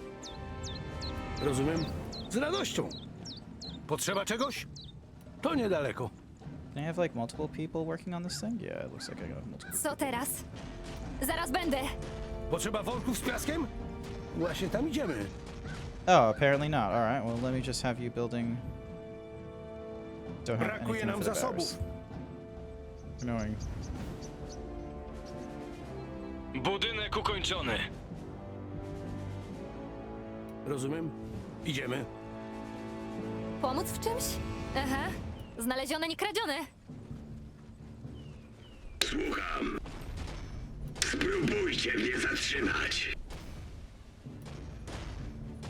Rozumiem? Z radością. Potrzeba czegoś? To niedaleko. Do I have like multiple people working on this thing? Yeah, it looks like I got multiple. Co teraz? Zaraz będę. Potrzeba worków z piaskiem? Właśnie tam idziemy. Oh, apparently not. Alright, well let me just have you building... Don't have Brakuje anything nam for the zasobów. barracks. Annoying. Budynek ukończony. Rozumiem? Idziemy. Pomóc w czymś? Aha. Znalezione, nie kradzione. Słucham. Spróbujcie mnie zatrzymać.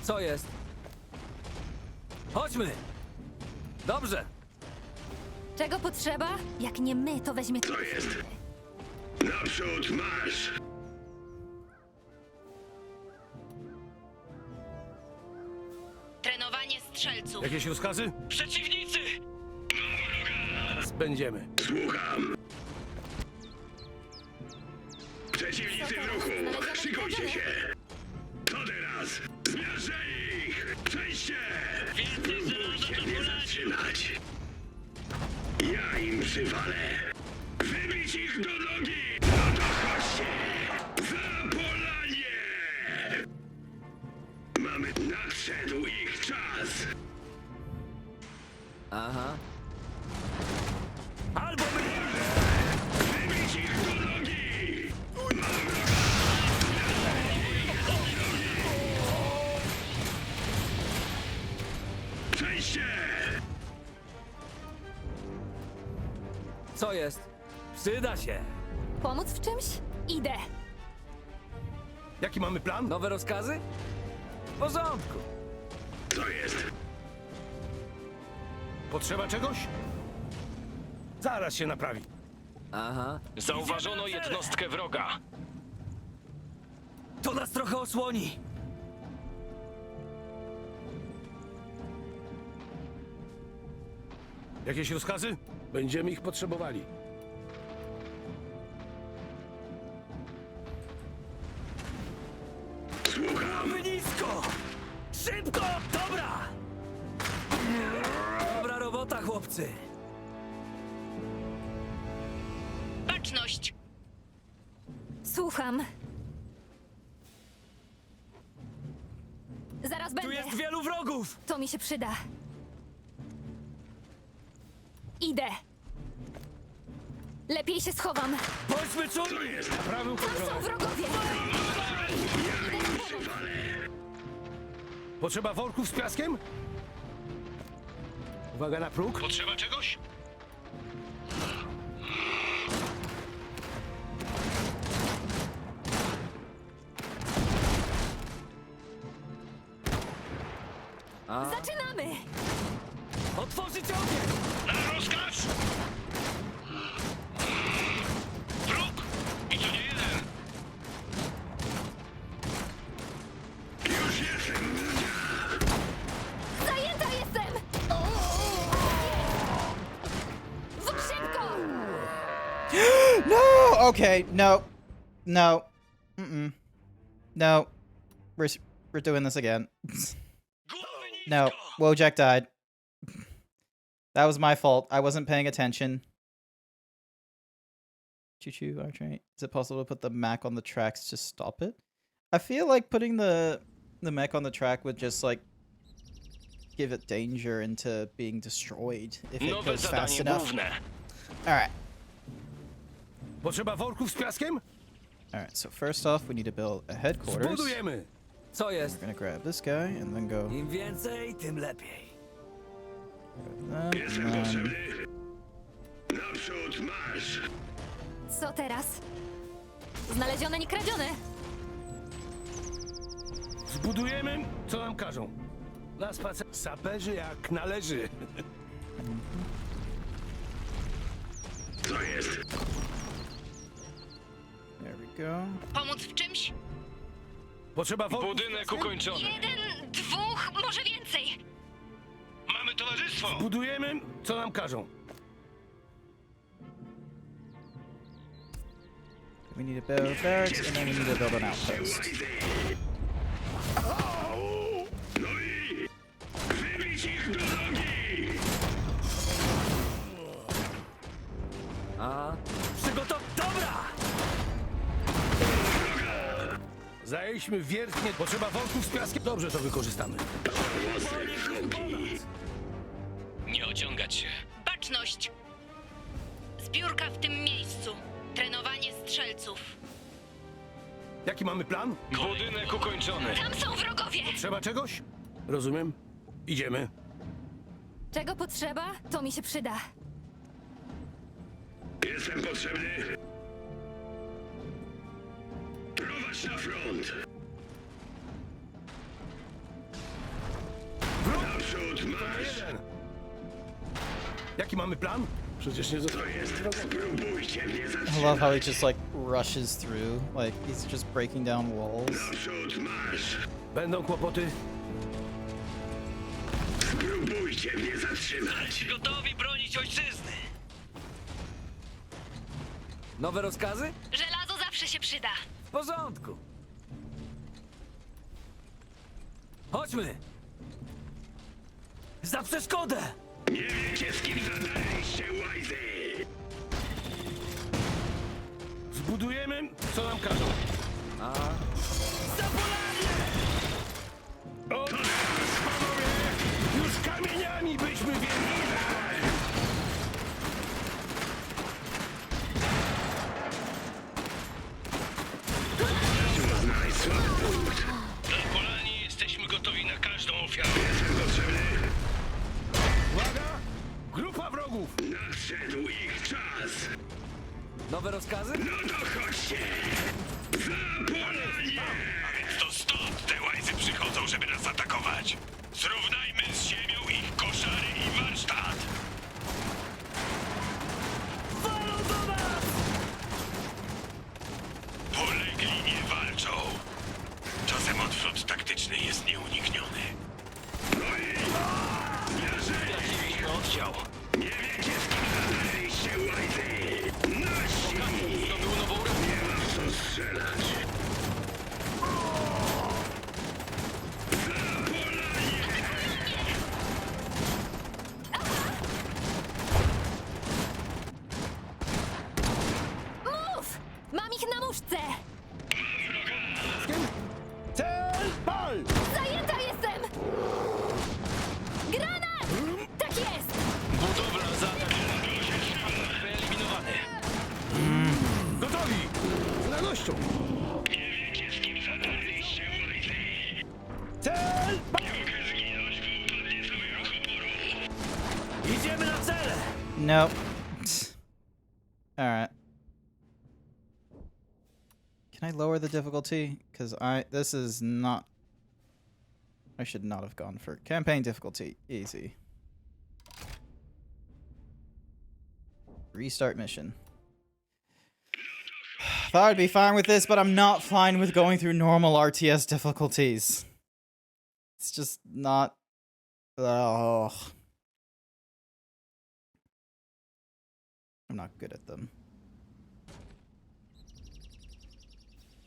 Co jest? Chodźmy! Dobrze! Czego potrzeba? Jak nie my, to weźmie... To jest. Naprzód marsz! Trenowanie strzelców. Jakieś rozkazy? Przeciwnicy! Będziemy. Słucham. Przeciwnicy w ruchu! Szykujcie się! To teraz! Zmierzę ich! Przejście! Spróbujcie mnie zatrzymać! Ja im przywalę! Wybić ich do nogi! No to chodźcie! Zapolanie! Nadszedł ich czas! Aha. Albo wybić ich do nogi! Przejście! Co jest? Przyda się! Pomóc w czymś? Idę. Jaki mamy plan? Nowe rozkazy? W porządku. Co jest? Potrzeba czegoś? Zaraz się naprawi. Aha. Zauważono jednostkę wroga. To nas trochę osłoni. Jakieś rozkazy? Będziemy ich potrzebowali. Słucham. Nisko! Szybko! Dobra! Dobra robota, chłopcy. Baczność. Słucham. Zaraz będę. Tu jest wielu wrogów! To mi się przyda. Idę. Lepiej się schowam. Bądźmy czuli! Prawy Tam są wrogowie. Potrzeba worków z piaskiem? Uwaga na próg. Potrzeba czegoś? Zaczynamy! Otworzyć ogień! Na rozkaz! Wróg! I to nie jeden! Już jestem! Zajęta jestem! Szybko! No! Okay, no. No. Mm-mm. No. We're doing this again. No. Wojak died. That was my fault. I wasn't paying attention. Choo-choo, R-train. Is it possible to put the Mac on the tracks to stop it? I feel like putting the mech on the track would just like give it danger into being destroyed if it Nowe goes fast zadanie enough. główne. Alright. Potrzeba worków z piaskiem? Alright, so first off, we need to build a headquarters. Budujemy! Co jest? We're gonna grab this guy and then go. Im więcej, tym lepiej. Jestem potrzebny. Naprzód marsz! Co teraz? Znalezione, nie kradzione. Zbudujemy, co nam każą. Na spacer saperzy jak należy. Co jest? There we go. Pomóc w czymś? Potrzeba worków. Budynek ukończony. 1, 2, może więcej. Mamy towarzystwo! Budujemy, co nam każą. We need to build barracks and then we need to build an outpost. No i wybić ich do nogi! A, dobra! Zajęliśmy wiertnie. Potrzeba worków z piaskiem. Dobrze to wykorzystamy. Nie ociągać się. Baczność! Zbiórka w tym miejscu. Trenowanie strzelców. Jaki mamy plan? Budynek ukończony. Tam są wrogowie! Trzeba czegoś? Rozumiem. Idziemy. Czego potrzeba, to mi się przyda. Jestem potrzebny. Prowadź na front. Naprzód marsz! Jaki mamy plan? Przecież nie To jest. Spróbujcie mnie I zatrzymać. love how he just like rushes through, like he's just breaking down walls. Naprzód marsz! Będą kłopoty. Spróbujcie mnie zatrzymać. Gotowi bronić ojczyzny. Nowe rozkazy? Żelazo zawsze się przyda. W porządku. Chodźmy! Za przeszkodę! Nie wiecie, z kim zadarliście, łajzy! Zbudujemy, co nam każą. A, O, panowie! Już kamieniami byśmy wiedzieli! Znaleźć słaby punkt. Na polanie jesteśmy gotowi na każdą ofiarę. Jestem potrzebny. Uwaga! Grupa wrogów! Nadszedł ich czas. nowe rozkazy? No to chodźcie! Za polanie! A więc to stąd te łajzy przychodzą, żeby nas atakować. Zrównajmy z ziemią ich koszary i warsztat. Walą do nas! Polegli nie walczą. Czasem odwrót taktyczny jest nieunikniony. No i... Straciliśmy oddział. Nie wiecie, z kim zadarliście, łajzy! Nasi! Zdobył nową rolę. Nie ma w co strzelać. Za polanie! Mów! Mam ich na muszce! Cel! Pal! Zajęta jestem! Granat! Tak jest! Budowla wyeliminowane. Gotowi! Z radością! Nie wiecie, z kim zadarliście, łajzy! Cel! Pal! Nie mogę zginąć, bo upadnie cały ruch oporu. Idziemy na cele! Nope. Alright. Can I lower the difficulty? Because this is not... I should not have gone for campaign difficulty. Easy. Restart mission. Thought I'd be fine with this, but I'm not fine with going through normal RTS difficulties. It's just not... Ugh. I'm not good at them.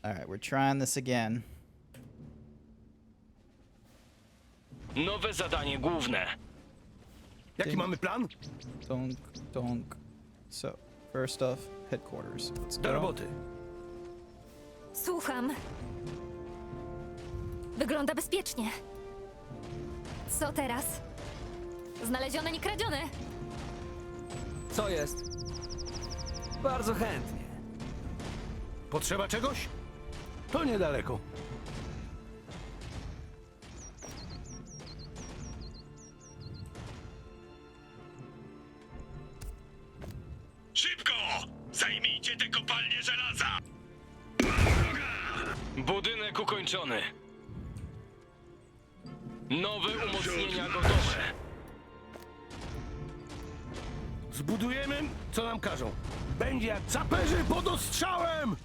Alright, we're trying this again. Nowe zadanie główne. Jaki mamy plan? Donk, donk. So, first off, headquarters. Let's Do go. roboty. Słucham. Wygląda bezpiecznie. Co teraz? Znalezione, nie kradzione. Co jest? Bardzo chętnie. Potrzeba czegoś? To niedaleko. Szybko! Zajmijcie te kopalnie żelaza! Budynek ukończony. Nowe umocnienia gotowe. Zbudujemy, co nam każą. Będzie jak saperzy pod ostrzałem!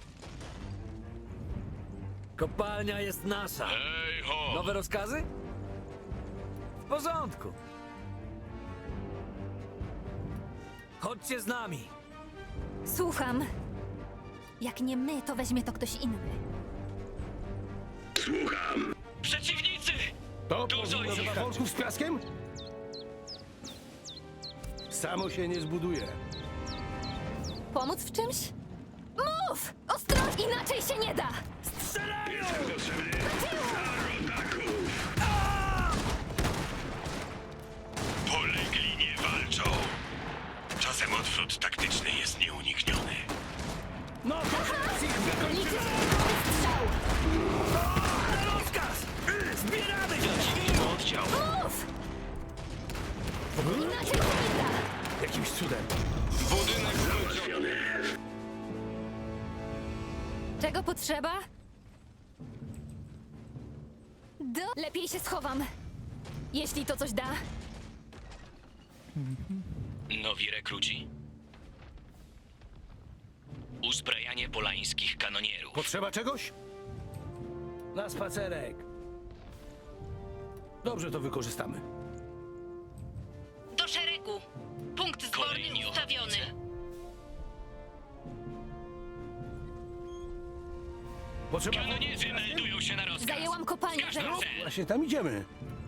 Kopalnia jest nasza. Hej ho! Nowe rozkazy? W porządku. Chodźcie z nami. Słucham. Jak nie my, to weźmie to ktoś inny. Słucham! Przeciwnicy! To Dużo powinno ich. worków z piaskiem? Samo się nie zbuduje. Pomóc w czymś? Mów! Ostrożnie, inaczej się nie da! Strzelają! Polegli nie walczą. Czasem odwrót taktyczny jest nieunikniony. No to teraz ich wykończymy! Strzał! Na rozkaz! Zbieramy się! Traciliśmy oddział. Mów! Inaczej się nie da! Jakimś cudem. Budynek ukończony. Czego potrzeba? Lepiej się schowam. Jeśli to coś da. Nowi rekruci. Uzbrajanie polańskich kanonierów. Potrzeba czegoś? Na spacerek. Dobrze to wykorzystamy. Do szeregu. Punkt zborny Kolejni ustawiony. Potrzeba... Kanonierzy meldują się na rozkaz. Zajęłam kopalnię żelaza. Właśnie tam idziemy.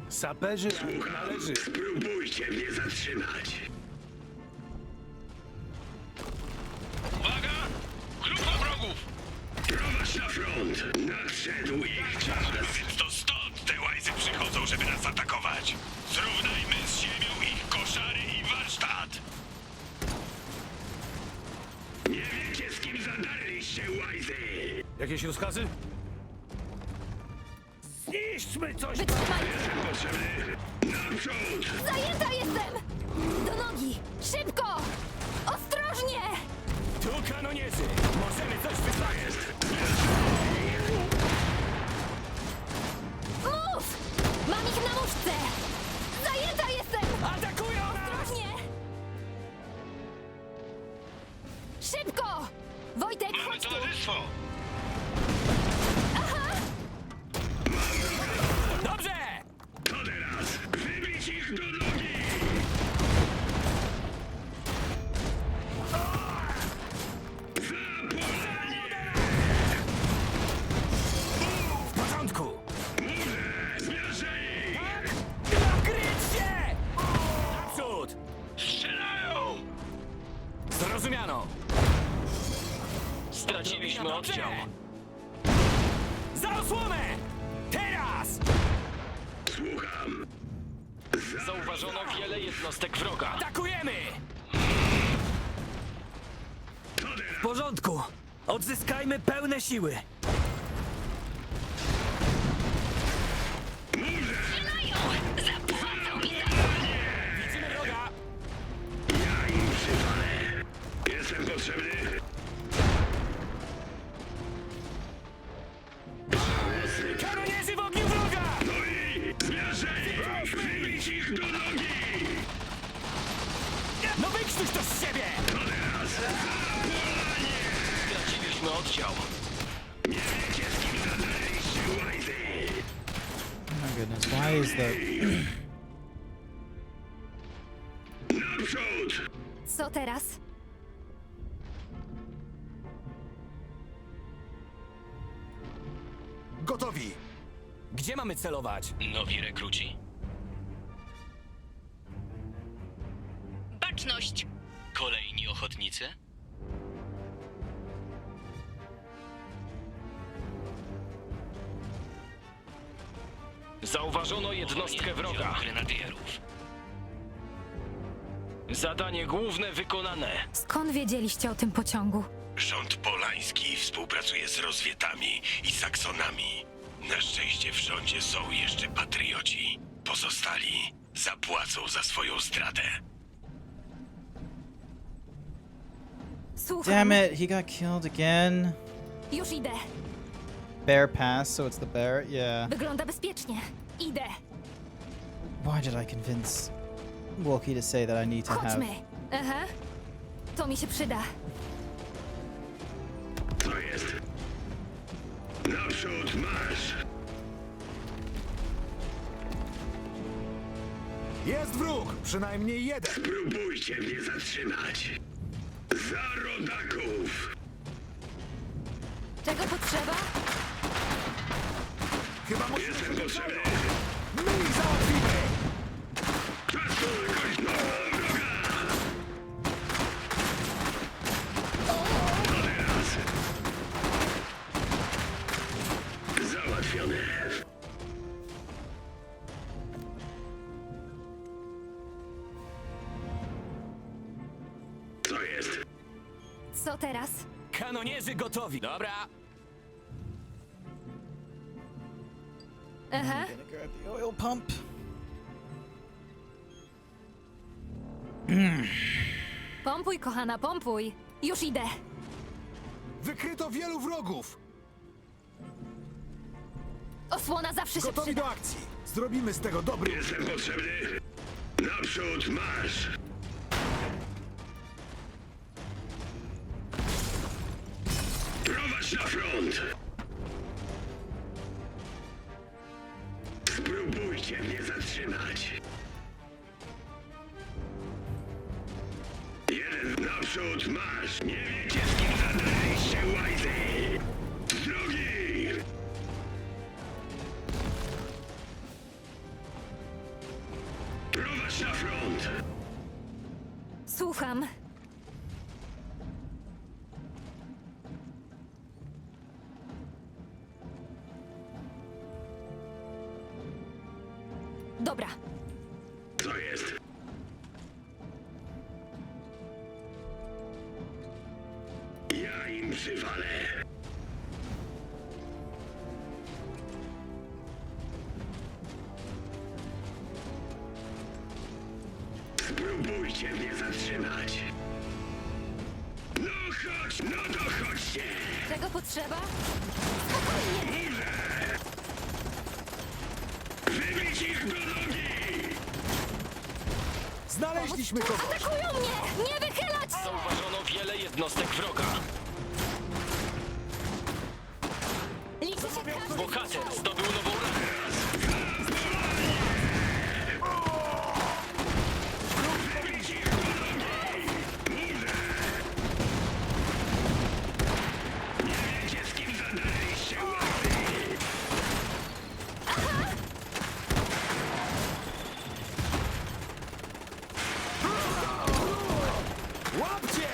Saperzy jak należy. Spróbujcie mnie zatrzymać. Uwaga! Grupa wrogów! Prowadź na front. Nadszedł ich czas. Więc to stąd te łajzy przychodzą, żeby nas atakować. Zrównajmy z ziemią ich koszary i warsztat. Nie wiecie, z kim zadarliście, łajzy. Jakieś rozkazy? Zniszczmy coś! Wytrzymaj! Jestem potrzebny. Naprzód! Zajęta jestem! Do nogi! Szybko! Ostrożnie! Tu kanonierzy! Możemy coś wyzwać! Mów! Mam ich na muszce! Zajęta jestem! Atakują nas! Ostrożnie! Szybko! Wojtek, Mamy chodź tu! towarzystwo! Dobrze! To teraz! Wybić ich do nogi! W porządku! Zmierzaj ich! Nakryć się! Naprzód! Strzelają! Zrozumiano! Straciliśmy oddział. Za osłonę! Teraz! Słucham. Zauważono wiele jednostek wroga. Atakujemy! W porządku. Odzyskajmy pełne siły. Strzelają! Zapłacą mi za... Widzimy wroga! Ja im przywalę. Jestem potrzebny. Kanonierzy w ogniu wroga! No i zmierzaj ich! Wybić ich do nogi! No wykrztuś to z siebie! To teraz! Zapolanie! Straciliśmy oddział. Nie wiecie, z kim zadarliście, łajzy! Oh my goodness, why is the... Naprzód! Co teraz? Gotowi! Gdzie mamy celować? Nowi rekruci. Baczność! Kolejni ochotnicy. Zauważono jednostkę wroga. Grenadierów. Zadanie główne wykonane. Skąd wiedzieliście o tym pociągu? Rząd polański współpracuje z Rozwietami i Saksonami. Na szczęście w rządzie są jeszcze patrioci. Pozostali zapłacą za swoją zdradę. Słucham. Damn it, he got killed again. Już idę. Bear pass, so it's the bear? Yeah. Wygląda bezpiecznie. Idę. Why did I convince Wookie to say that I need to have... Chodźmy. Aha. To mi się przyda. Co jest? Naprzód marsz! Jest wróg! Przynajmniej jeden! Spróbujcie mnie zatrzymać! Za rodaków! Czego potrzeba? Chyba Jestem potrzebny! My ich załatwimy! Czas tu jakoś nową drogę! To teraz! Załatwione! Co jest? Co teraz? Kanonierzy gotowi. Dobra. Aha. Gonna grab the oil pump. Pompuj, kochana, pompuj. Już idę. Wykryto wielu wrogów! Osłona zawsze się Gotowi przyda. do akcji! Zrobimy z tego dobry... Jestem potrzebny! Naprzód marsz! Prowadź na front! Spróbujcie mnie zatrzymać! Jeden naprzód marsz! Nie wiecie, z kim zadaliście, łajzy! Z drogi! Prowadź na front! Słucham. Dobra. Co jest? Ja im przywalę. Spróbujcie mnie zatrzymać. No chodź, no to chodźcie. Czego potrzeba? Spokojnie. Wybić ich do nogi! Znaleźliśmy kogoś! Atakują mnie! Nie wychylać się! Zauważono wiele jednostek wroga. Liczy się każdy Bohater zdobył nową rangę. Wybić ich do nogi! Nie wiecie, z kim zadaliście, łapy! Łapcie!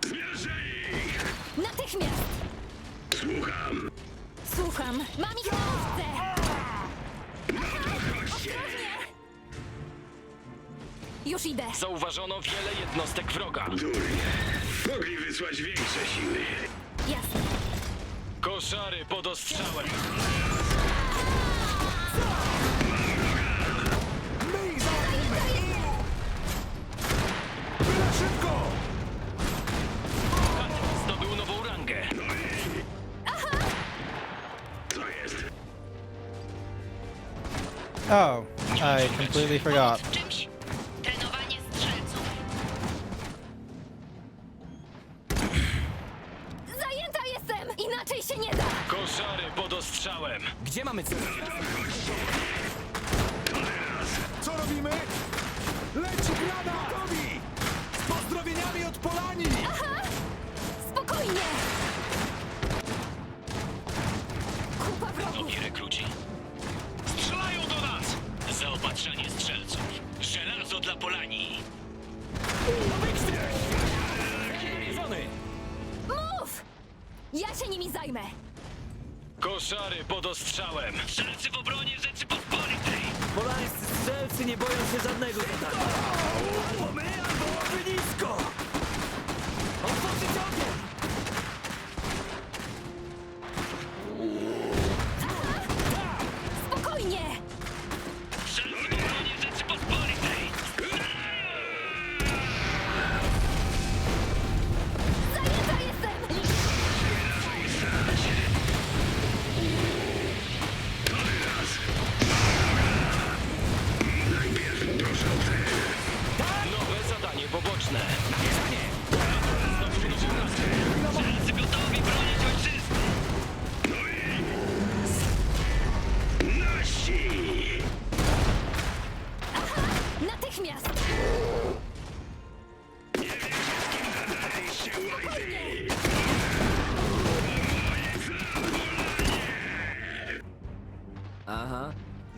Zmierzę ich! Natychmiast! Słucham! Słucham. Mam ich na łówce! No to chodźcie! Już idę. Zauważono wiele jednostek wroga. Durnie! Mogli wysłać większe siły. Jasne. Koszary pod ostrzałem. My ich załatwimy! Byle szybko! Bohater zdobył nową rangę. No i... Co jest? Oh, I completely forgot. W czymś? Trenowanie strzelców. Zajęta jestem! Inaczej się nie da! Koszary pod ostrzałem. Gdzie mamy cel? Co robimy? Leci granat! Gotowi! Z pozdrowieniami od Polanii! Aha! Spokojnie! Kupa wrogów! Nowi rekruci. Strzelają do nas! Zaopatrzenie strzelców. Żelazo dla Polanii. Mów! Ja się nimi zajmę! Koszary pod ostrzałem. Strzelcy w obronie Rzeczypospolitej. Polańscy strzelcy nie boją się żadnego zadania. Albo my, albo ognisko!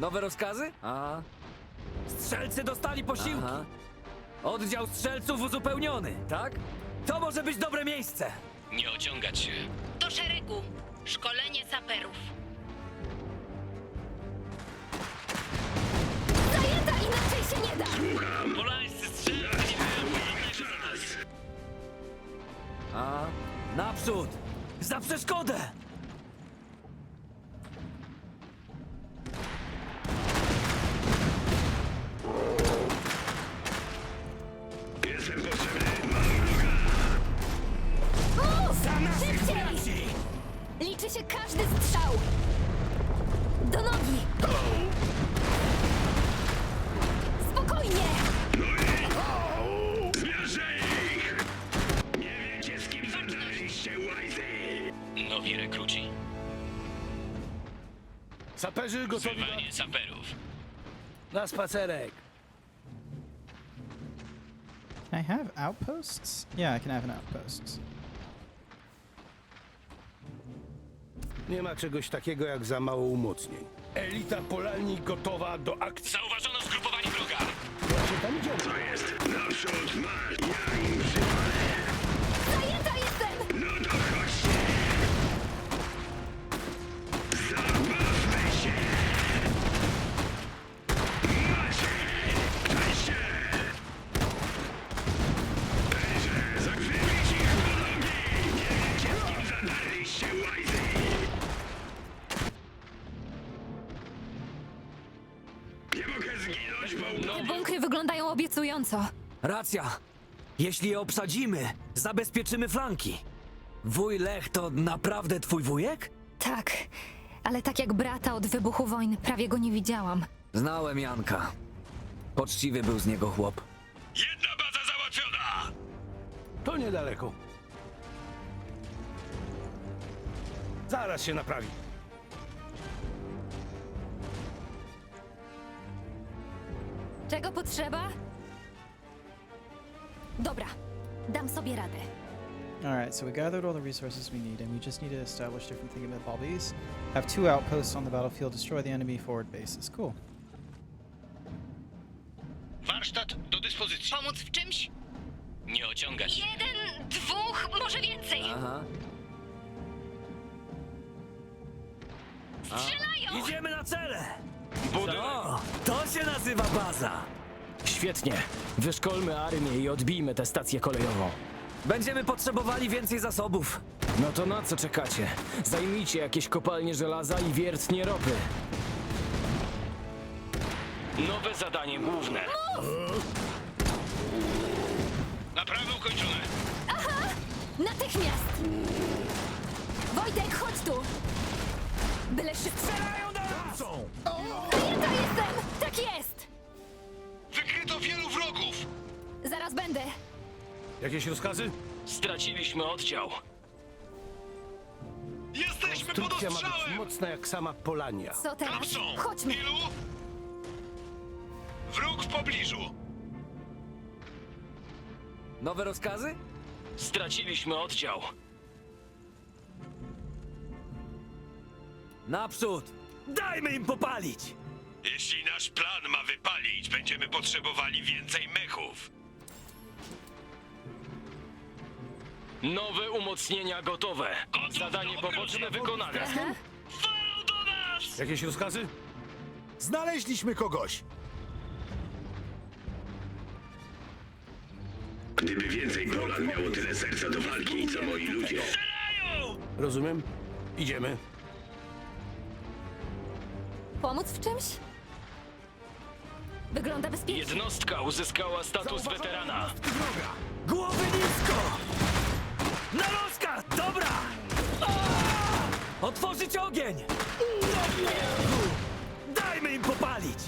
Nowe rozkazy? A. Strzelcy dostali posiłki. Aha. Oddział strzelców uzupełniony, tak? To może być dobre miejsce. Nie ociągać się. Do szeregu. Szkolenie saperów. Zajęta, inaczej się nie da! Słucham. Polańscy strzelcy nie mają pojęcia za nas. A. Naprzód! Za przeszkodę! Jestem potrzebny. Mam wroga. Mów! Szybciej! Liczy się każdy strzał! Do nogi! Spokojnie! Zmierzę ich! Nie wiecie, z kim zaczęliście, łajzy! Nowi rekruci. Saperzy gotowi Wzywanie saperów. na spacerek. Can I have outposts? Yeah, I can have an outpost. Nie ma czegoś takiego jak za mało umocnień. Elita Polani gotowa do akcji. Zauważono zgrupowanie wroga. Właśnie tam idziemy. Co jest? Naprzód marsz! Ja im przywalę! Zajęta jestem! No to chodźcie! Zabawmy się! Macie! Dajcie! Ejże, zagryź ich po nogi! Nie wiecie, z kim zadarliście, łajzy! Nie mogę zginąć, bo... Te bunkry wyglądają obiecująco. Racja. Jeśli je obsadzimy, zabezpieczymy flanki. Wuj Lech to naprawdę twój wujek? Tak, ale tak jak brata od wybuchu wojny, prawie go nie widziałam. Znałem Janka. Poczciwy był z niego chłop. Jedna baza załatwiona! To niedaleko. Zaraz się naprawi. Czego potrzeba? Dobra, dam sobie radę. Alright, so we gathered all the resources we need, and we just need to establish different thingamabobbies. Have 2 outposts on the battlefield, destroy the enemy forward bases. Cool. Warsztat do dyspozycji. Pomóc w czymś? Nie ociągać się. 1, 2, może więcej. Aha. Strzelają! Idziemy na cele! Co? To się nazywa baza! Świetnie. Wyszkolmy armię i odbijmy tę stację kolejową. Będziemy potrzebowali więcej zasobów. No to na co czekacie? Zajmijcie jakieś kopalnie żelaza i wiertnie ropy. Nowe zadanie główne. Naprawy ukończone. Aha! Natychmiast! Wojtek, chodź tu! Byle szybko. Strzelają do nas! Zajęta jestem! Tak jest! Wykryto wielu wrogów! Zaraz będę. Jakieś rozkazy? Straciliśmy oddział. Jesteśmy pod Konstrukcja ma być ostrzałem! mocna jak sama Polania. Co teraz? Tam są! Chodźmy. Ilu? Wróg w pobliżu! Nowe rozkazy? Straciliśmy oddział. Naprzód! Dajmy im popalić! Jeśli nasz plan ma wypalić, będziemy potrzebowali więcej mechów. Nowe umocnienia gotowe. Zadanie poboczne wykonane. Aha. Walą do nas! Jakieś rozkazy? Znaleźliśmy kogoś! Gdyby więcej Polan miało tyle serca do walki, co moi ludzie. Rozumiem. Idziemy. Pomóc w czymś? Wygląda bezpiecznie. Jednostka uzyskała status weterana. Głowy nisko! Na rozkaz! Dobra! Otworzyć ogień! Dajmy im popalić!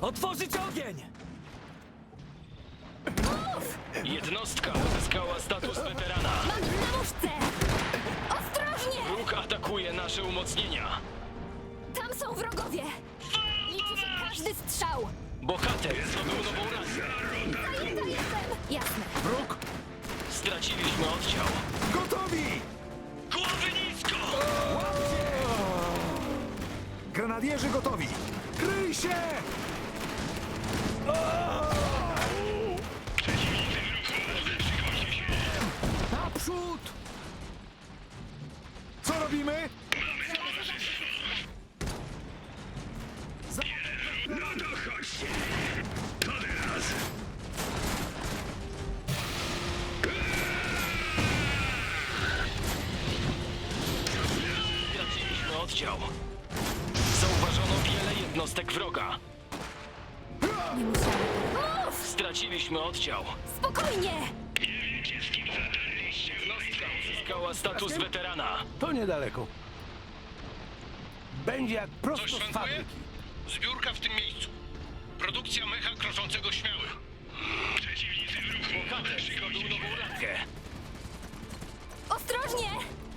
Otworzyć ogień! Jednostka uzyskała status weterana. Mam ich na muszce! Ostrożnie! Wróg atakuje nasze umocnienia. Tam są wrogowie! Liczy się każdy strzał! Bohater zdobył nową rasę. Zajęta jestem! Jasne. Wróg! Straciliśmy oddział. Gotowi! Głowy nisko! Granat Na wieży gotowi! Kryj się! Naprzód! Co robimy? No to chodźcie! To teraz! Straciliśmy oddział. Zauważono wiele jednostek wroga. Nie musiałem. Mów! Straciliśmy oddział. Spokojnie! Jednostka uzyskała status weterana. To niedaleko. Będzie jak prosto Coś z szwankuje? fabryki. Zbiórka w tym miejscu. Produkcja mecha kroczącego śmiały. Przeciwnicy w ruchu. Bohater zdobył nową rangę. Ostrożnie!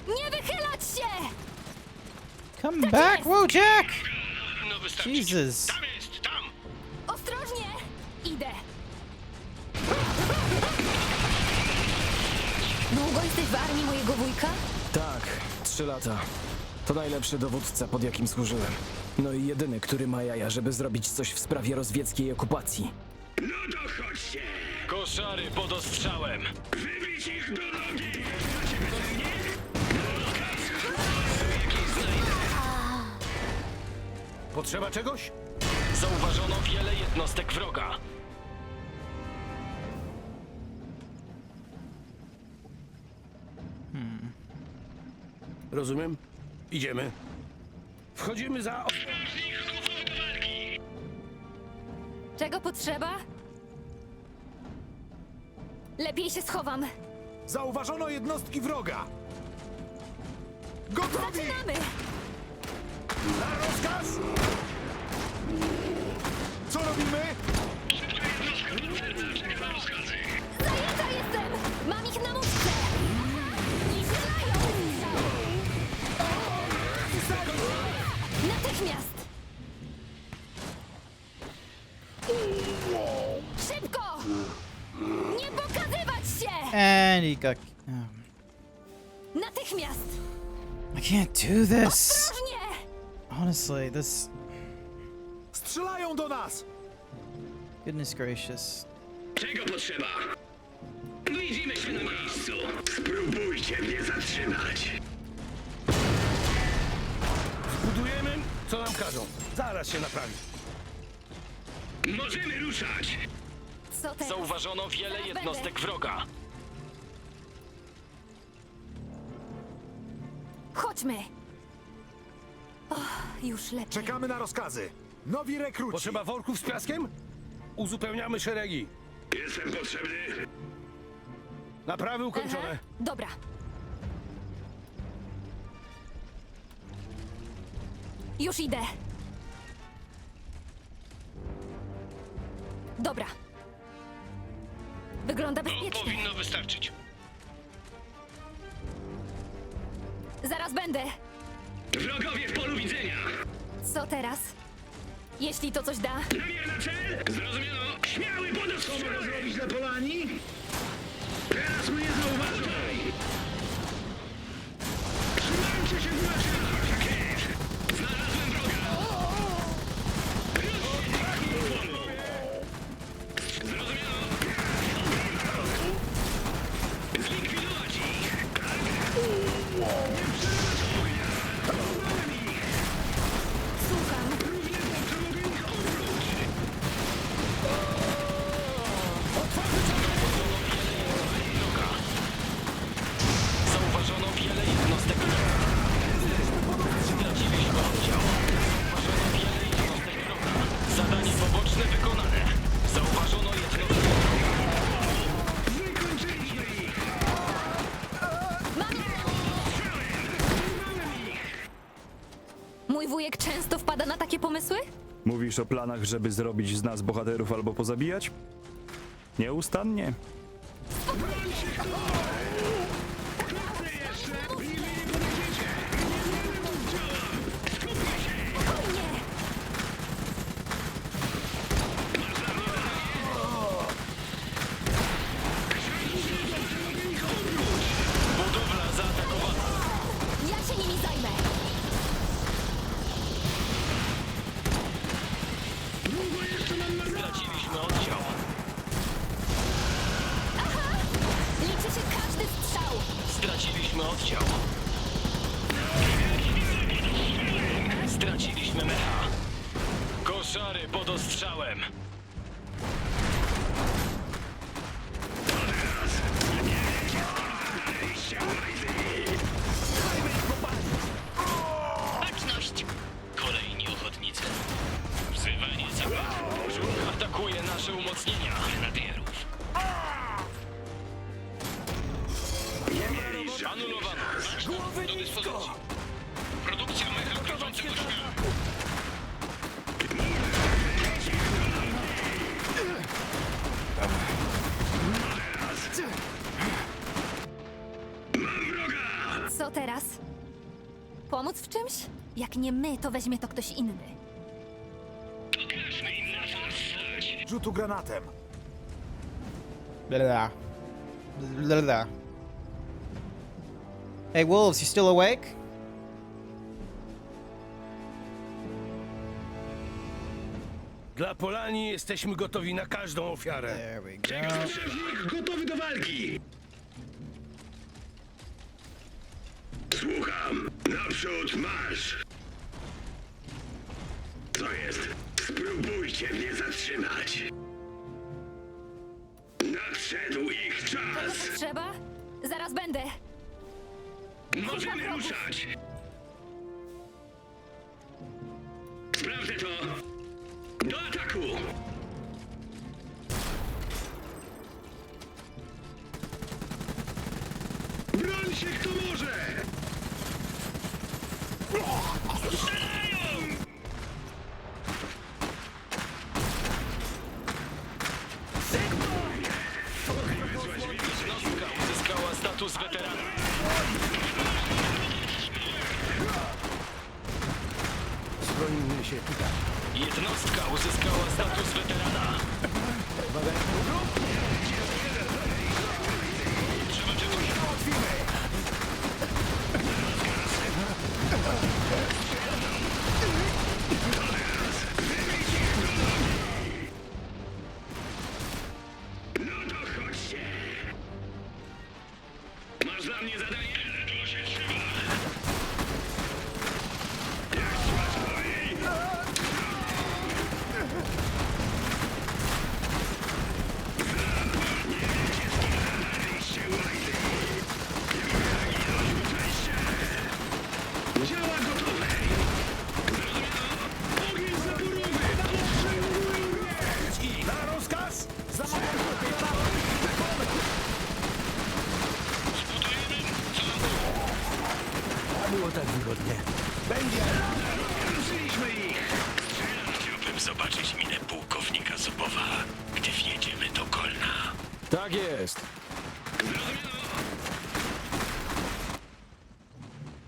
Nie wychylać się! Come back, Wojciech! No wystarczy. Jesus. Tam jest, tam! Ostrożnie! Idę. Długo jesteś w armii mojego wujka? Tak, 3 lata. To najlepszy dowódca, pod jakim służyłem. No i jedyny, który ma jaja, żeby zrobić coś w sprawie rozwieckiej okupacji. No to chodźcie! Koszary pod ostrzałem. Wybić ich do nogi! Potrzeba czegoś? Zauważono wiele jednostek wroga. Rozumiem. Idziemy. Wchodzimy za... Czego potrzeba? Lepiej się schowam. Zauważono jednostki wroga! Gotowi! Zaczynamy! Na rozkaz! Co robimy? Zajęta jestem! Mam ich na muszce! I strzelają! Natychmiast! Szybko! Nie pokazywać się! And he got... Natychmiast! I can't do this! Ostrożnie! Honestly, this... Strzelają do nas! Goodness gracious. Czego potrzeba? Widzimy się na miejscu. Spróbujcie mnie zatrzymać. Budujemy, co nam każą. Zaraz się naprawi. Możemy ruszać. Co teraz? Zauważono wiele jednostek wroga. Chodźmy! O, już lepiej. Czekamy na rozkazy. Nowi rekruci. Potrzeba worków z piaskiem? Uzupełniamy szeregi. Jestem potrzebny. Naprawy ukończone. Aha, dobra. Już idę. Dobra. Wygląda To bezpiecznie. powinno wystarczyć. Zaraz będę. Wrogowie w polu widzenia. Co teraz? Jeśli to coś da. Namiar na cel. Zrozumiano. Śmiały pod ostrzał. Co ma zrobić na polani? Teraz mnie zauważą. Trzymajcie się w naszych. Tak jest. Znalazłem wroga. Zrozumiano. Zlikwidować ich. Słucham. Zauważono wiele jednostek wroga. Straciliśmy oddział. Zauważono wiele jednostek wroga. Zadanie poboczne wykonane. Zauważono jednostkę wroga. Wykończyliśmy ich. Mój wujek często wpada na takie pomysły? Mówisz o planach, żeby zrobić z nas bohaterów albo pozabijać? Nieustannie. Budowla zaatakowana. Ja się nimi zajmę. Straciliśmy oddział. Straciliśmy mecha. Koszary pod ostrzałem. Baczność! Kolejni ochotnicy. Wzywanie zapachu. Atakuje nasze umocnienia. Grenadierów. Anulowano. Warsztat do dyspozycji. Produkcja mecha kroczącego szkiełka. Co teraz? Pomóc w czymś? Jak nie my, to weźmie to ktoś inny. Rzutu granatem. Blah. Blah. Hey, wolves, you still awake? Dla Polani jesteśmy gotowi na każdą ofiarę. There we go. Przeciwnik gotowy do walki! Słucham! Naprzód marsz! Co jest? Spróbujcie mnie zatrzymać! Nadszedł ich czas! Trzeba? Zaraz będę. Możemy ruszać! Sprawdzę to! Do ataku! Broń się kto może! Strzelają! Jednostka uzyskała status weterana. Schronimy się tutaj. Jednostka uzyskała status weterana. Trzeba czegoś. No to chodźcie! Masz dla mnie zadanie? To się trzyma! Jak słać boi! Nie wiecie skierować się łajzy! Jak ilość uczęście! Działa gotowe! Zrozumiano? Ogień zaporowy! Potrzebuję! Na rozkaz! Zamawiam było tak wygodnie. Będzie! Ruszyliśmy ich! Chciałbym zobaczyć minę pułkownika Zubowa, gdy wjedziemy do Kolna. Tak jest.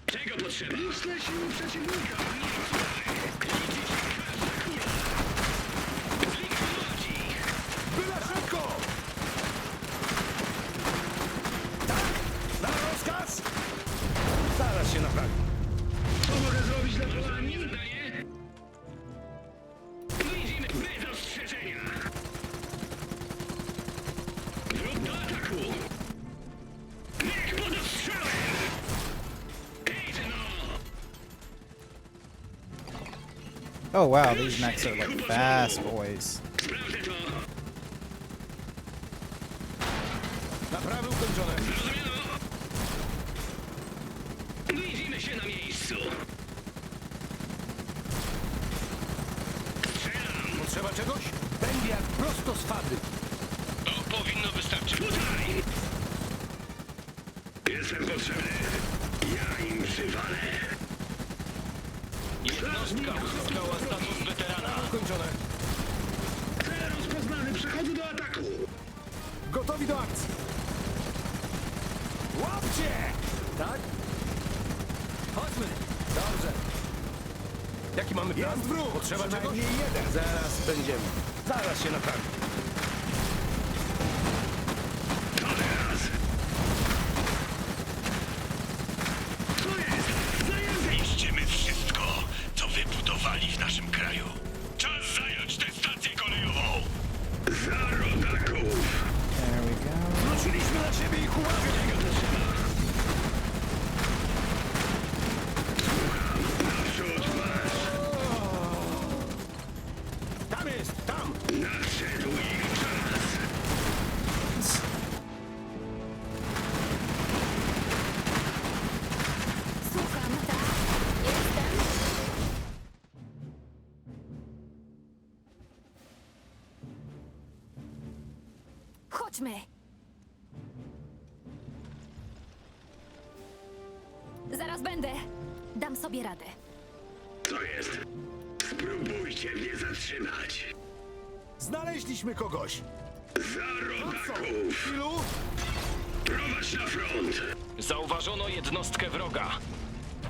Czego potrzeba? Myślę sił przeciwnika! Zlikwidować ich! Byle szybko! Tak! Na rozkaz! Zaraz się naprawi. Co mogę zrobić dla Polani? Zadanie? Wyjdziemy bez ostrzeżenia! Wróg do ataku! Niech pod ostrzałem! Hejże no! Oh wow, these mechs are like fast boys. Sprawdzę to! Naprawy ukończone. Zrozumiano! Wyjdziemy się na miejscu! Strzelam! Potrzeba czegoś? Będzie jak prosto z fabryki. To powinno wystarczyć. Tutaj! Jestem potrzebny! Ja im przywalę! Jednostka uzyskała status weterana. Ukończone. Cel rozpoznany! Przechodzę do ataku! Gotowi do akcji. Łapcie! Tak? Chodźmy. Dobrze. Jaki mamy plan? Jest wróg. Potrzeba czegoś? Jeden. Zaraz będziemy. Zaraz się naprawi. To teraz! Co jest? Zajęty! Niszczymy wszystko, co wybudowali w naszym kraju. Czas zająć tę stację kolejową! Za rodaków! There we go. Zwróciliśmy na siebie ich uwagę. Czego to trzeba? Chodźmy! Zaraz będę. Dam sobie radę. Co jest? Spróbujcie mnie zatrzymać. Znaleźliśmy kogoś. Za rodaków! Ilu? Prowadź na front! Zauważono jednostkę wroga.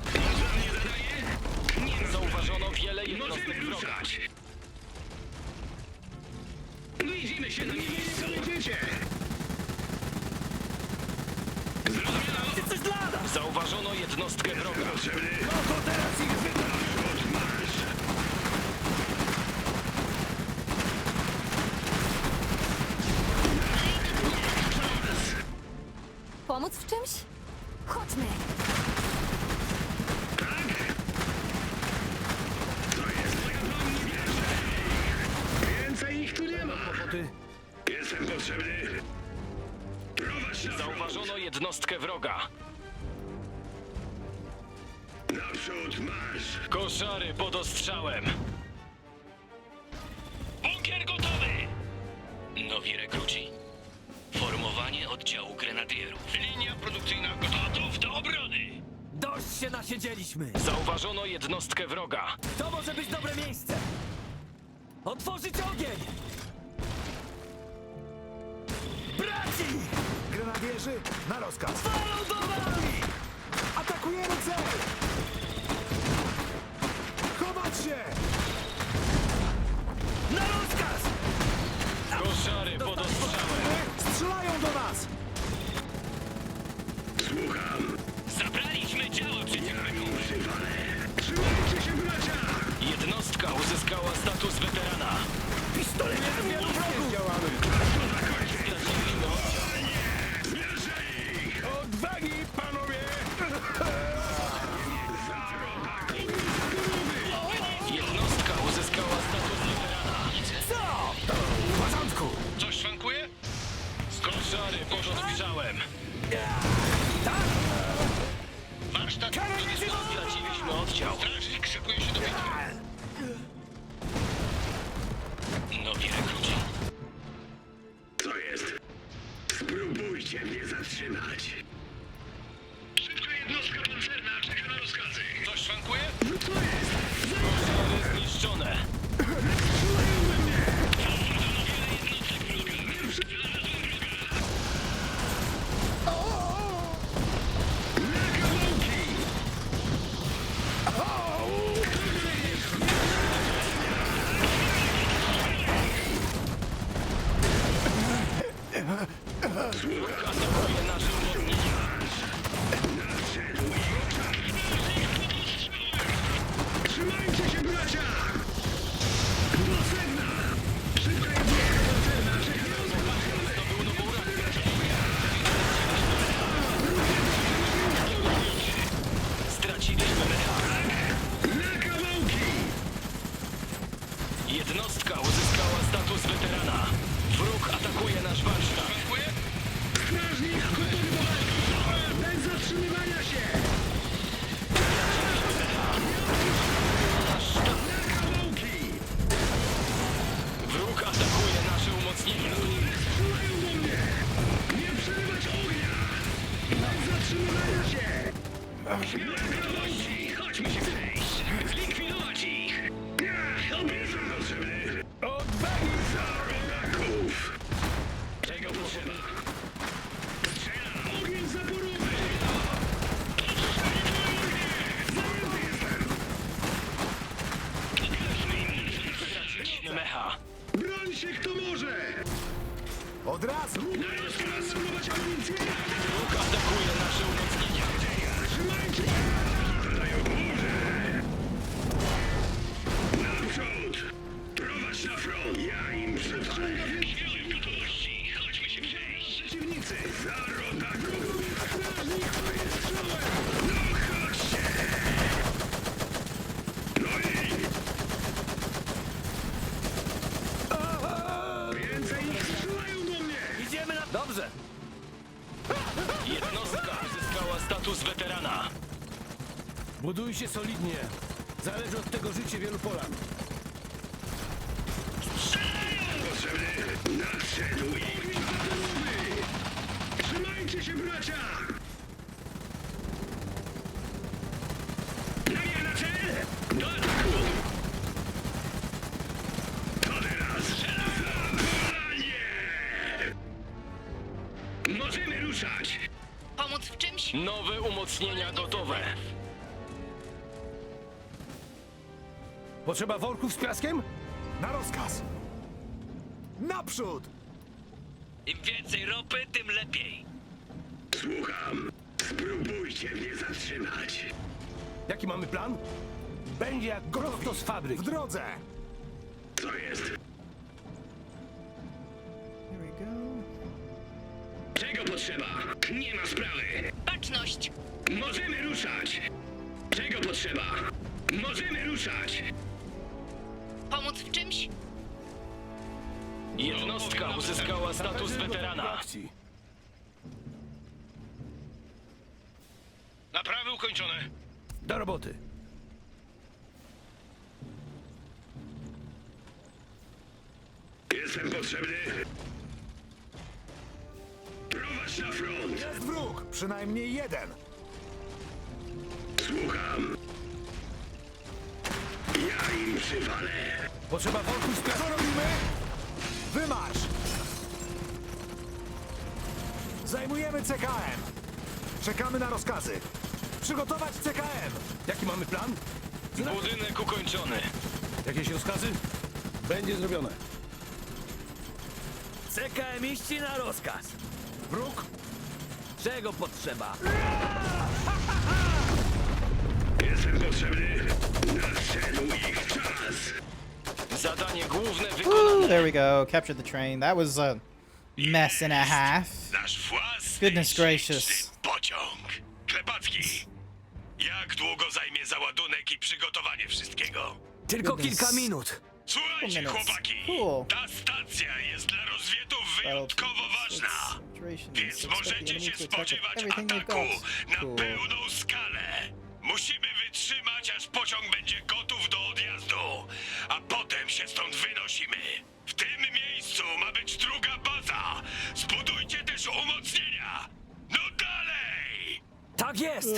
Pożar nie zadaje? Nie Zauważono wiele jednostek możemy wroga. ruszać! Wyjdziemy się na miejsce, będziecie! Zauważono jednostkę wroga. Potrzebny! No to teraz ich Naprzód marsz! Pomóc w czymś? Chodźmy! Więcej ich tu nie ma! Jestem potrzebny! Prowadź na front! Zauważono jednostkę wroga. Naprzód marsz! Koszary pod ostrzałem. Bunkier gotowy! Nowi rekruci. Formowanie oddziału grenadierów. Linia produkcyjna gotów do obrony. Dość się nasiedzieliśmy! Zauważono jednostkę wroga. To może być dobre miejsce! Otworzyć ogień! Braci! Grenadierzy, na rozkaz. Walą do nami! Atakujemy cel! Chować się! Na rozkaz! Koszary pod ostrzałem. Strzelają do nas! Słucham! Zabraliśmy działa przeciwnego. Przywalę! Trzymajcie się, bracia! Jednostka uzyskała status weterana. Pistolet wielu wrogów! Działamy! Straciliśmy oddział. Zmierzę ich! Odwagi, panowie! Jednostka uzyskała status weterana. Co? W porządku! Coś szwankuje? Koszary pod ostrzałem. Warsztat Straciliśmy oddział. strażnik szykuje się do bitwy. Nowi rekruci. Co jest? Spróbujcie mnie zatrzymać! Szybka jednostka pancerna czeka na rozkazy. Coś szwankuje? Co jest? Koszary zniszczone. Słucham! Nasze umocnienia. Nadszedł Trzymajcie się, bracia! Potrzebna! Szybka jednostka pancerna czeka na rozkazy! Zdobył nową rangę. Straciliśmy mecha. Na kawałki! Jednostka uzyskała status weterana. Wróg atakuje nasz warsztat. Strażnik gotowy do walki! Bez zatrzymywania się! Na kawałki! Wróg atakuje nasze umocnienia. Strzelają do mnie! Nie przerywać ognia! Bez zatrzymywania się! Śmiałe kawałki! Chodźmy się przejść! Zlikwidować ich! Obieżam potrzebny! Odwagi! Za rodaków! Czego potrzeba? Strzelam! Ogień zaporowy! Zajęty jestem! Straciliśmy mecha. Broń się kto może! Od razu! Na rozkaz ładować amunicję! Wróg atakuje nasze umocnienia. Trzymajcie się! Zadają górę! Naprzód! Prowadź na front! Ja im przywalę! Chwilę w gotowości! Chodźmy się przejść! Przeciwnicy! Za rodaków! Strażnik swoje strzałem! No chodźcie! No i... Więcej ich strzelają do mnie! Idziemy na... Dobrze! Jednostka uzyskała status weterana. Buduj się solidnie. Zależy od tego życie wielu Polan. Potrzebny! Nadszedł ich! Możemy ruszać! Pomóc w czymś? Nowe umocnienia gotowe. Potrzeba worków z piaskiem? Na rozkaz! Naprzód! Im więcej ropy, tym lepiej. Słucham. Spróbujcie mnie zatrzymać. Jaki mamy plan? Będzie jak prosto z fabryki. W drodze! Co jest? Here we go. Czego potrzeba? Nie ma sprawy. Baczność! Możemy ruszać. Czego potrzeba? Możemy ruszać. Pomóc w czymś? Jednostka uzyskała status weterana. Naprawy ukończone. Do roboty. Jestem potrzebny. Prowadź na front. Jest wróg! Przynajmniej jeden! Słucham. Ja im przywalę. Potrzeba worków z piaskiem. Co robimy? Wymarsz! Zajmujemy CKM! Czekamy na rozkazy! Przygotować CKM! Jaki mamy plan? Budynek ukończony. Jakieś rozkazy? Będzie zrobione. CKM-iści na rozkaz. Wróg? Czego potrzeba? Jestem potrzebny. Nadszedł ich czas. Zadanie główne Woo, wykonane. there we go. Captured the train. That was a mess and a half. Nasz własny Goodness gracious. śliczny pociąg. Klepacki. Jak długo zajmie załadunek i przygotowanie wszystkiego? Tylko kilka minut. Słuchajcie, chłopaki. Cool. Ta stacja jest dla rozwietów wyjątkowo ważna. Więc możecie się spodziewać ataku na pełną skalę. Musimy wytrzymać, aż pociąg będzie gotów do odjazdu, a potem się stąd wynosimy. W tym miejscu ma być druga baza. Zbudujcie też umocnienia. No dalej! Tak jest!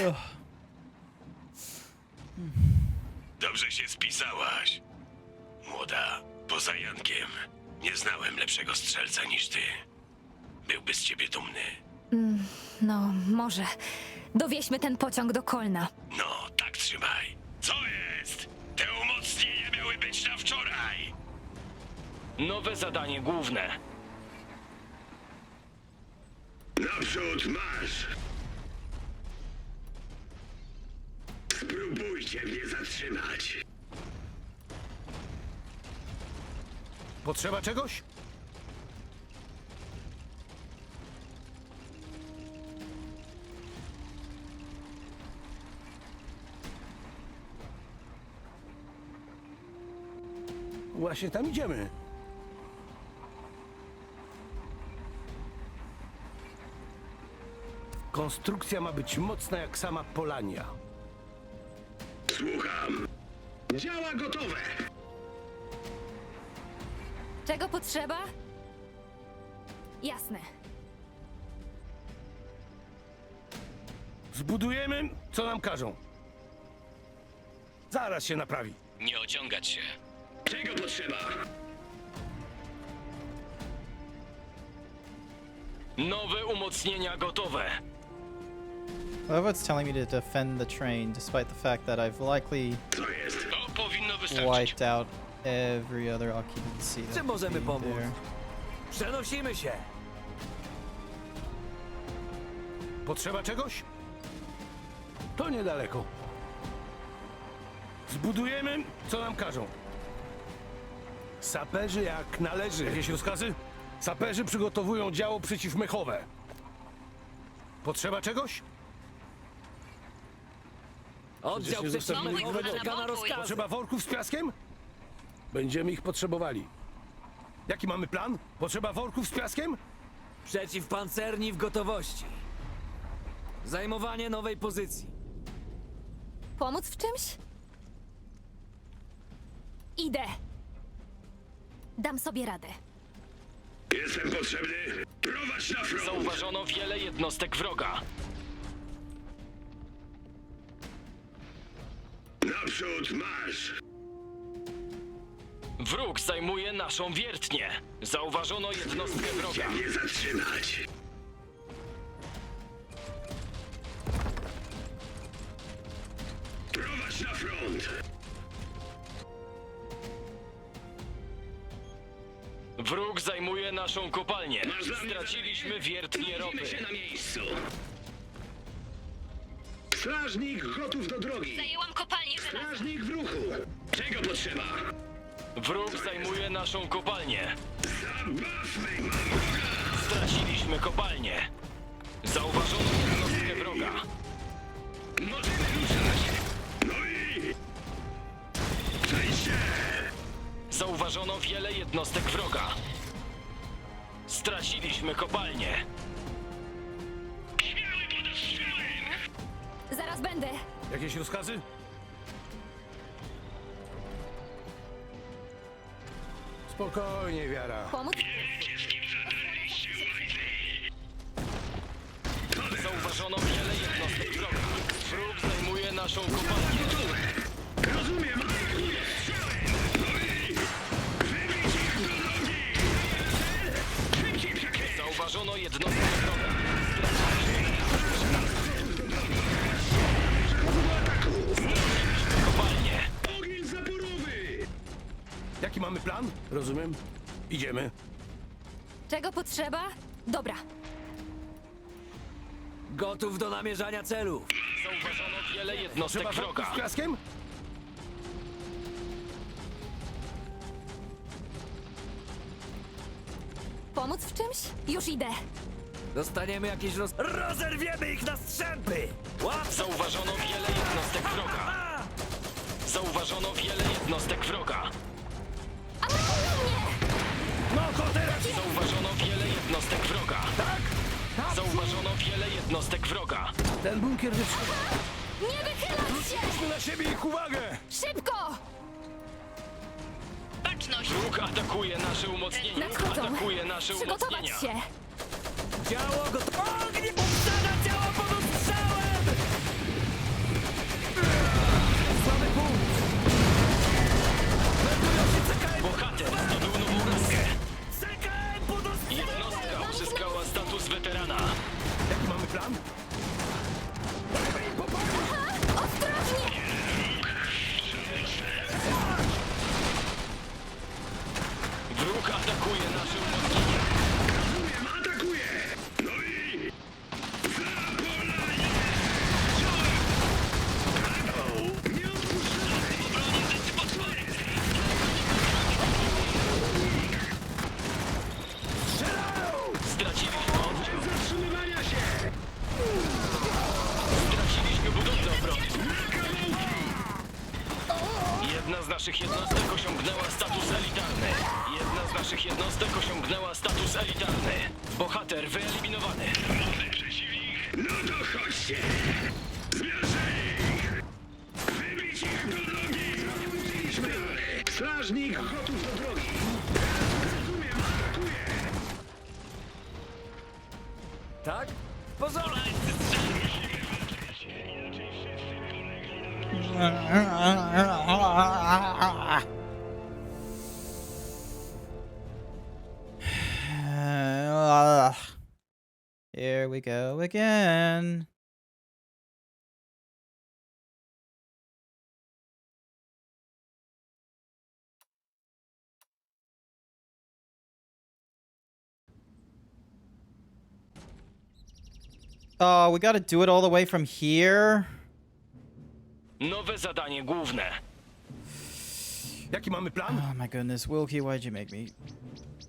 Dobrze się spisałaś. Młoda, poza Jankiem, nie znałem lepszego strzelca niż ty. Byłby z ciebie dumny. No, może. Dowieźmy ten pociąg do Kolna. No, tak trzymaj. Co jest? Te umocnienia miały być na wczoraj. Nowe zadanie główne. Naprzód marsz! Spróbujcie mnie zatrzymać. Potrzeba czegoś? Właśnie tam idziemy. Konstrukcja ma być mocna jak sama Polania. Słucham. Działa gotowe. Czego potrzeba? Jasne. Zbudujemy, co nam każą. Zaraz się naprawi. Nie ociągać się. Czego potrzeba? Nowe umocnienia gotowe. I love it's telling me to defend the train, despite the fact that I've likely Co jest? To powinno wystarczyć. wiped out every other occupancy. Czym możemy pomóc? There. Przenosimy się. Potrzeba czegoś? To niedaleko. Zbudujemy, co nam każą. Saperzy jak należy. Jakieś rozkazy? Saperzy przygotowują działo przeciwmechowe. Potrzeba czegoś? Oddział przeciwmechowy czeka na rozkazy. Potrzeba worków z piaskiem? Będziemy ich potrzebowali. Jaki mamy plan? Potrzeba worków z piaskiem? Przeciwpancerni w gotowości. Zajmowanie nowej pozycji. Pomóc w czymś? Idę. Dam sobie radę. Jestem potrzebny. Prowadź na front. Zauważono wiele jednostek wroga. Naprzód marsz. Wróg zajmuje naszą wiertnię. Zauważono jednostkę wroga. Spróbujcie mnie zatrzymać. Wróg zajmuje naszą kopalnię. Straciliśmy wiertnię ropy. Strażnik gotów do drogi. Zajęłam kopalnię żelazną. Strażnik w ruchu. Czego potrzeba? Wróg zajmuje naszą kopalnię. Zabawmy mam. Straciliśmy kopalnię. Zauważono jednostkę wroga. Możemy ruszać. No i... Przejście. Zauważono wiele jednostek wroga. Straciliśmy kopalnię. Śmiały podostrzałem. Zaraz będę. Jakieś rozkazy? Spokojnie, Wiara. Pomóc? Zauważono wiele jednostek wroga. Wróg zajmuje naszą kopalnię. Rozumiem. Zauważono jednostkę wroga. Straciliśmy kopalnię. Ogień zaporowy. Jaki mamy plan? Rozumiem. Idziemy. Czego potrzeba? Dobra. Gotów do namierzania celu. Zauważono wiele jednostek Trzeba worków wroga. z piaskiem? Pomóc w czymś? Już idę. Dostaniemy jakieś Rozerwiemy ich na strzępy! Łap! Zauważono wiele jednostek wroga. Zauważono wiele jednostek wroga. No to teraz! Zauważono wiele jednostek wroga. Tak? Zauważono wiele jednostek wroga. Ten bunkier wytrzyma. Nie wychylać się! Zwróćmy na siebie ich uwagę! Szybko! Baczność. Wróg atakuje nasze umocnienia. Nadchodzą. Atakuje nasze Przygotować umocnienia. się! Działo gotowe! Ognie! Obsada działa pod ostrzałem! Słaby punkt! Meldują się CKM! Bohater zdobył nową raskę. CKM pod ostrzałem! Jednostka uzyskała status weterana. Jaki mamy plan? Ostrożnie! Wróg atakuje nasze umocnienia. Rozumiem, atakuje. No i... Zapolanie. Nie odpuszczamy. Obronię potwory. Straciliśmy oddział. Zatrzymywania się. Straciliśmy budowlę obronną. Jedna z naszych jednostek osiągnęła status elitarny. Jedna z naszych jednostek osiągnęła status elitarny. Bohater wyeliminowany. Przeciwnik. No to chodźcie. Zmierzę ich. Wybić ich do drogi. Zrobiliśmy. Strażnik gotów do drogi. Rozumiem, atakuje. Tak? W porządku! Here we go again. Oh, we gotta do it all the way from here? Nowe zadanie główne. Jaki mamy plan? Oh my goodness, Wilkie, why'd you make me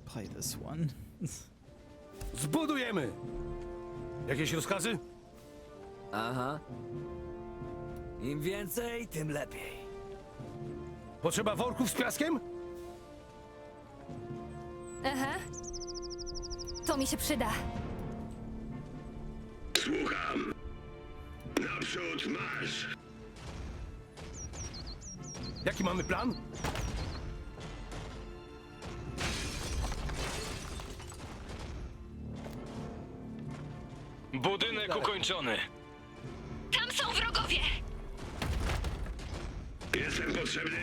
play this one? Zbudujemy! Jakieś rozkazy? Aha. Im więcej, tym lepiej. Potrzeba worków z piaskiem? Aha. To mi się przyda. Słucham. Naprzód marsz. Jaki mamy plan? Budynek ukończony. Tam są wrogowie. Jestem potrzebny.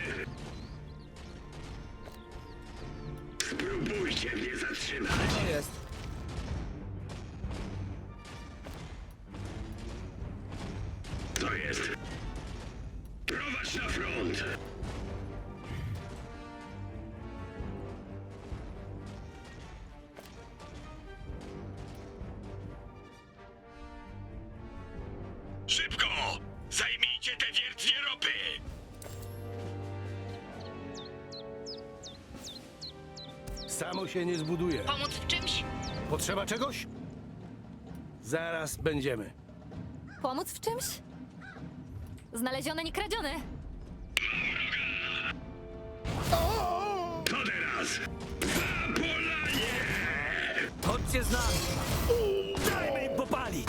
Spróbujcie mnie zatrzymać. Jest. To jest. Prowadź na front. Szybko! Zajmijcie te wiertnie ropy! Samo się nie zbuduje. Pomóc w czymś? Potrzeba czegoś? Zaraz będziemy. Pomóc w czymś? Znalezione, nie kradzione. To teraz! Zapolanie! Chodźcie z nami! Dajmy im popalić!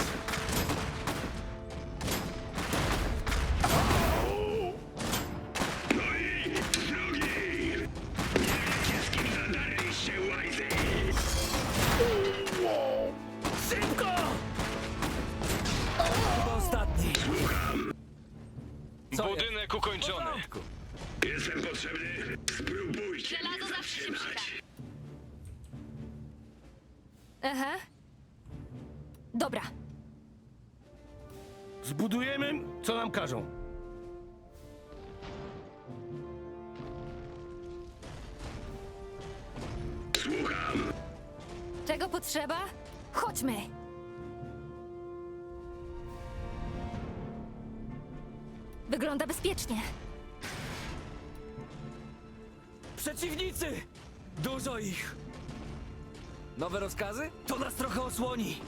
No i drogi! Nie wiecie, z kim zadarliście, łajzy! Szybko! Chyba ostatni. Słucham! Budynek ukończony. Jestem potrzebny. Spróbujcie Żelazo mnie zawsze się zatrzymać. Aha. Dobra. Zbudujemy, co nam każą. Słucham. Czego potrzeba? Chodźmy. Wygląda bezpiecznie. Przeciwnicy! Dużo ich! Nowe rozkazy? To nas trochę osłoni!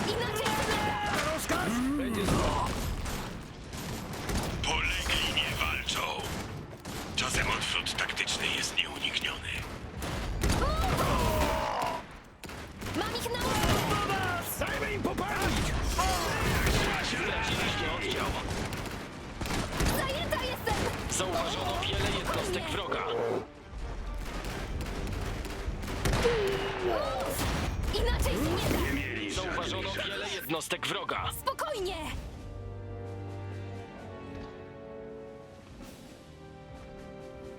Inaczej się nie da! Rozkaz! Będzie Polegli nie walczą. Czasem odwrót taktyczny jest nieunikniony. Mam ich na uchu! Dajmy im popalić! Straciliście oddział. Zajęta jestem! Zauważono wiele jednostek wroga. Inaczej się nie da! Zauważono wiele jednostek wroga. Spokojnie!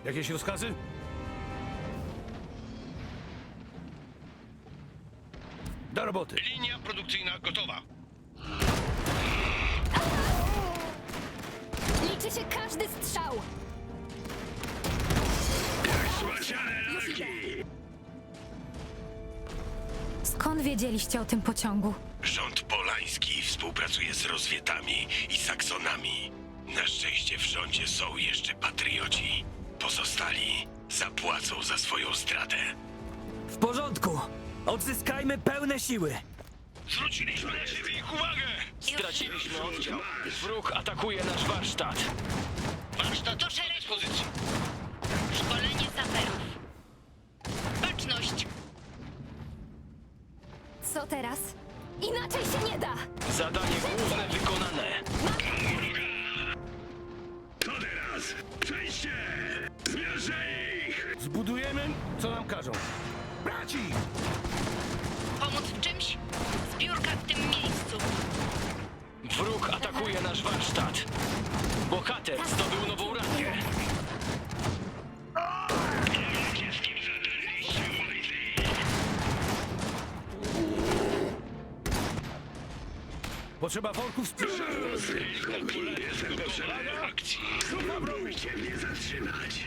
Jakieś rozkazy? Do roboty. Linia produkcyjna gotowa. Liczy się każdy strzał! Słasiane lalki! Skąd wiedzieliście o tym pociągu? Rząd polański współpracuje z Rozwietami i Saksonami. Na szczęście w rządzie są jeszcze patrioci. Pozostali zapłacą za swoją stratę. W porządku! Odzyskajmy pełne siły! Zwróciliśmy na siebie ich uwagę! Straciliśmy oddział. Wróg atakuje nasz warsztat. Warsztat do szeregu pozycji. Szkolenie saperów. Baczność. Co teraz? Inaczej się nie da! Zadanie główne wykonane. To teraz! Przejście! Zmierzę ich! Zbudujemy, co nam każą. Braci! Pomóc w czymś? Zbiórka w tym miejscu. Wróg atakuje nasz warsztat. Bohater zdobył nową rangę. Nie wiecie, z kim zadarliście, łajzy! Potrzeba worków z Jestem potrzebny do akcji. Spróbujcie mnie zatrzymać.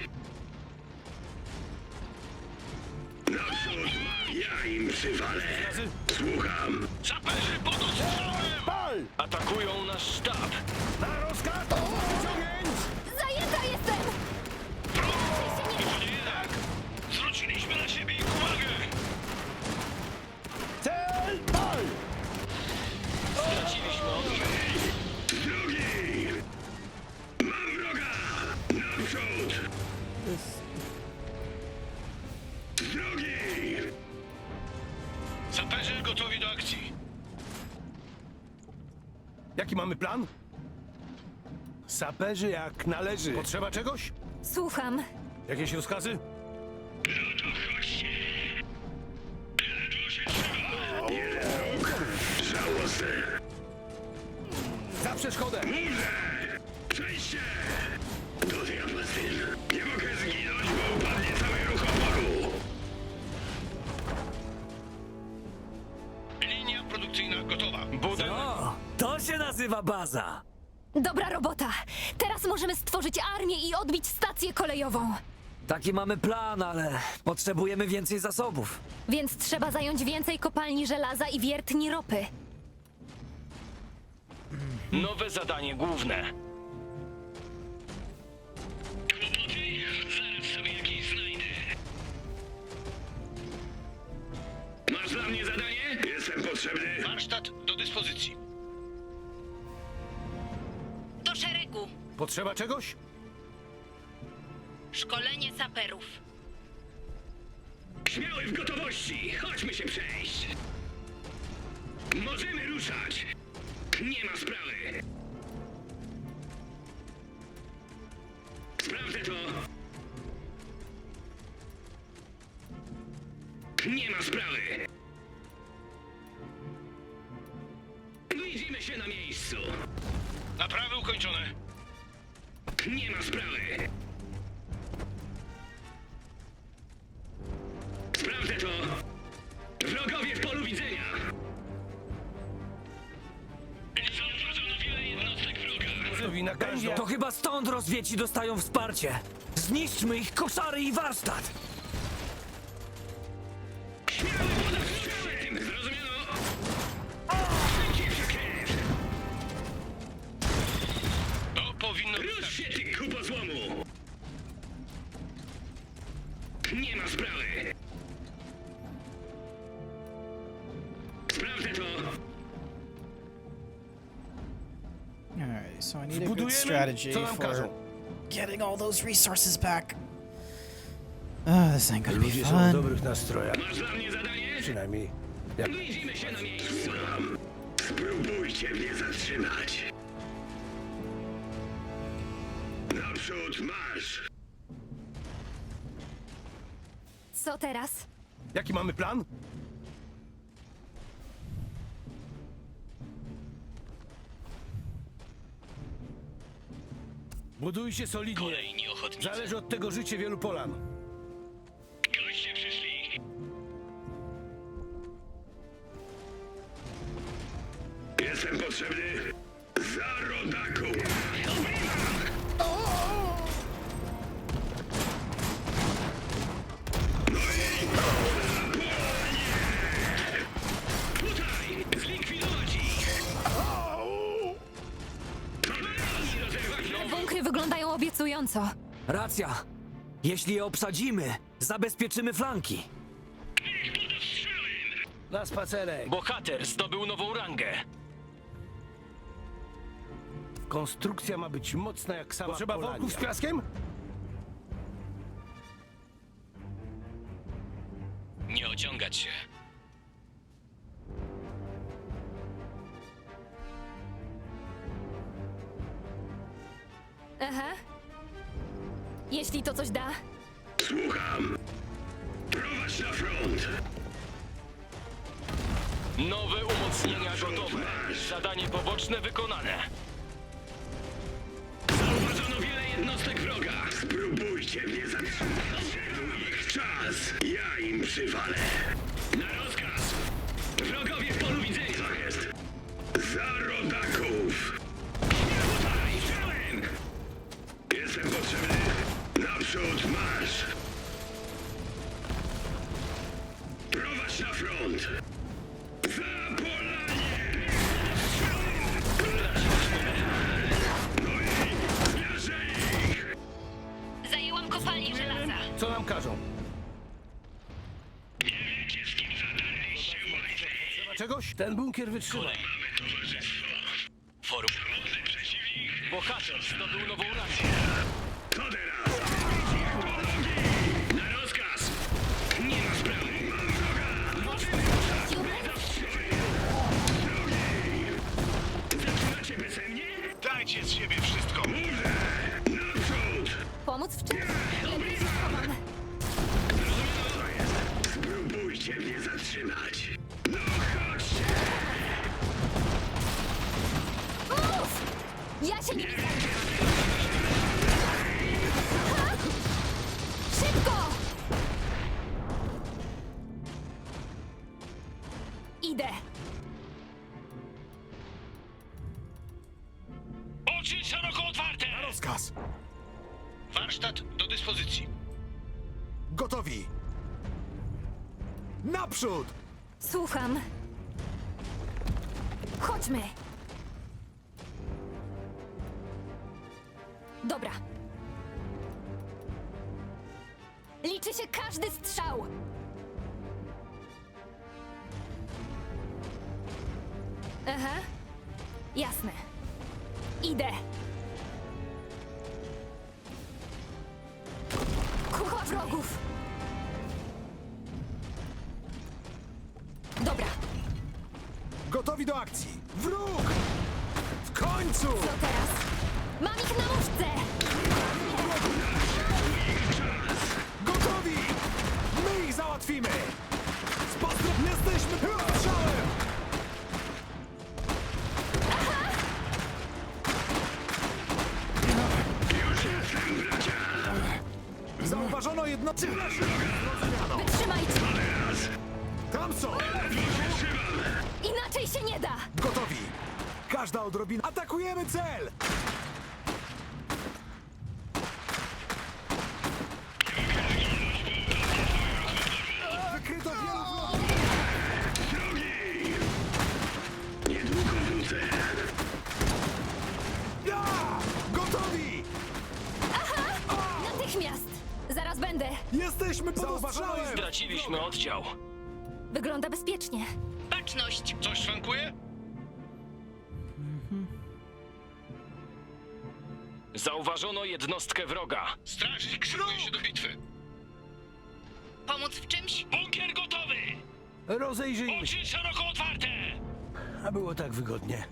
Naprzód! Ja im przywalę! Słucham! Saperzy pod ostrzałem! Atakują nasz sztab. Na rozkaz! Zajęta jestem! Inaczej się nie da! To nie tak! Zwróciliśmy na siebie ich uwagę! Cel! Pal! Straciliśmy oddział. Drugi! Mam wroga! Naprzód! Drugi! Saperzy gotowi do akcji. Jaki mamy plan? Saperzy jak należy. Potrzeba czegoś? Słucham. Jakieś rozkazy? No to chodźcie! Ledwo się trzyma! Jeden wróg! Żałosne! Za przeszkodę! Murze! Przejście! Do diabła z tym! Nie mogę zginąć, bo upadnie cały ruch oporu! Linia produkcyjna gotowa. Budynek. O, to się nazywa baza! Dobra robota! Teraz możemy stworzyć armię i odbić stację kolejową. Taki mamy plan, ale potrzebujemy więcej zasobów. Więc trzeba zająć więcej kopalni żelaza i wiertni ropy. Nowe zadanie główne. Zaraz sobie jakieś znajdę. Masz dla mnie zadanie? Jestem potrzebny. Warsztat do dyspozycji. Do szeregu. Potrzeba czegoś? Szkolenie saperów. Śmiały w gotowości. Chodźmy się przejść. Możemy ruszać. Nie ma sprawy. Sprawdzę to. Nie ma sprawy. Widzimy się na miejscu. Naprawy ukończone. Nie ma sprawy. Sprawdzę to. Wrogowie w polu widzenia. Zauważono wiele jednostek wroga. To chyba stąd rozwieci dostają wsparcie. Zniszczmy ich koszary i warsztat. Zrozumiano. To powinno być. Rusz się, ty kupo złomu. Nie ma sprawy. Sprawdzę to. Alright, so I need a good strategy for getting all those resources back. This ain't gonna be Ludzie są w fun. dobrych nastrojach. Masz dla mnie zadanie? Przynajmniej. Widzimy się na miejscu. Spróbujcie mnie zatrzymać. Naprzód marsz. Co teraz? Jaki mamy plan? Budujcie solidnie. Kolejni ochotnicy. Zależy od tego życie wielu Polan. Goście przyszli. Jestem potrzebny. Za rodaku. No i tutaj! Zlikwidować ich! Bunkry wyglądają obiecująco. Racja. Jeśli je obsadzimy, zabezpieczymy flanki. Na spacerek. Bohater zdobył nową rangę. Konstrukcja ma być mocna jak sama Potrzeba Polania. worków z piaskiem? Nie ociągać się. Aha. Jeśli to coś da. Słucham. Prowadź na front. Nowe umocnienia gotowe. Zadanie poboczne wykonane. Zauważono wiele jednostek wroga. Spróbujcie mnie zatrzymać. Ich czas. Ja im przywalę. Na rozkaz. Wrogowie w polu widzenia. Co jest? Za rodaków. Tutaj, wziąłem. Jestem potrzebny. Naprzód marsz. Prowadź na front. Za Polanię. No i zmierzę ich. Zajęłam kopalnię żelaza. Co nam każą? Nie wiecie, z kim zadaliście łajzy. Trzeba czegoś? Ten bunkier wytrzyma. Mamy towarzystwo. Forum. Samotny przeciwnik. Bohater zdobył nową rangę. Co teraz? Na rozkaz. Nie ma sprawy. Mam wroga. Możemy ruszać. Zaczynacie beze mnie? Dajcie z siebie wszystko. Mówię. Naprzód. Pomóc w czym? Spróbujcie mnie zatrzymać. No chodźcie. Mów! Ja się nie zajmę. Szybko! Idę. Oczy szeroko otwarte. Na rozkaz. Warsztat do dyspozycji. Naprzód! Słucham. Chodźmy. Dobra. Liczy się każdy strzał. Aha. Jasne. Idę. Kucha wrogów. Dobra. Gotowi do akcji! Wróg! W końcu! Co teraz? Mam ich na muszce! Gotowi! My ich załatwimy! Jesteśmy pod strzałem! Zauważono jednostkę! Wytrzymajcie! Tam są! Inaczej się nie da! Gotowi! Każda odrobina... Atakujemy cel! Wykryto wielu wrogów! Niedługo wrócę. Ja! Gotowi! Natychmiast! Zaraz będę! Jesteśmy pod ostrzałem! Straciliśmy oddział. Wygląda bezpiecznie. Baczność! Coś szwankuje? Zauważono jednostkę wroga. Strażnik szykuje się do bitwy. Pomóc w czymś? Bunkier gotowy! Rozejrzyjmy się. Oczy szeroko otwarte! A było tak wygodnie.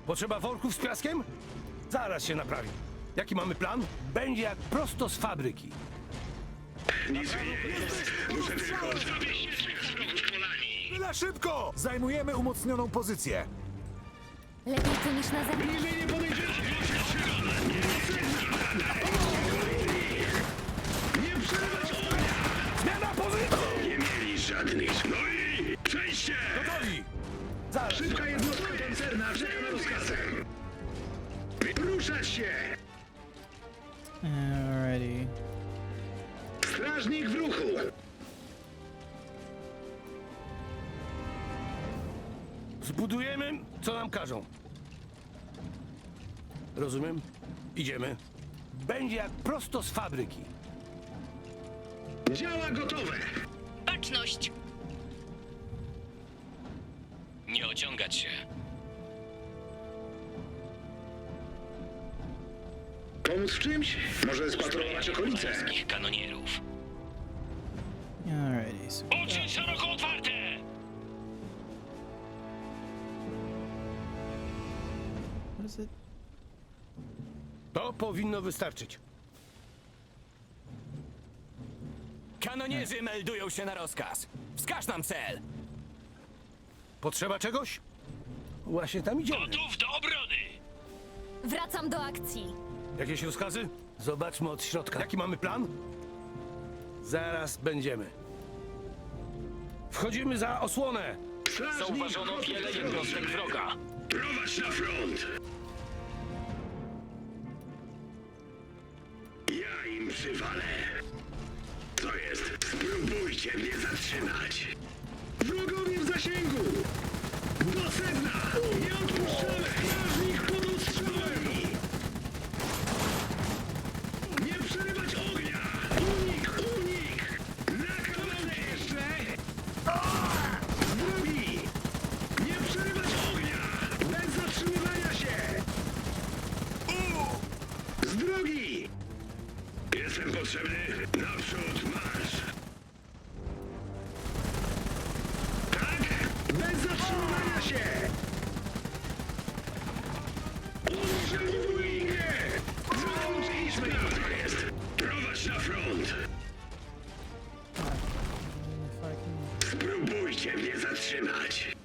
Potrzeba worków z piaskiem? Zaraz się naprawi. Jaki mamy plan? Będzie jak prosto z fabryki. Nic mi nie jest. Muszę tylko zawieźć wrogów polani. Tyle szybko! Zajmujemy umocnioną pozycję. Lepiej tu niż na zewnątrz. Bliżej nie podejdziecie. Nie przerywać ognia! Zmiana pozycji! Nie mieli żadnych... No i przejście! Gotowi! Zaraz. Szybka jednostka pancerna czeka na rozkazem. Ruszać się! Alrighty. Strażnik w ruchu! Zbudujemy, co nam każą. Rozumiem? Idziemy. Będzie jak prosto z fabryki. Działa gotowe! Baczność! Nie ociągać się. Pomóc w czymś? Może spatrolować okolice? Polskich kanonierów. Alrighty. So Oczy szeroko otwarte! what is it? To powinno wystarczyć. Kanonierzy meldują się na rozkaz. Wskaż nam cel. Potrzeba czegoś? Właśnie tam idziemy. Gotów do obrony! Wracam do akcji. Jakieś rozkazy? Zobaczmy od środka. Jaki mamy plan? Zaraz będziemy. Wchodzimy za osłonę. Zauważono wiele jednostek wroga. Prowadź na front! Ja im przywalę. Co jest? Spróbujcie mnie zatrzymać. Wrogowie w zasięgu! Do sedna! Nie odpuszczamy! Strażnik pod ostrzałami! Nie przerywać ognia! Unik! Unik! Na kamerę jeszcze! Drugi! Nie przerywać ognia! Bez zatrzymywania się! Z drogi! Jestem potrzebny. Naprzód marsz! Tak? Bez zatrzymywania się! Uszanowujcie! Załączyliśmy! To jest! Prowadź na front! Spróbujcie mnie zatrzymać!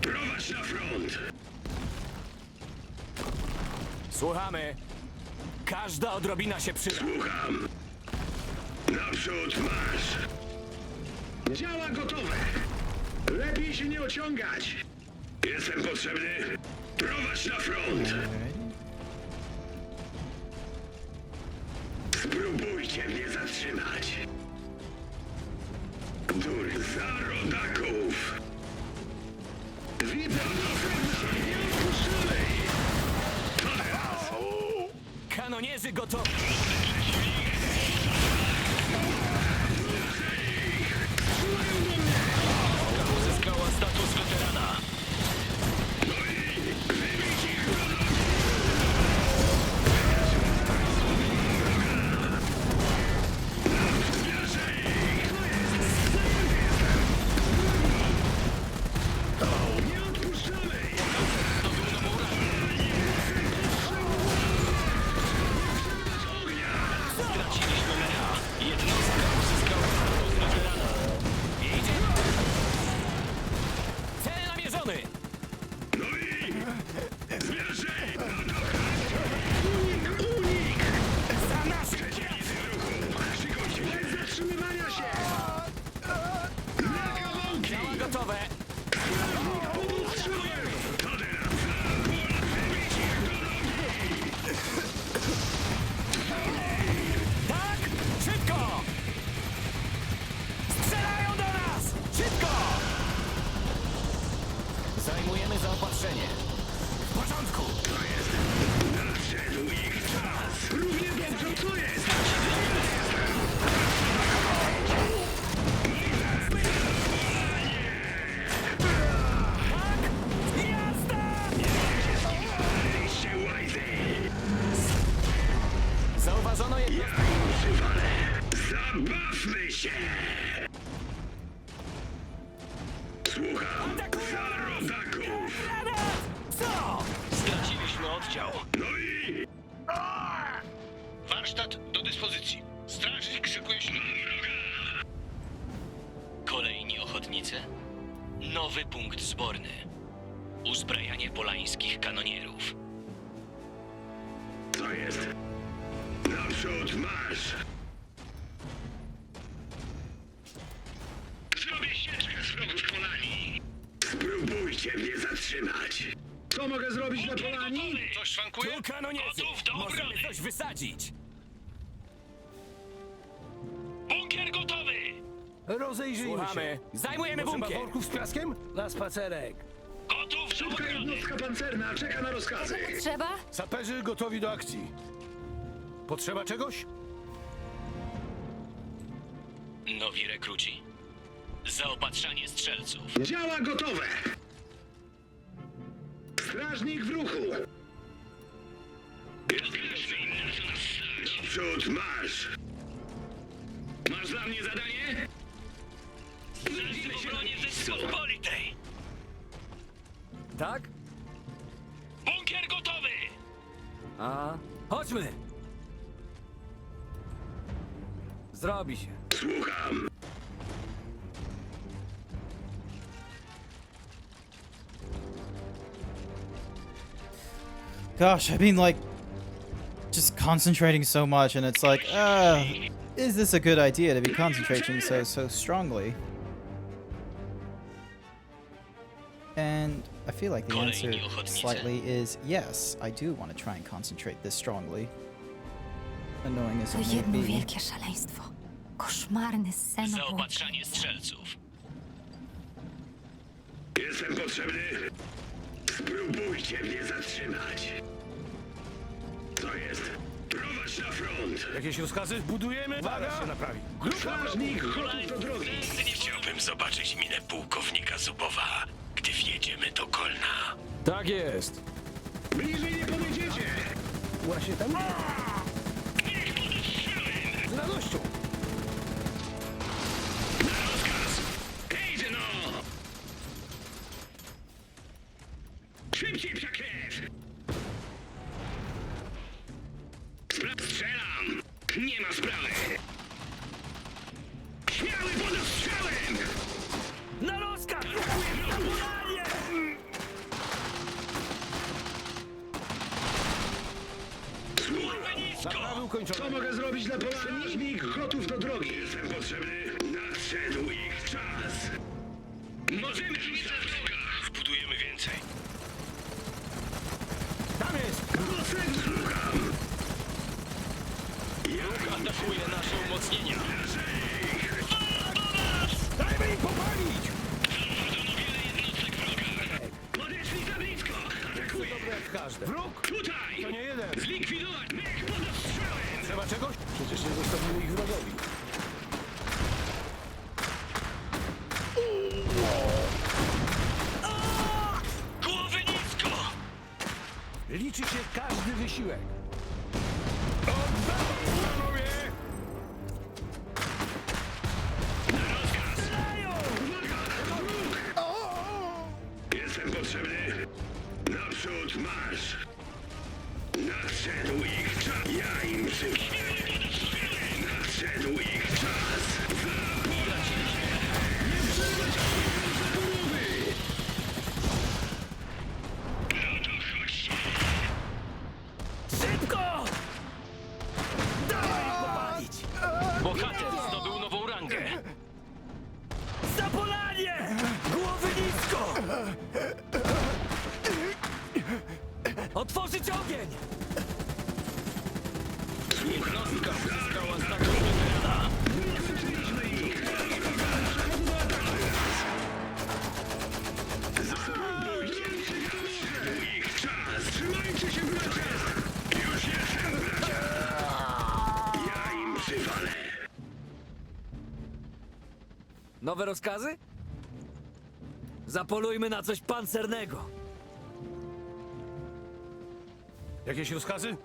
Prowadź na front! Słuchamy. Każda odrobina się przyda. Słucham! Naprzód marsz! Działa gotowe! Lepiej się nie ociągać! Jestem potrzebny! Prowadź na front! Spróbujcie mnie zatrzymać! zatrzymać. Dur za rodaków! Widzę nie odpuszczaj! Kanonierzy gotowi! Uzyskała status weterana. Straciliśmy mecha. Jednostka uzyskała status weterana. Cel namierzony! Unik! Za nas! Przeciwnicy w ruchu! Szykujcie się! Bez zatrzymywania się! Na kawałki! Działa gotowe! Tak! Szybko! Strzelają do nas! Szybko! Zajmujemy zaopatrzenie. W porządku! Nadszedł ich czas! Równie dobrze, co jest! Byliście łajzy! Zauważono jednostkę. Ja przywalę! Zabawmy się! Słucham! Za rodaków! Co? Straciliśmy oddział. No i... Warsztat do dyspozycji. Strażnik szykuje się na wroga. Kolejni ochotnicy. Nowy punkt zborny. Uzbrajanie polańskich kanonierów. Co jest? Naprzód marsz! Zrobię ścieżkę z wrogów Polanii. Spróbujcie mnie zatrzymać! Co mogę zrobić na Polanii? Coś szwankuje? Tu kanonierzy! Gotów do Możemy obrony! coś wysadzić! Bunkier gotowy! Rozejrzyjmy Słuchamy! się. Zajmujemy Potrzeba bunkier! worków z piaskiem? Na spacerek. Gotów do Szybka obrony! jednostka pancerna czeka na rozkazy! Trzeba? Saperzy gotowi do akcji. Potrzeba czegoś? Nowi rekruci. Zaopatrzanie strzelców. Działa gotowe! Strażnik w ruchu! Naprzód marsz! Masz dla mnie zadanie? Zajmę się obronie Rzeczypospolitej! Tak? Bunkier gotowy! A? Chodźmy! Zrobi się. Słucham! Gosh, I've been like just concentrating so much, and it's like, is this a good idea to be concentrating so strongly? And I feel like the answer slightly is yes. I do want to try and concentrate this strongly. Annoying as To it may jedno be. wielkie szaleństwo. Koszmarny sen o Zaopatrzanie strzelców. Jestem potrzebny! Spróbujcie mnie zatrzymać! Co jest? Prowadź na front! Jakieś rozkazy? Budujemy? Zaraz się naprawi. Strażnik gotów do drogi! Chciałbym zobaczyć minę pułkownika Zubowa, gdy wjedziemy do Kolna. Tak jest. Bliżej nie podejdziecie! Właśnie tam. Z radością. Na rozkaz! Hejdzie no! Szybciej przekrew! Strzelam! Nie ma sprawy! Śmiały pod ostrzałem! Na rozkaz! Naprawy ukończone. Co mogę zrobić dla Polanii? Strażnik gotów do drogi. Jestem potrzebny. Nadszedł ich czas. Możemy iść za wroga. Zbudujemy więcej. Tam jest! Słucham. Wróg atakuje naszą umocnienia. Dajmy im popalić! Podeszli za blisko! Atakuję! Dobre jak każde. Wróg! Tutaj! To nie jeden. Zlikwidować! Mech pod ostrzałem! Trzeba czegoś? Przecież nie zostawimy ich wrogowi. Głowy nisko! Liczy się każdy wysiłek. Oddam, panowie! Na rozkaz! Uwaga! Wróg! Jestem potrzebny. Naprzód marsz! Nadszedł ich czas! Ja im przypomnę! Nadszedł ich czas! Zaporać! Nie przerwać zaborowy! No to chodźcie! Szybko! Dawaj ich popalić! Bohater zdobył nową rangę. Zapolanie! Głowy nisko! Otworzyć ogień! Jednostka uzyskała status weterana. Ich czas! Trzymajcie się, bracia! Już jestem, bracia! Ja im przywalę! Nowe rozkazy? Zapolujmy na coś pancernego. Jakieś rozkazy?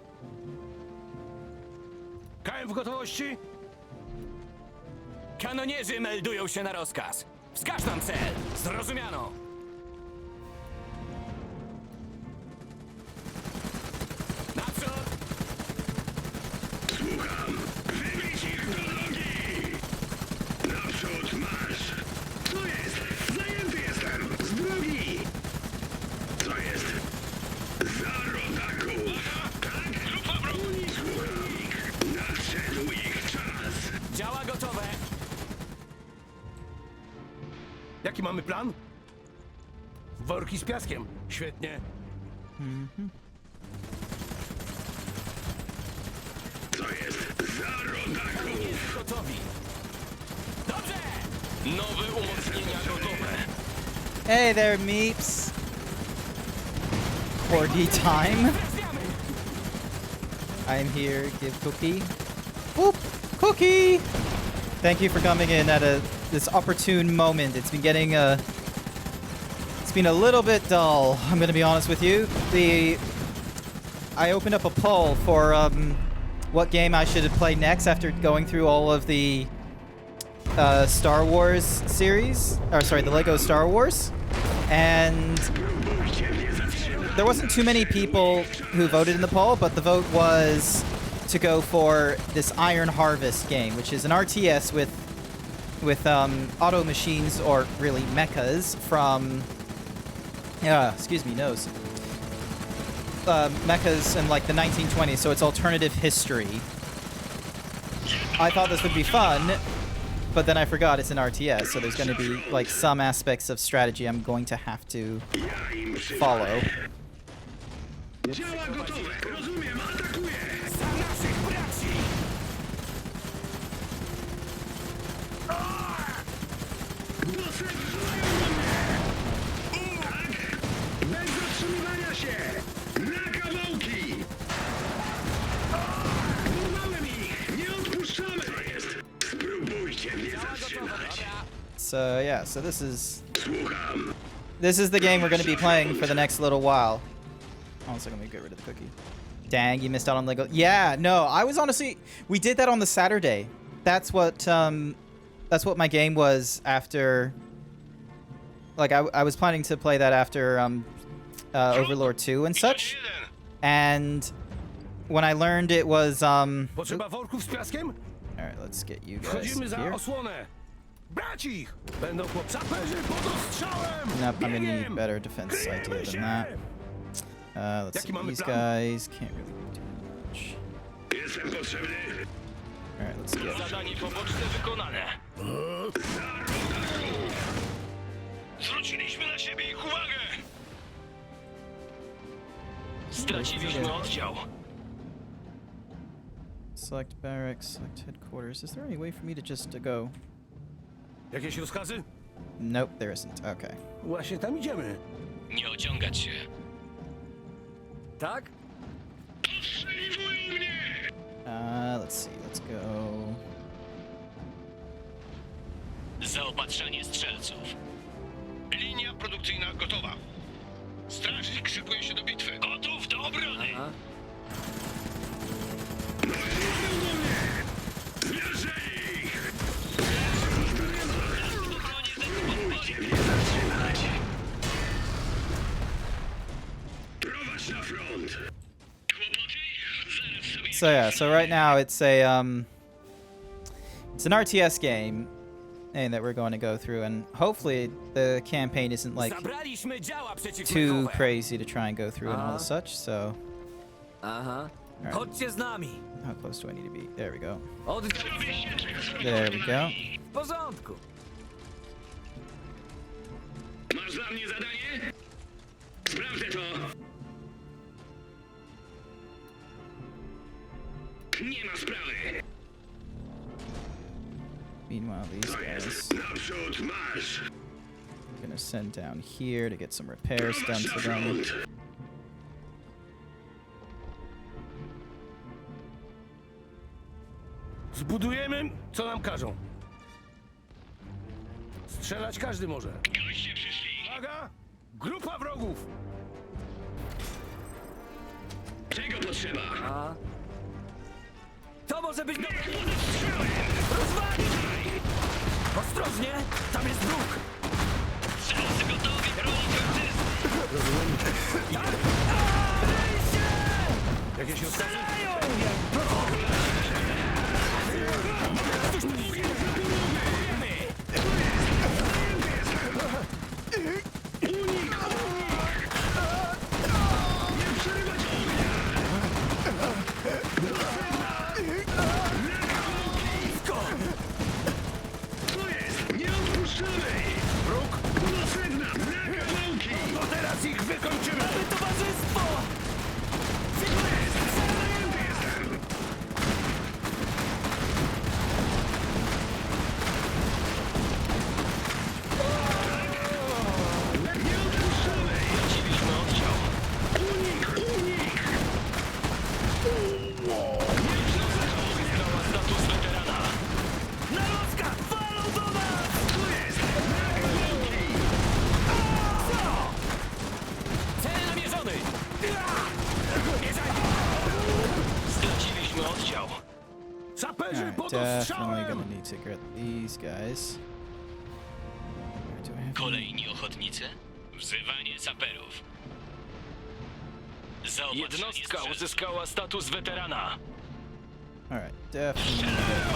KM w gotowości? Kanonierzy meldują się na rozkaz. Wskaż nam cel. Zrozumiano. Naprzód! Słucham! Wybić ich do nogi! Naprzód marsz! Co jest? Zajęty jestem! Z drogi! Co jest? Za rodaków! Tak? Grupa broni! Słucham! Nadszedł ich czas! Działa gotowe. Jaki mamy plan? Worki z piaskiem. Świetnie. Co jest? Za rodaków! Gotowi. Dobrze! Nowe umocnienia gotowe. Hey there, Meeps. Corgi time. I'm here. Give cookie. Whoop! Cookie! Thank you for coming in at this opportune moment. It's been a little bit dull. I'm gonna be honest with you. I opened up a poll for what game I should play next after going through all of the Star Wars series, or sorry, the Lego Star Wars, and there wasn't too many people who voted in the poll, but the vote was to go for this Iron Harvest game, which is an RTS with auto machines, or really mechas from excuse me, nose. Mechas in like the 1920s, so it's alternative history. I thought this would be fun, but then I forgot it's an RTS, so there's going to be like some aspects of strategy I'm going to have to follow. Działa gotowe! Rozumiem, atakuję! Za naszych braci! Dosłownie mnie! Tak? Bez zatrzymywania się! Na kawałki! Porwałem ich! Nie odpuszczamy! Co jest? Spróbujcie mnie zatrzymać! So yeah, so this is the game we're going to be playing for the next little while. Oh, one second, let me get rid of the cookie. Dang, you missed out on Lego. Yeah, no, I was honestly, we did that on the Saturday. That's what my game was after. Like I was planning to play that after Overlord 2 and such. And when I learned it was Potrzeba worków z piaskiem? all right, let's get you guys Wchodzimy za here. osłonę. Brać ich! Będą saperzy pod ostrzałem! Nope, I'm gonna need better defense idea than that. Let's see, these guys can't really do much. Jestem potrzebny! Alright, let's get. Zadanie poboczne wykonane. Zwróciliśmy na siebie ich uwagę! Straciliśmy oddział. Select barracks, select headquarters. Is there any way for me to just go? Jakieś rozkazy? Nope, there isn't. Okay. Właśnie tam idziemy. Nie ociągać się. Tak? Let's see. Let's go. Zaopatrzenie strzelców. Linia produkcyjna gotowa. Strażnik szykuje się do bitwy. Gotów do obrony. Zmierzę ich! Prowadź na front! So yeah, so right now it's a it's an RTS game, and that we're going to go through, and hopefully the campaign isn't like Zabraliśmy działa too przeciwlotnicze. crazy to try and go through and all such. So Aha. Alright. Chodźcie z nami. how close do I need to be? There we go. Oddział There we go. w porządku. Masz dla mnie zadanie? Sprawdzę to! Nie ma sprawy! Meanwhile, these guys Naprzód marsz! I'm gonna send down here to get some repairs done to them. Zbudujemy, co nam każą. Strzelać każdy może. Goście przyszli! Uwaga! Grupa wrogów! Czego potrzeba? A? To może być dobre. Ostrożnie! Tam jest wróg! Strzelcy gotowi, Jakieś rozkazy? Nie odpuszczamy! Wróg! Potrzebna! Na kawałki! To teraz ich wykończymy! Towarzystwo! Nie odpuszczamy! Traciliśmy oddział. Unik! Uzyskała status weterana. Na rozkaz! Walą do nas! Tu jest! Na kawałki! Cel namierzony! Straciliśmy oddział. Saperzy Alright, pod definitely ostrzałem! gonna need to get these guys. Where do I have Kolejni ochotnicy? Wzywanie saperów. Jednostka uzyskała status weterana. Alright, definitely need to get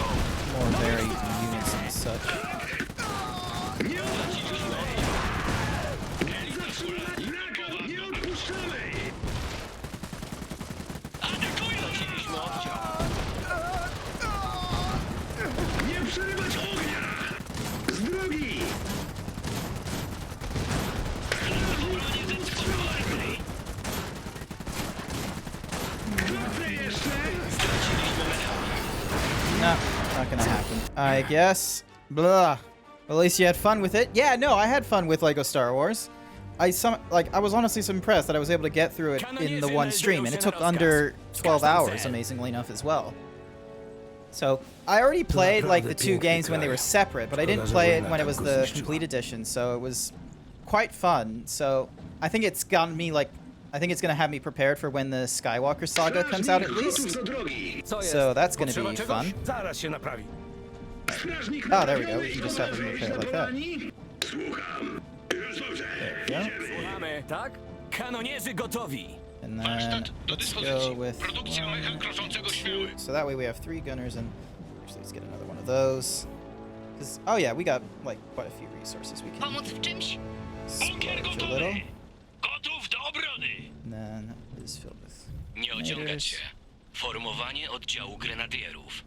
more varied units and such. Nie odpuszczamy! Straciliśmy oddział. Nie przerywać ognia! Z drogi! Krótce jeszcze! No, not gonna happen. I guess. Blah. At least you had fun with it. Yeah, no, I had fun with Lego Star Wars. I was honestly so impressed that I was able to get through it in the one stream, and it took under 12 hours, amazingly enough, as well. So I already played like the two games when they were separate, but I didn't play it when it was the complete edition. So it was quite fun. So I think it's gotten me like. I think it's gonna have me prepared for when the Skywalker saga comes out at least. So that's gonna be fun. Zaraz się naprawi. Oh, there we go. We can just have them repair like that. Słucham. Już dobrze. There we go. Słuchamy, tak? Kanonierzy gotowi! And then let's go with so that way we have 3 gunners, and actually let's get another one of those. 'Cause oh yeah, we got like quite a few resources we can Pomóc w czymś? splurge a little. Gotów do obrony! And then it is filled with Nie ociągać grenadiers. się. Formowanie oddziału grenadierów.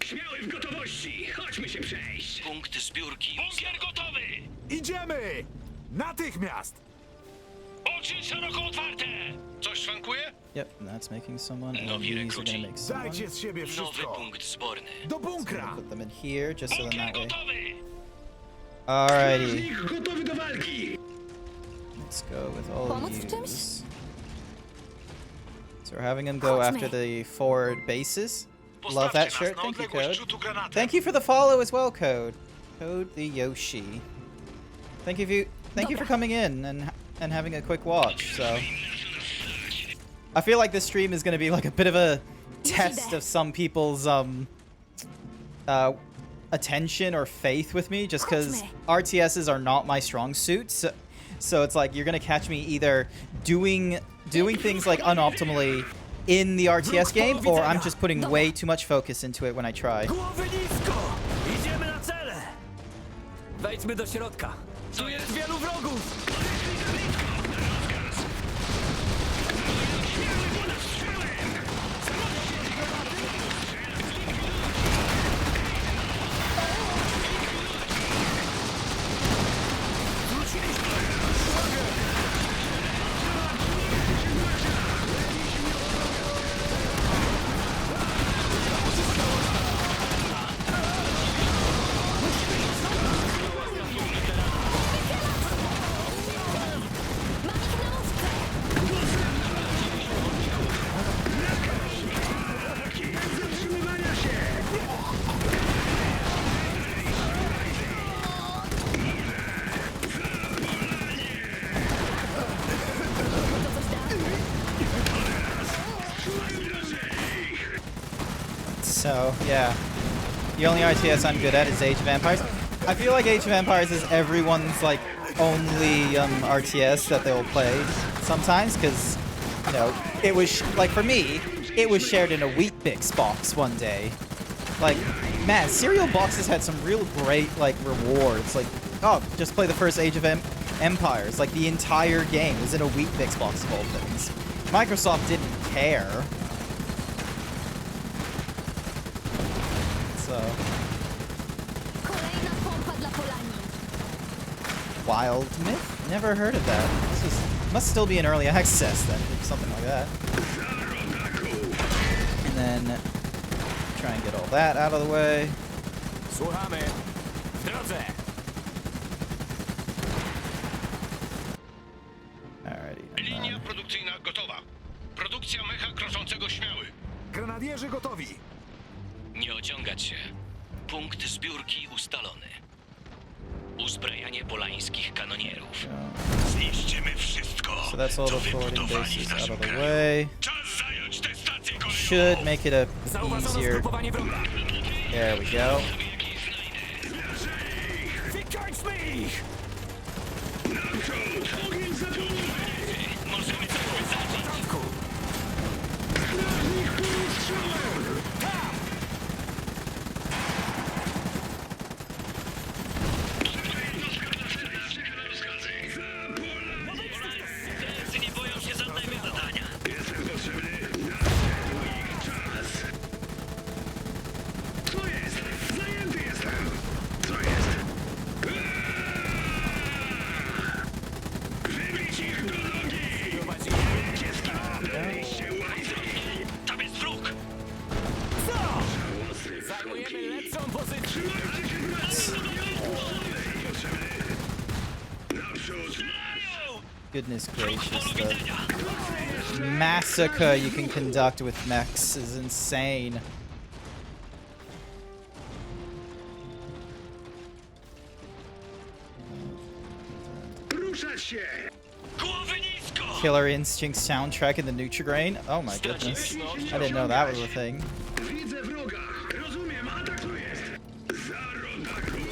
Śmiały w gotowości! Chodźmy się przejść! Punkt zbiórki. Bunkier gotowy! Idziemy! Natychmiast! Oczy szeroko otwarte! Coś szwankuje? Yep, that's making someone, and Nowi these are gonna rekruci. make someone. Dajcie z siebie Nowy wszystko. punkt zborny. Do bunkra! Put them in here, just so then that way. Gotowy! Alrighty. Gotowy do walki! Let's go with all Pomóc of w you. czymś? So we're having him go Chodźmy. after the forward bases. Love that shirt. Thank you, Code. rzutu granatem. Thank you for the follow as well, Code. Code the Yoshi. Thank you for coming in and having a quick watch. So I feel like this stream is going to be like a bit of a test of some people's attention or faith with me, just because RTSs are not my strong suit. So it's like you're going to catch me either doing things like unoptimally in the RTS game, or I'm just putting way too much focus into it when I try. Głowy nisko! Idziemy na cele! Wejdźmy do środka. Tu jest wielu wrogów! So, yeah. The only RTS I'm good at is Age of Empires. I feel like Age of Empires is everyone's, like, only RTS that they'll play sometimes, because, you know, it was, like, for me, it was shared in a Wheatbix box one day. Like, man, cereal boxes had some real great, like, rewards. Like, oh, just play the first Age of Empires. Like, the entire game is in a Wheatbix box of all things. Microsoft didn't care. So. Kolejna pompa dla Polani. Wild Myth? Never heard of that. Must still be in early access then, something like that. And then try and get all that out of the way. Słuchamy. W drodze. Alrighty. Linia produkcyjna gotowa. Produkcja mecha krążącego śmiały. Grenadierzy gotowi. Nie ociągać się. Punkt zbiórki ustalony. Uzbrajanie polańskich kanonierów. Zniszczymy wszystko, So that's all co the forwarding wybudowali bases w out naszym of the kraju. way. Czas zająć tę stację kolejową. Should make it a Zauważono easier. zgrupowanie wroga. There we go. Wykończmy ich! Naprzód! Ogień zapłonął! Możemy coś wysadzić. Strażnik postrzałem! Strzelcy nie boją się żadnego zadania. Jestem potrzebny. Nadszedł ich czas. Co jest? Zajęty jestem. Co jest? Wybić ich do nogi! Wielkie stare się łańcuchy! Tam jest wróg! Co? Żałosny Zajmujemy lepszą pozycję. Trzymajcie się w potrzebny. Naprzód! Goodness gracious, the massacre you can conduct with mechs is insane. Ruszać się! Głowy nisko! Killer Instinct soundtrack in the Nutrigrain? Oh my goodness. I didn't know that was a thing. Widzę wroga! Rozumiem, atakuję! Za rodaków!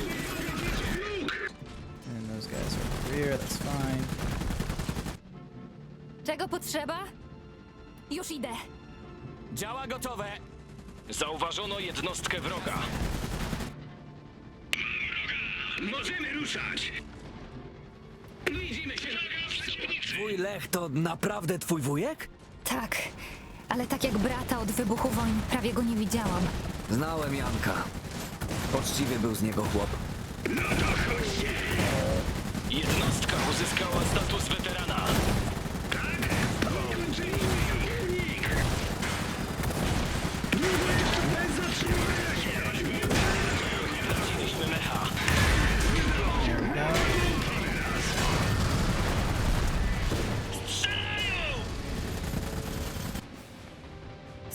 Wróg! And those guys are over here, that's fine. Czego potrzeba? Już idę. Działa gotowe. Zauważono jednostkę wroga. Możemy ruszać! Widzimy się! Twój Lech to naprawdę twój wujek? Tak, ale tak jak brata od wybuchu wojny, prawie go nie widziałam. Znałem Janka. Poczciwy był z niego chłop. No to chodźcie! Jednostka uzyskała status weterana. Tak? Wykończyliśmy ich!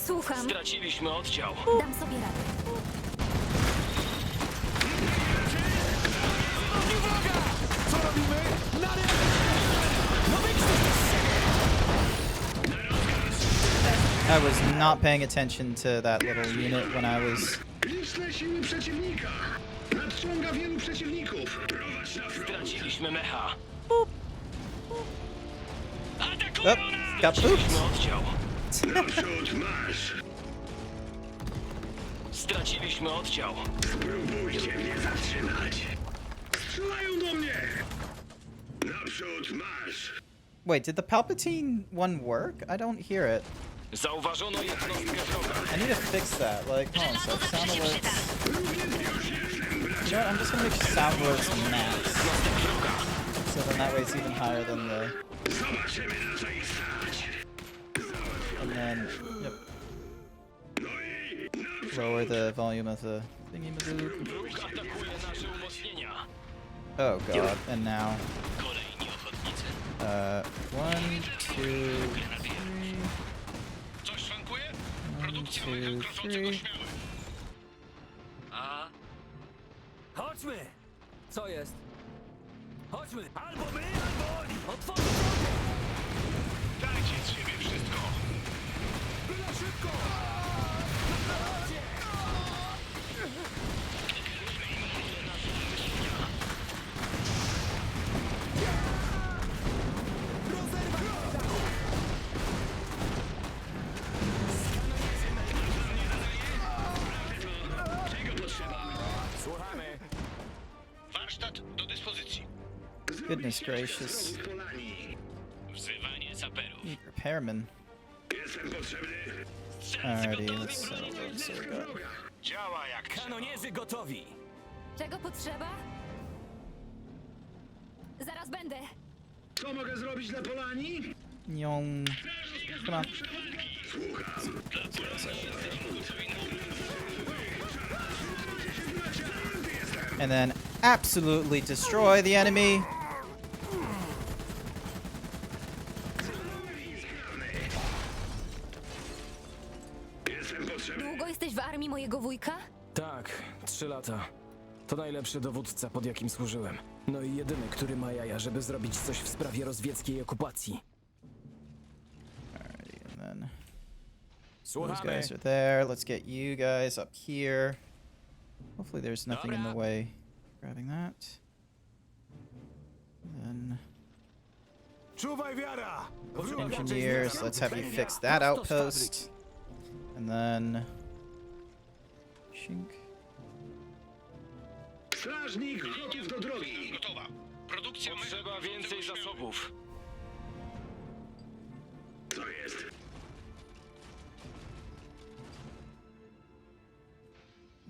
Słucham. Straciliśmy oddział. Dam sobie radę. Co robimy? I was not paying attention to that little unit when I was... Liczne siły przeciwnika. Nadciąga wielu przeciwników. Straciliśmy mecha. Oh, got Straciliśmy pooped. oddział. Naprzód marsz. Straciliśmy oddział. Spróbujcie mnie zatrzymać. Strzelają do mnie. Naprzód marsz. Wait, did the Palpatine one work? I don't hear it. Zauważono jednostkę wroga. I need to fix that. Like, hold on, so sound alerts. You know what? I'm just gonna make sound alerts max. So then that way it's even higher than the. And then, yep. Lower the volume of the thingy majig. Wróg atakuje nasze umocnienia. Oh god, and now. 1, 2, 3. Coś szwankuje? 1, 2, 3. A? Chodźmy! Co jest? Chodźmy! Albo my, albo oni! Otworzyć ogień! Dajcie z siebie wszystko. Byle szybko! Słuchamy. Warsztat do dyspozycji. Goodness gracious. Wzywanie saperów. Need repairmen. Jestem potrzebny. Alrighty, let's settle those. So we got. Działa jak Kanonierzy gotowi! Czego potrzeba? Zaraz będę. Co mogę zrobić dla Polani? Yong. Come on. And then absolutely destroy the enemy. Długo jesteś w armii mojego wujka? Tak, 3 lata. To najlepszy dowódca, pod jakim służyłem. No i jedyny, który ma jaja, żeby zrobić coś w sprawie rozwieckiej okupacji. Alrighty, and then those Słuchamy. guys are there. Let's get you guys up here. Hopefully there's nothing in the way. Grabbing that. And then Czuwaj wiara! engineers, let's have you fix that outpost. And then Shink. Strażnik gotów do drogi. gotowa. Produkcja Potrzeba więcej zasobów. Co jest?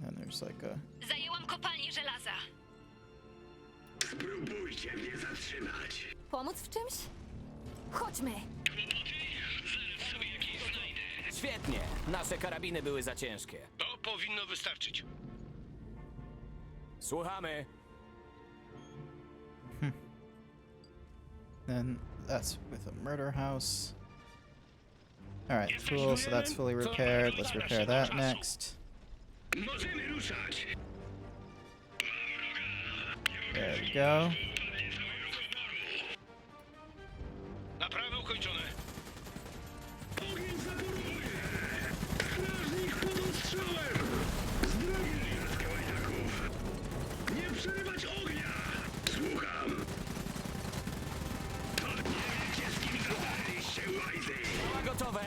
And there's like a Zajęłam kopalnię żelaza. Spróbujcie mnie zatrzymać. Pomóc w czymś? Chodźmy. Świetnie. Nasze karabiny były za ciężkie. To powinno wystarczyć. Słuchamy. then that's with a murder house. Alright, cool, so that's fully repaired. Let's repair that next. Możemy ruszać. There we go. Naprawy ukończone. Ogień zaporuje. Strażnik pod ostrzałem. Z drogi, łajdaków. Nie przerywać ognia. Słucham. To nie wiecie, z kim zabraliście łajzy. Gotowe!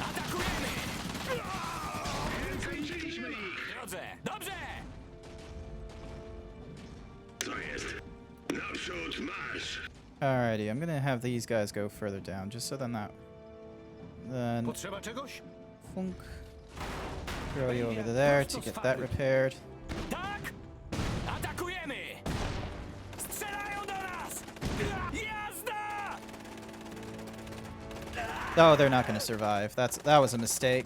Atakujemy! Kończyliśmy ich. Drodze! Dobrze! Co jest? Naprzód marsz. Alrighty, I'm gonna have these guys go further down, just so then then Potrzeba czegoś? Funk. Throw you over there to get that repaired. Tak! Atakujemy! Strzelają do nas! Jazda! Oh, they're not gonna survive. That was a mistake.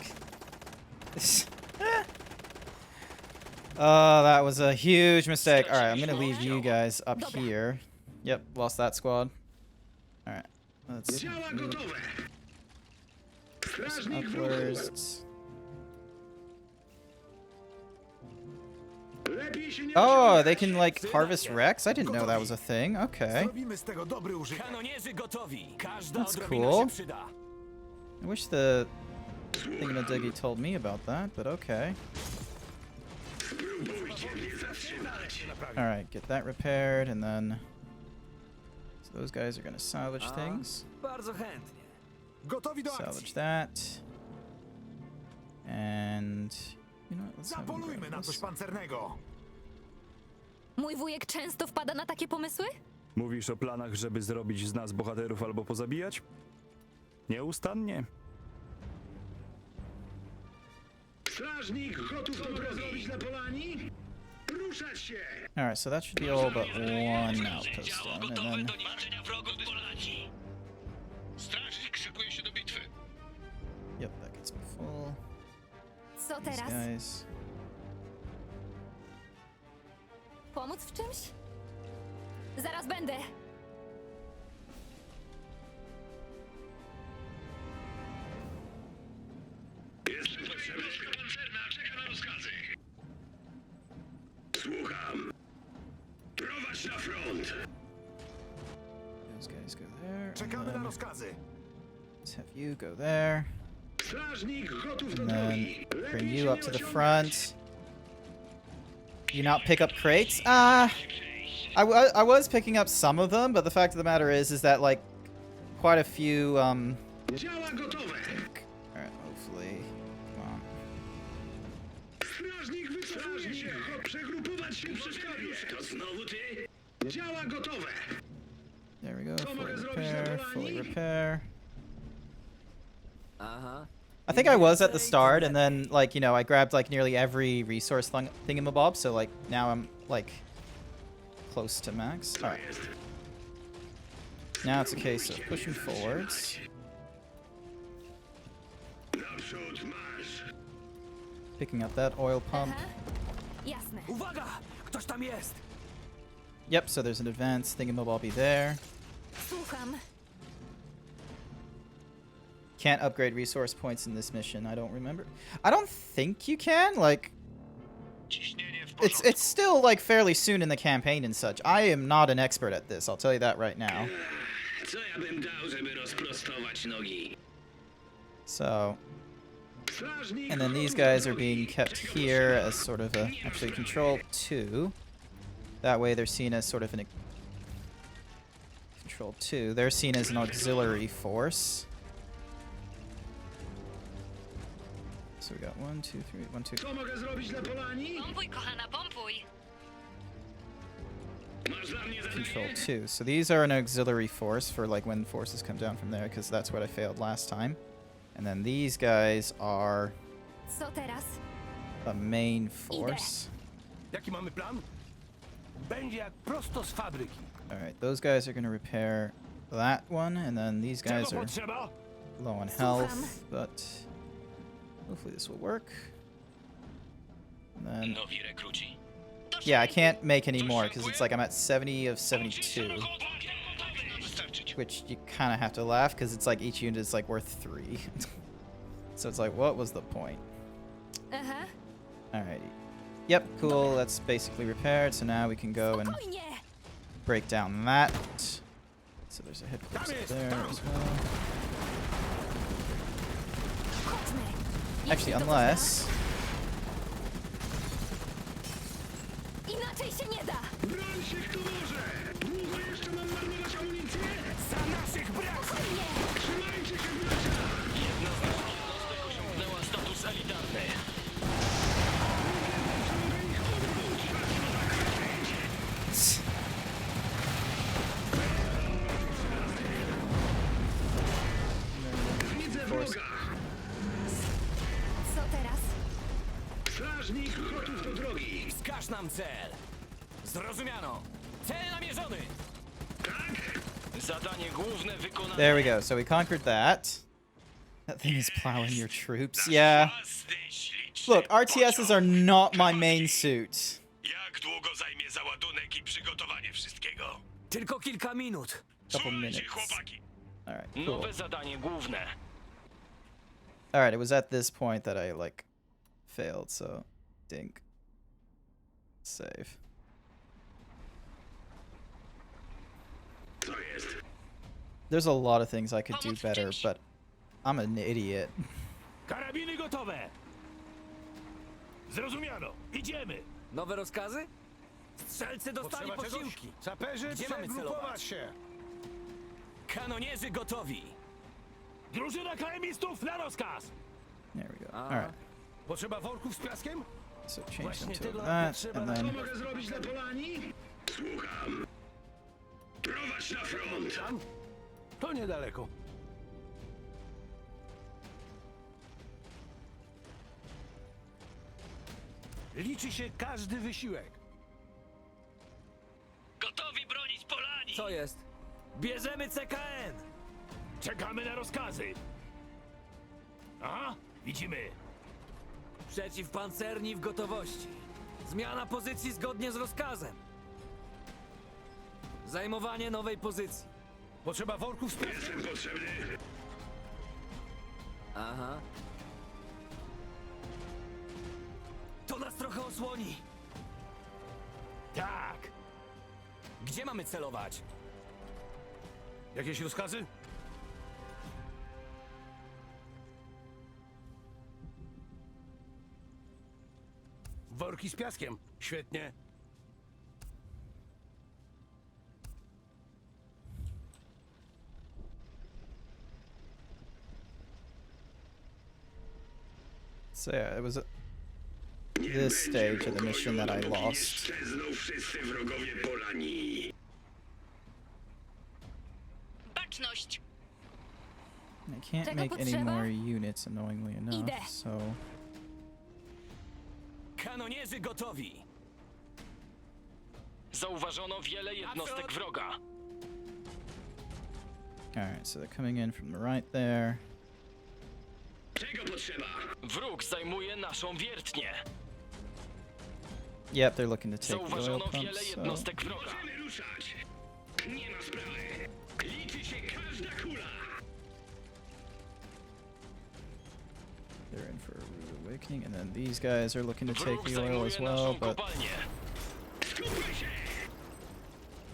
Oh, that was a huge mistake. Alright, I'm gonna leave you guys up here. Yep, lost that squad. Alright, let's Działa gotowe. Some upwards. Oh, they can like harvest Rex? I didn't know that was a thing. Okay. Kanonierzy gotowi. Każda That's odrobina cool. się przyda. I wish the thingamadoogie told me about that, but okay. Alright, get that repaired, and then... So those guys are gonna salvage things. Bardzo chętnie. Salvage that. And... You know what, let's have them grab this. Mój wujek często wpada na takie pomysły? Mówisz o planach, żeby zrobić z nas bohaterów albo pozabijać? Nieustannie. Strażnik gotów to zrobić na Polani? Ruszać się! Alright, so that should be all but one outpost done, and then... Strażnik szykuje się do bitwy. Yep, that gets me full. Co These teraz? guys. Pomóc w czymś? Zaraz będę. Jednostka pancerna czeka na rozkazy. Słucham. Prowadź na front. Those guys go there. Czekamy and na then rozkazy. let's have you go there. Strażnik gotów do And then drogi. bring you up to the front. You not pick up crates? I was picking up some of them, but the fact of the matter is that like quite a few Działa gotowe. Alright, hopefully. Come on. Strażnik wycofuje się. Przegrupować się przy sztabie. To znowu ty? Działa gotowe. There we go. Fully repair, fully repair. I think I was at the start, and then, like, you know, I grabbed, like, nearly every resource thingamabob, so, like, now I'm, like, close to max. Alright. Now it's a case of pushing forwards. Picking up that oil pump. Jasne. Uwaga! Ktoś tam jest! Yep, so there's an advanced thingamabobby there. Słucham. Can't upgrade resource points in this mission, I don't remember. I don't think you can, like... It's still, like, fairly soon in the campaign and such. I am not an expert at this, I'll tell you that right now. Co ja bym dał, żeby rozprostować nogi? So... And then these guys are being kept here as sort of a... Actually, control 2. That way they're seen as sort of an... Control 2. They're seen as an auxiliary force. So we got 1, 2, 3, 1, 2. Co mogę zrobić dla Polani? Pompuj, kochana, pompuj. Control 2. So these are an auxiliary force for like when forces come down from there, because that's what I failed last time. And then these guys are Co teraz? a main force. Jaki mamy plan? Będzie jak prosto z fabryki. Alright, those guys are going to repair that one, and then these guys are low on health, but hopefully this will work. And then, Nowi rekruci. yeah, I can't make any more because it's like I'm at 70 of 72. Which you kind of have to laugh because it's like each unit is like worth 3. So it's like, what was the point? Aha. Alrighty. Yep, cool. That's basically repaired. So now we can go and break down that. So there's a headquarters up there as well. Actually, unless... Inaczej się nie da. Broń się kto może! Długo jeszcze mam marnować amunicję? Za naszych braci! Trzymajcie się, bracia! Jedna z naszych jednostek osiągnęła status elitarny. Widzę wroga! Co teraz? Strażnik gotów do drogi! Wskaż nam cel! Zrozumiano! Cel namierzony! Zadanie główne wykonane. There we go. So we conquered that. That thing is plowing your troops. Yeah. Look, RTSs are not my main suit. Jak długo zajmie załadunek i przygotowanie wszystkiego? Tylko kilka minut. Couple minutes. Chłopaki. Alright, cool. Nowe zadanie główne. All right, it was at this point that I like failed, so dink. Save. There's a lot of things I could do better, but I'm an idiot. Karabiny gotowe! Zrozumiano. Idziemy! Nowe rozkazy? Strzelcy dostali Potrzeba czegoś? posiłki. Saperzy, Gdzie mamy przegrupować celować? się! Kanonierzy gotowi! Drużyna KM-istów na rozkaz! There we go. All right. Potrzeba worków z piaskiem? So change them Właśnie to tego that, trzeba and na- then Co mogę zrobić dla Polani? Słucham. Prowadź na front. Tam? To niedaleko. Liczy się każdy wysiłek. Gotowi bronić Polani! Co jest? Bierzemy CKN! Czekamy na rozkazy. Aha, widzimy. Przeciwpancerni w gotowości. Zmiana pozycji zgodnie z rozkazem. Zajmowanie nowej pozycji. Potrzeba worków z piaskiem. Jestem potrzebny. Aha. To nas trochę osłoni. Tak. Gdzie mamy celować? Jakieś rozkazy? Worki z piaskiem. Świetnie. So yeah, it was this stage of the mission that I lost. Szczezną wszyscy wrogowie Polani. Baczność! I can't Czego make any potrzeba? more units, annoyingly enough. Idę. So Kanonierzy gotowi! Zauważono wiele jednostek wroga. all right, so they're coming in from the right there. Czego potrzeba? Wróg zajmuje naszą wiertnię. Yep, they're looking to take the oil Zauważono wiele pumps. So jednostek wroga. Możemy ruszać. Nie ma sprawy. Liczy się każda kula. they're in for a rude awakening, and then these guys are looking to take Wróg the oil zajmuje as well, naszą but kopalnię. Skupmy się.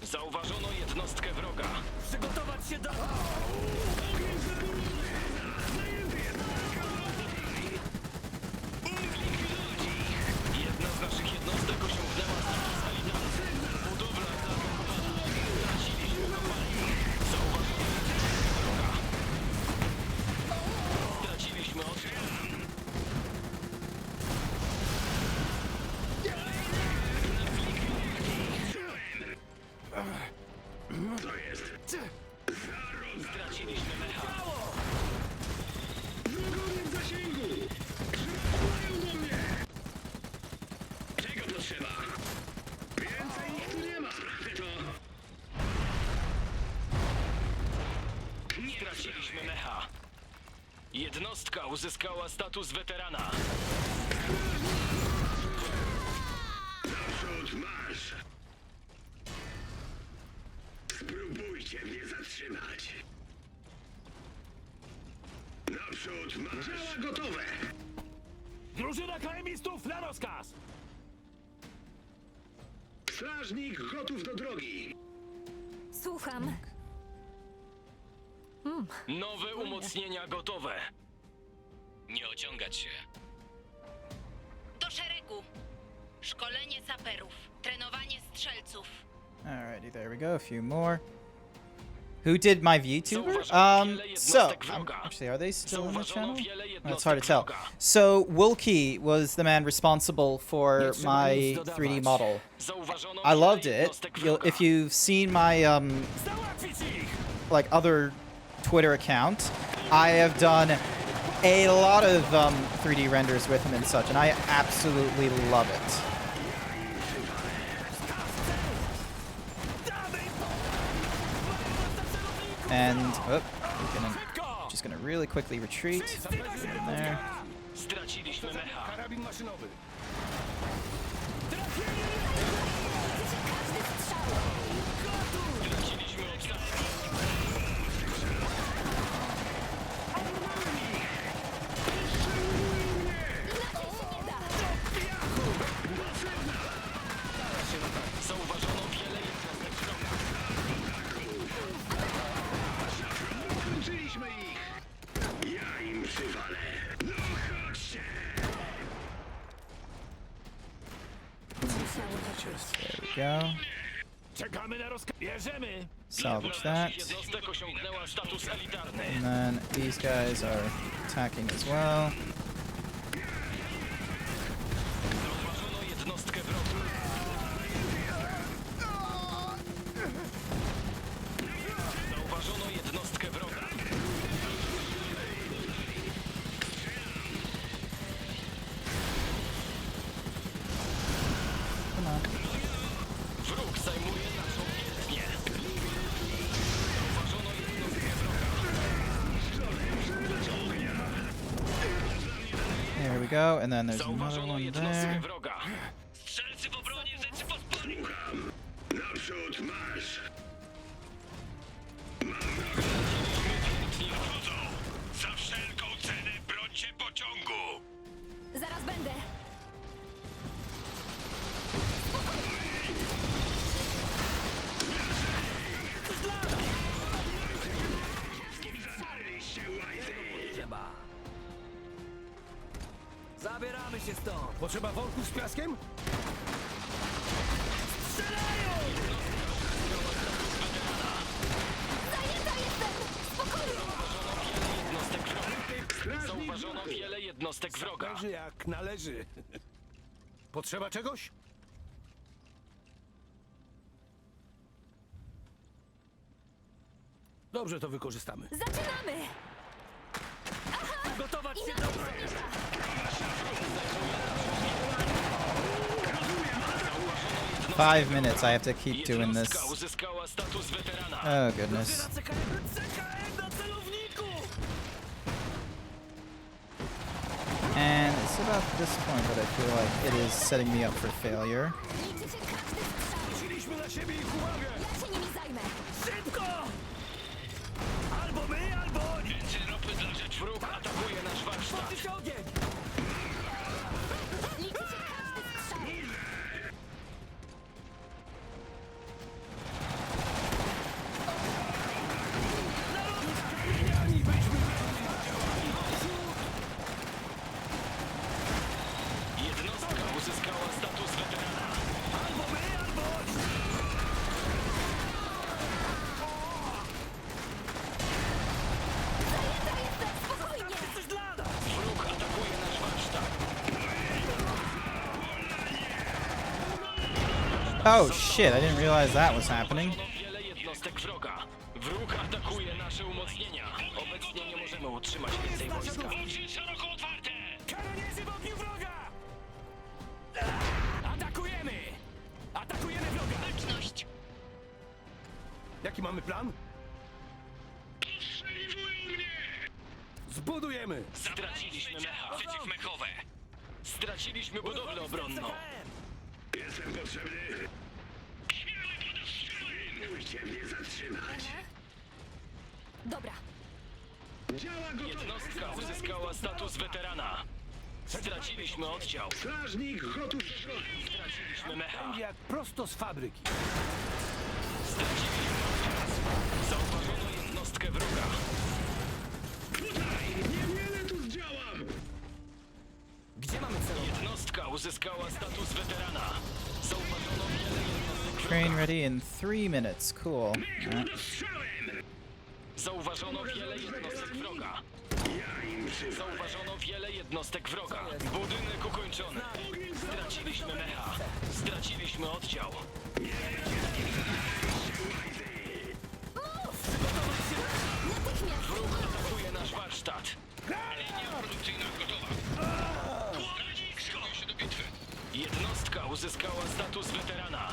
Zauważono jednostkę wroga. Przygotować się do... Jedna z naszych jednostek osiągnęła status elitarny. Budowla zaatakowana. Straciliśmy kopalnię. Zauważono jednostkę wroga. Straciliśmy oddział. To jest. Straciliśmy mecha. Wrogowie w zasięgu. Strzelają do mnie. Czego potrzeba? Więcej ich tu nie ma. To... Straciliśmy mecha. Jednostka uzyskała status weterana. Naprzód marsz. Spróbujcie mnie zatrzymać. Naprzód marsz. Działa gotowe. Drużyna KM-istów na rozkaz. Strażnik gotów do drogi. Słucham. Nowe umocnienia gotowe. Nie ociągać się. Do szeregu! Szkolenie saperów, trenowanie strzelców. alrighty, there we go. A few more. Who did my VTuber? So actually, are they still in the channel? Well, it's hard to tell. So Wilkie was the man responsible for my 3D model. I loved it. If you've seen my like other Twitter account, I have done a lot of 3D renders with him and such, and I absolutely love it. And just gonna really quickly retreat in there. Straciliśmy mecha. Karabin maszynowy. Straciliśmy obstawę. go. Czekamy na rozkaz. Bierzemy. Salvage that. Jednostek osiągnęła status elitarny. And then these guys are attacking as well. Zauważono jednostkę wroga. Zauważono jednostkę wroga. Come on. Wróg zajmuje naszą jezdnię. Zauważono jednostkę wroga. There we go, and then there's another Zauważono one jednostkę there. wroga. Strzelcy w obronie Rzeczypospolitej! Słucham. Naprzód marsz! Wchodzą! Za wszelką cenę brońcie pociągu! Zaraz będę. Zabieramy się stąd. Potrzeba worków z piaskiem? Zajęta jestem! Spokojnie! Zauważono wiele jednostek wroga. Należy jak należy. Potrzeba czegoś? Dobrze, to wykorzystamy. Zaczynamy! Gotować się I na do... to Zamierza. 5 minutes, I have to keep doing this. Jednostka uzyskała status weterana. Oh goodness. And it's about this point that I feel like it is setting me up for failure. liczy się każdy strzał. Zwróciliśmy na siebie ich uwagę! Ja się nimi zajmę. Szybko! Albo my, albo oni! Więcej ropy dla rzecz. Wróg atakuje nasz warsztat. Podnieś ogień! Liczy się każdy strzał. Jednostka uzyskała status weterana. Albo my, albo oni! Zajęta jestem! Spokojnie! Coś dla nas! Wróg atakuje nasz warsztat. Oh shit, I didn't realize that was happening. Zauważono wiele jednostek wroga. Wróg atakuje nasze umocnienia. Obecnie nie możemy utrzymać więcej wojska. Oczy szeroko otwarte! Kanonierzy w ogniu wroga! Atakujemy! Atakujemy wroga! Baczność! Jaki mamy plan? Ostrzeliwują mnie! Zbudujemy! Straciliśmy mecha. Przeciwmechowe! Straciliśmy budowlę obronną. Jestem potrzebny! Śmiały podostrzały! Musicie mnie zatrzymać! Dobra. Działa gotowe! Jednostka uzyskała status weterana. Straciliśmy oddział. Strażnik gotów! Straciliśmy mecha. Będzie jak prosto z fabryki. Straciliśmy oddział. Zauważono jednostkę wroga. Tutaj! Niewiele tu zdziałam! Gdzie mamy celować? Jednostka uzyskała status weterana. Zauważono wiele jednostek Train ready in 3 minutes. Cool. Alright. Podostrzałem! Zauważono wiele jednostek wroga. Ja im przywalę! Zauważono wiele jednostek wroga. Budynek ukończony. Straciliśmy mecha. Straciliśmy oddział. Natychmiast! Wróg atakuje nasz warsztat. Linia produkcyjna gotowa! Strażnik szkolą się do bitwy! Jednostka uzyskała status weterana.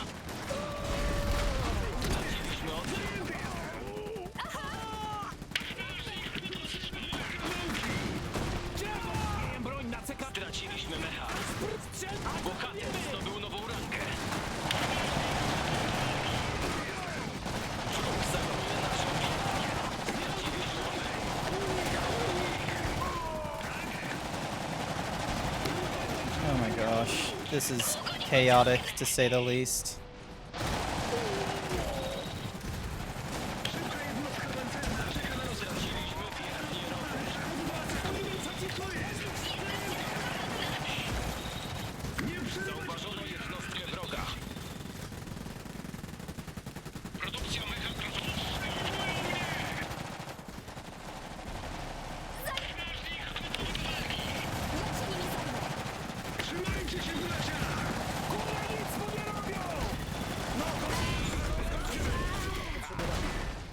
Straciliśmy oddział. Broń na CK! Straciliśmy mecha. Bohater zdobył nową rankę. Wróg zajmuje naszą wieżę. Straciliśmy Oh my gosh. This is chaotic to say the least. Zauważono jednostkę wroga.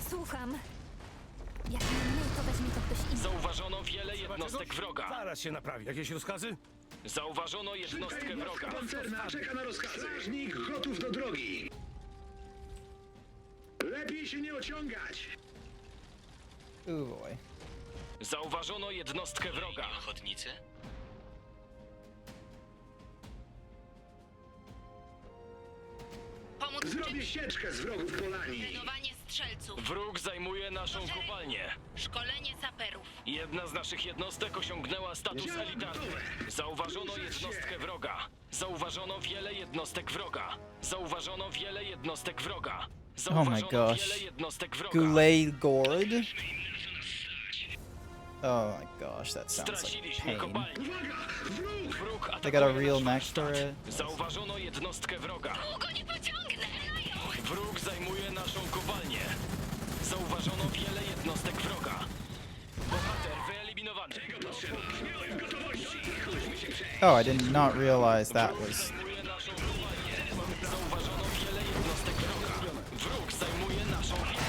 Słucham. Jak nie my, to weźmie to ktoś inny. Zauważono wiele jednostek wroga. Zaraz się naprawi. Jakieś rozkazy? Zauważono jednostkę wroga. Pancerna czeka na rozkazy. Strażnik gotów do drogi. Lepiej się nie ociągać. Ooh boy. Zauważono jednostkę wroga. Ochotnicy? Pomóc w Zrobię czymś? sieczkę z wrogów Polanii. Trenowanie strzelców. Wróg zajmuje naszą kopalnię. Szkolenie saperów. Jedna z naszych jednostek osiągnęła status elitarny. Zauważono jednostkę wroga. Zauważono wiele jednostek wroga. Zauważono wiele jednostek wroga. Oh my Zauważono gosh. wiele jednostek wroga. Goulet Gord? Oh my gosh, that sounds like Straciliśmy pain. kopalnię. Wróg They got a atakuje real nasz neck for warsztat. it. Zauważono jednostkę wroga. Długo nie pociągnę. Wróg zajmuje naszą kopalnię. Zauważono wiele jednostek wroga. Bohater wyeliminowany. Oh, I did not realize that was... Zauważono wiele jednostek wroga. Wróg zajmuje naszą wieżę.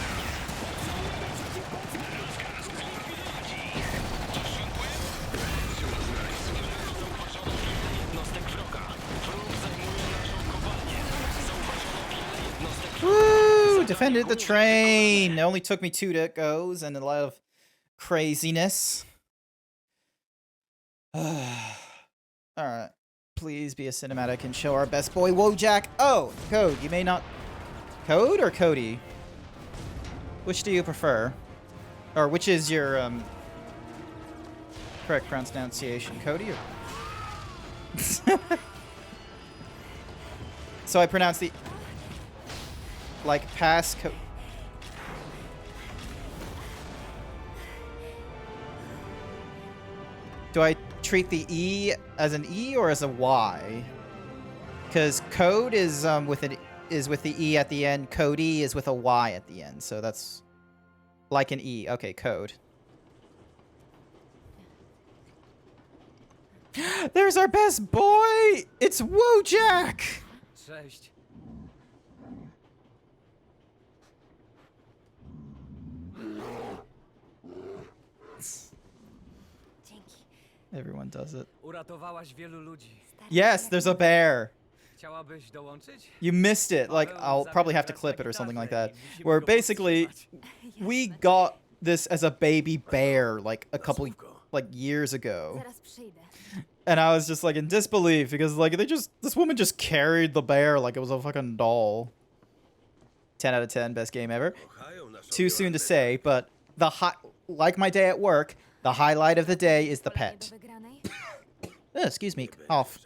Zauważono wiele jednostek wroga. Wróg zajmuje naszą kopalnię. Zauważono wiele jednostek Woo! Defended the train! It only took me 2 goes and a lot of craziness. Alright. Please be a cinematic and show our best boy Wojak. Oh, Code, you may not... Code or Cody? Which do you prefer? Or which is your, correct pronunciation? Cody or... So I pronounce the... Like, pass co... Do I treat the E as an E or as a Y? Because code is with the E at the end. Cody is with a Y at the end. So that's like an E. Okay, code. There's our best boy! It's Wojak! Cześć. Everyone does it. Uratowałaś wielu ludzi. Yes, there's a bear. Chciałabyś dołączyć? You missed it. Like, I'll probably have to clip it or something like that. Where basically, we got this as a baby bear, like, a couple, like, years ago. Zaraz przyjdę. And I was just, like, in disbelief because, like, this woman just carried the bear like it was a fucking doll. 10 out of 10, best game ever. Too soon to say, but like my day at work, the highlight of the day is the pet. Excuse me, off.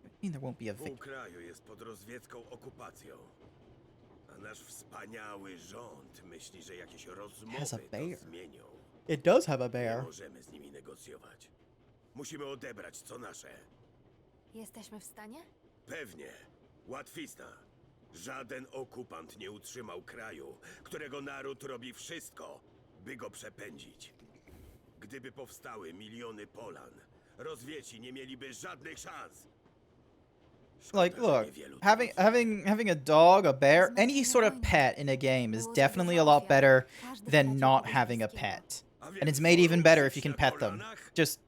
I mean there won't be a Pół kraju jest pod rozwiecką okupacją. A nasz wspaniały rząd myśli, że jakieś rozmowy Has a bear. to zmienią. It does have a Nie bear. możemy z nimi negocjować. Musimy odebrać co nasze. Jesteśmy w stanie? Pewnie. Łatwizna. Żaden okupant nie utrzymał kraju, którego naród robi wszystko, by go przepędzić. Gdyby powstały miliony Polan, rozwieci nie mieliby żadnych szans. Like, look, having a dog, a bear, any sort of pet in a game is definitely a lot better than not having a pet. And it's made even better if you can pet them. Just,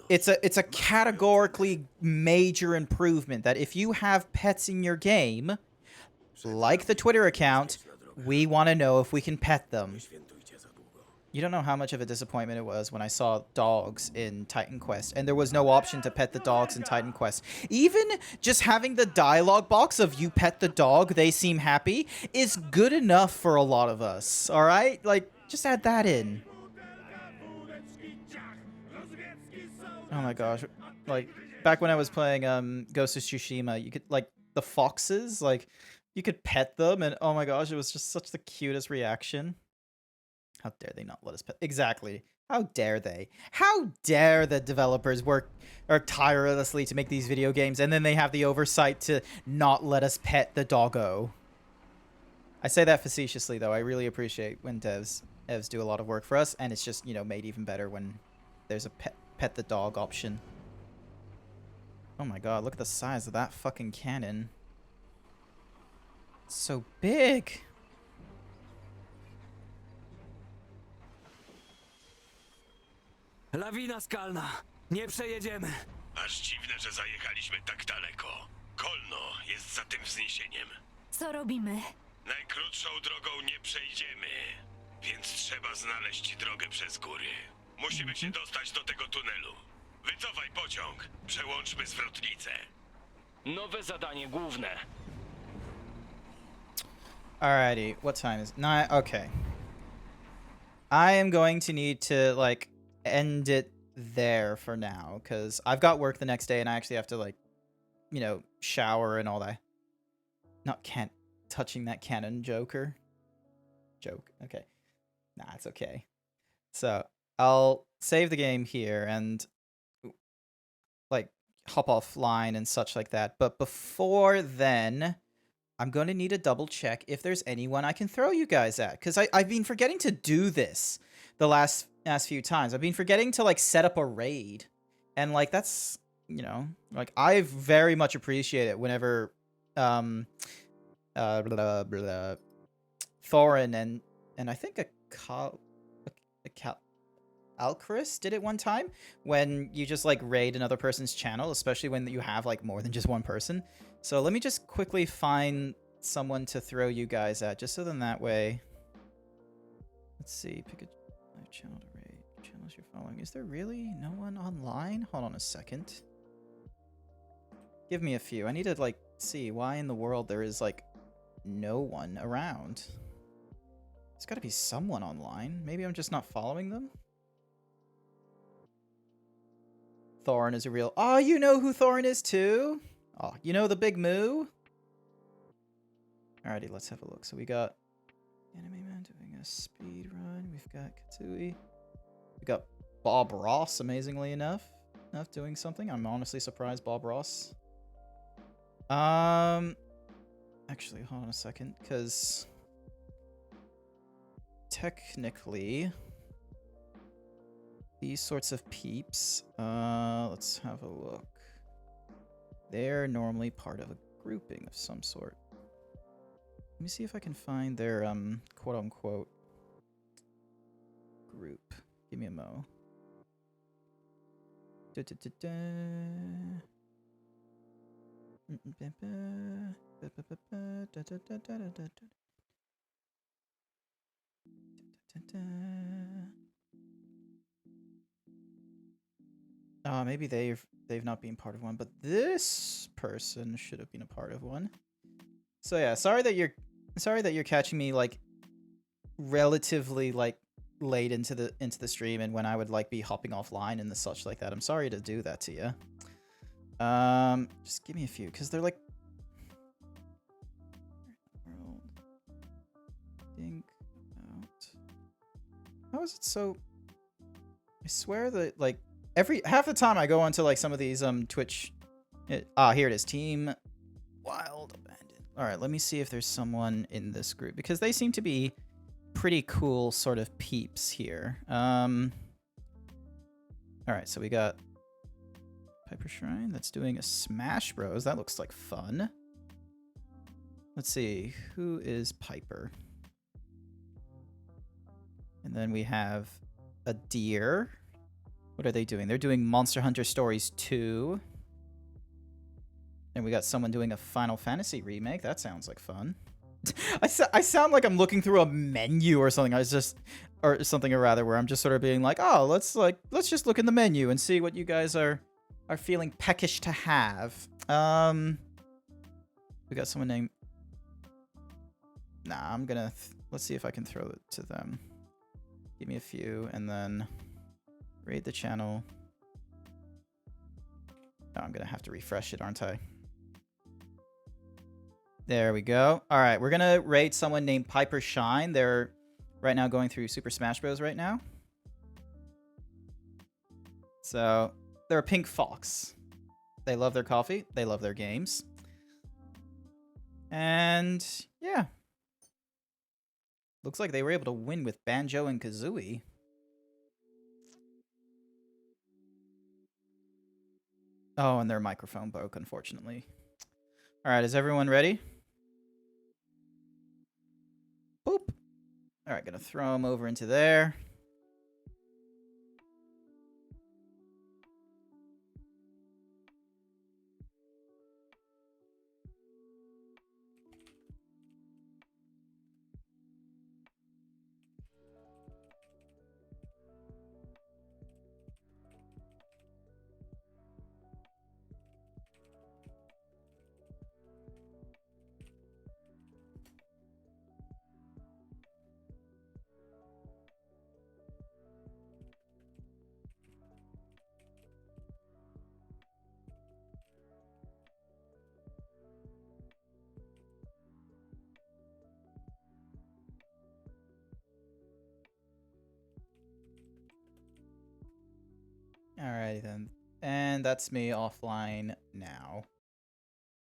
it's a categorically major improvement that if you have pets in your game, like the Twitter account, we want to know if we can pet them. You don't know how much of a disappointment it was when I saw dogs in Titan Quest, and there was no option to pet the dogs in Titan Quest. Even just having the dialogue box of you pet the dog, they seem happy, is good enough for a lot of us, alright? Like, just add that in. Oh my gosh. Like, back when I was playing Ghost of Tsushima, you could, like, the foxes, like, you could pet them, and oh my gosh, it was just such the cutest reaction. How dare they not let us pet? Exactly. How dare they? How dare the developers work tirelessly to make these video games, and then they have the oversight to not let us pet the doggo. I say that facetiously, though. I really appreciate when devs do a lot of work for us, and it's just, you know, made even better when there's a pet the dog option. Oh my god, look at the size of that fucking cannon. It's so big. Lawina skalna. Nie przejedziemy. Aż dziwne, że zajechaliśmy tak daleko. Kolno jest za tym wzniesieniem. Co robimy? Najkrótszą drogą nie przejdziemy, więc trzeba znaleźć drogę przez góry. Musimy się dostać do tego tunelu. Wycofaj pociąg. Przełączmy zwrotnicę. Nowe zadanie główne. Alrighty, what time is it? 9. Okay. I am going to need to like end it there for now because I've got work the next day and I actually have to like, you know, shower and all that. Not can't touching that cannon, Joker. Joke. Okay. Nah, it's okay. So I'll save the game here and like hop offline and such like that. But before then, I'm going to need to double check if there's anyone I can throw you guys at. Because I've been forgetting to do this the last few times. I've been forgetting to, like, set up a raid. And, like, that's, you know, like, I very much appreciate it whenever Thorin and I think Alchris did it one time when you just, like, raid another person's channel, especially when you have, like, more than just one person. So let me just quickly find someone to throw you guys at, just so then that way... Let's see, pick a channel to raid. Channels you're following. Is there really no one online? Hold on a second. Give me a few. I need to, like, see why in the world there is, like, no one around. There's gotta be someone online. Maybe I'm just not following them? Thorin is a real... Oh, you know who Thorin is too? Oh, you know the big moo? Alrighty, let's have a look. So we got Anime Man doing a speed run. We've got Katsui. We got Bob Ross, amazingly enough doing something. I'm honestly surprised Bob Ross. Actually, hold on a second, because technically these sorts of peeps, let's have a look. They're normally part of a grouping of some sort. Let me see if I can find their quote-unquote group. Give me a mo. Maybe they've not been part of one, but this person should have been a part of one. So yeah, sorry that you're catching me like relatively like late into the stream and when I would like be hopping offline and the such like that. I'm sorry to do that to you. Just give me a few because they're like think about how is it so I swear that like half the time I go onto like some of these Twitch here it is, Team Wild Abandoned. All right, let me see if there's someone in this group because they seem to be pretty cool sort of peeps here. All right, so we got Piper Shrine that's doing a Smash Bros. That looks like fun. Let's see, who is Piper? And then we have a deer. What are they doing? They're doing Monster Hunter Stories 2. And we got someone doing a Final Fantasy remake. That sounds like fun. I sound like I'm looking through a menu or something. Or something or rather where I'm just sort of being like, oh, let's just look in the menu and see what you guys are feeling peckish to have. We got someone named... Nah, I'm gonna... Let's see if I can throw it to them. Give me a few, and then raid the channel. Oh, I'm gonna have to refresh it, aren't I? There we go. All right, we're gonna raid someone named Piper Shine. They're right now going through Super Smash Bros. Right now. So, they're a pink fox. They love their coffee. They love their games. And, yeah. Looks like they were able to win with Banjo and Kazooie. Oh, and their microphone broke, unfortunately. All right, is everyone ready? Boop. All right, gonna throw them over into there. Alrighty then. And that's me offline now.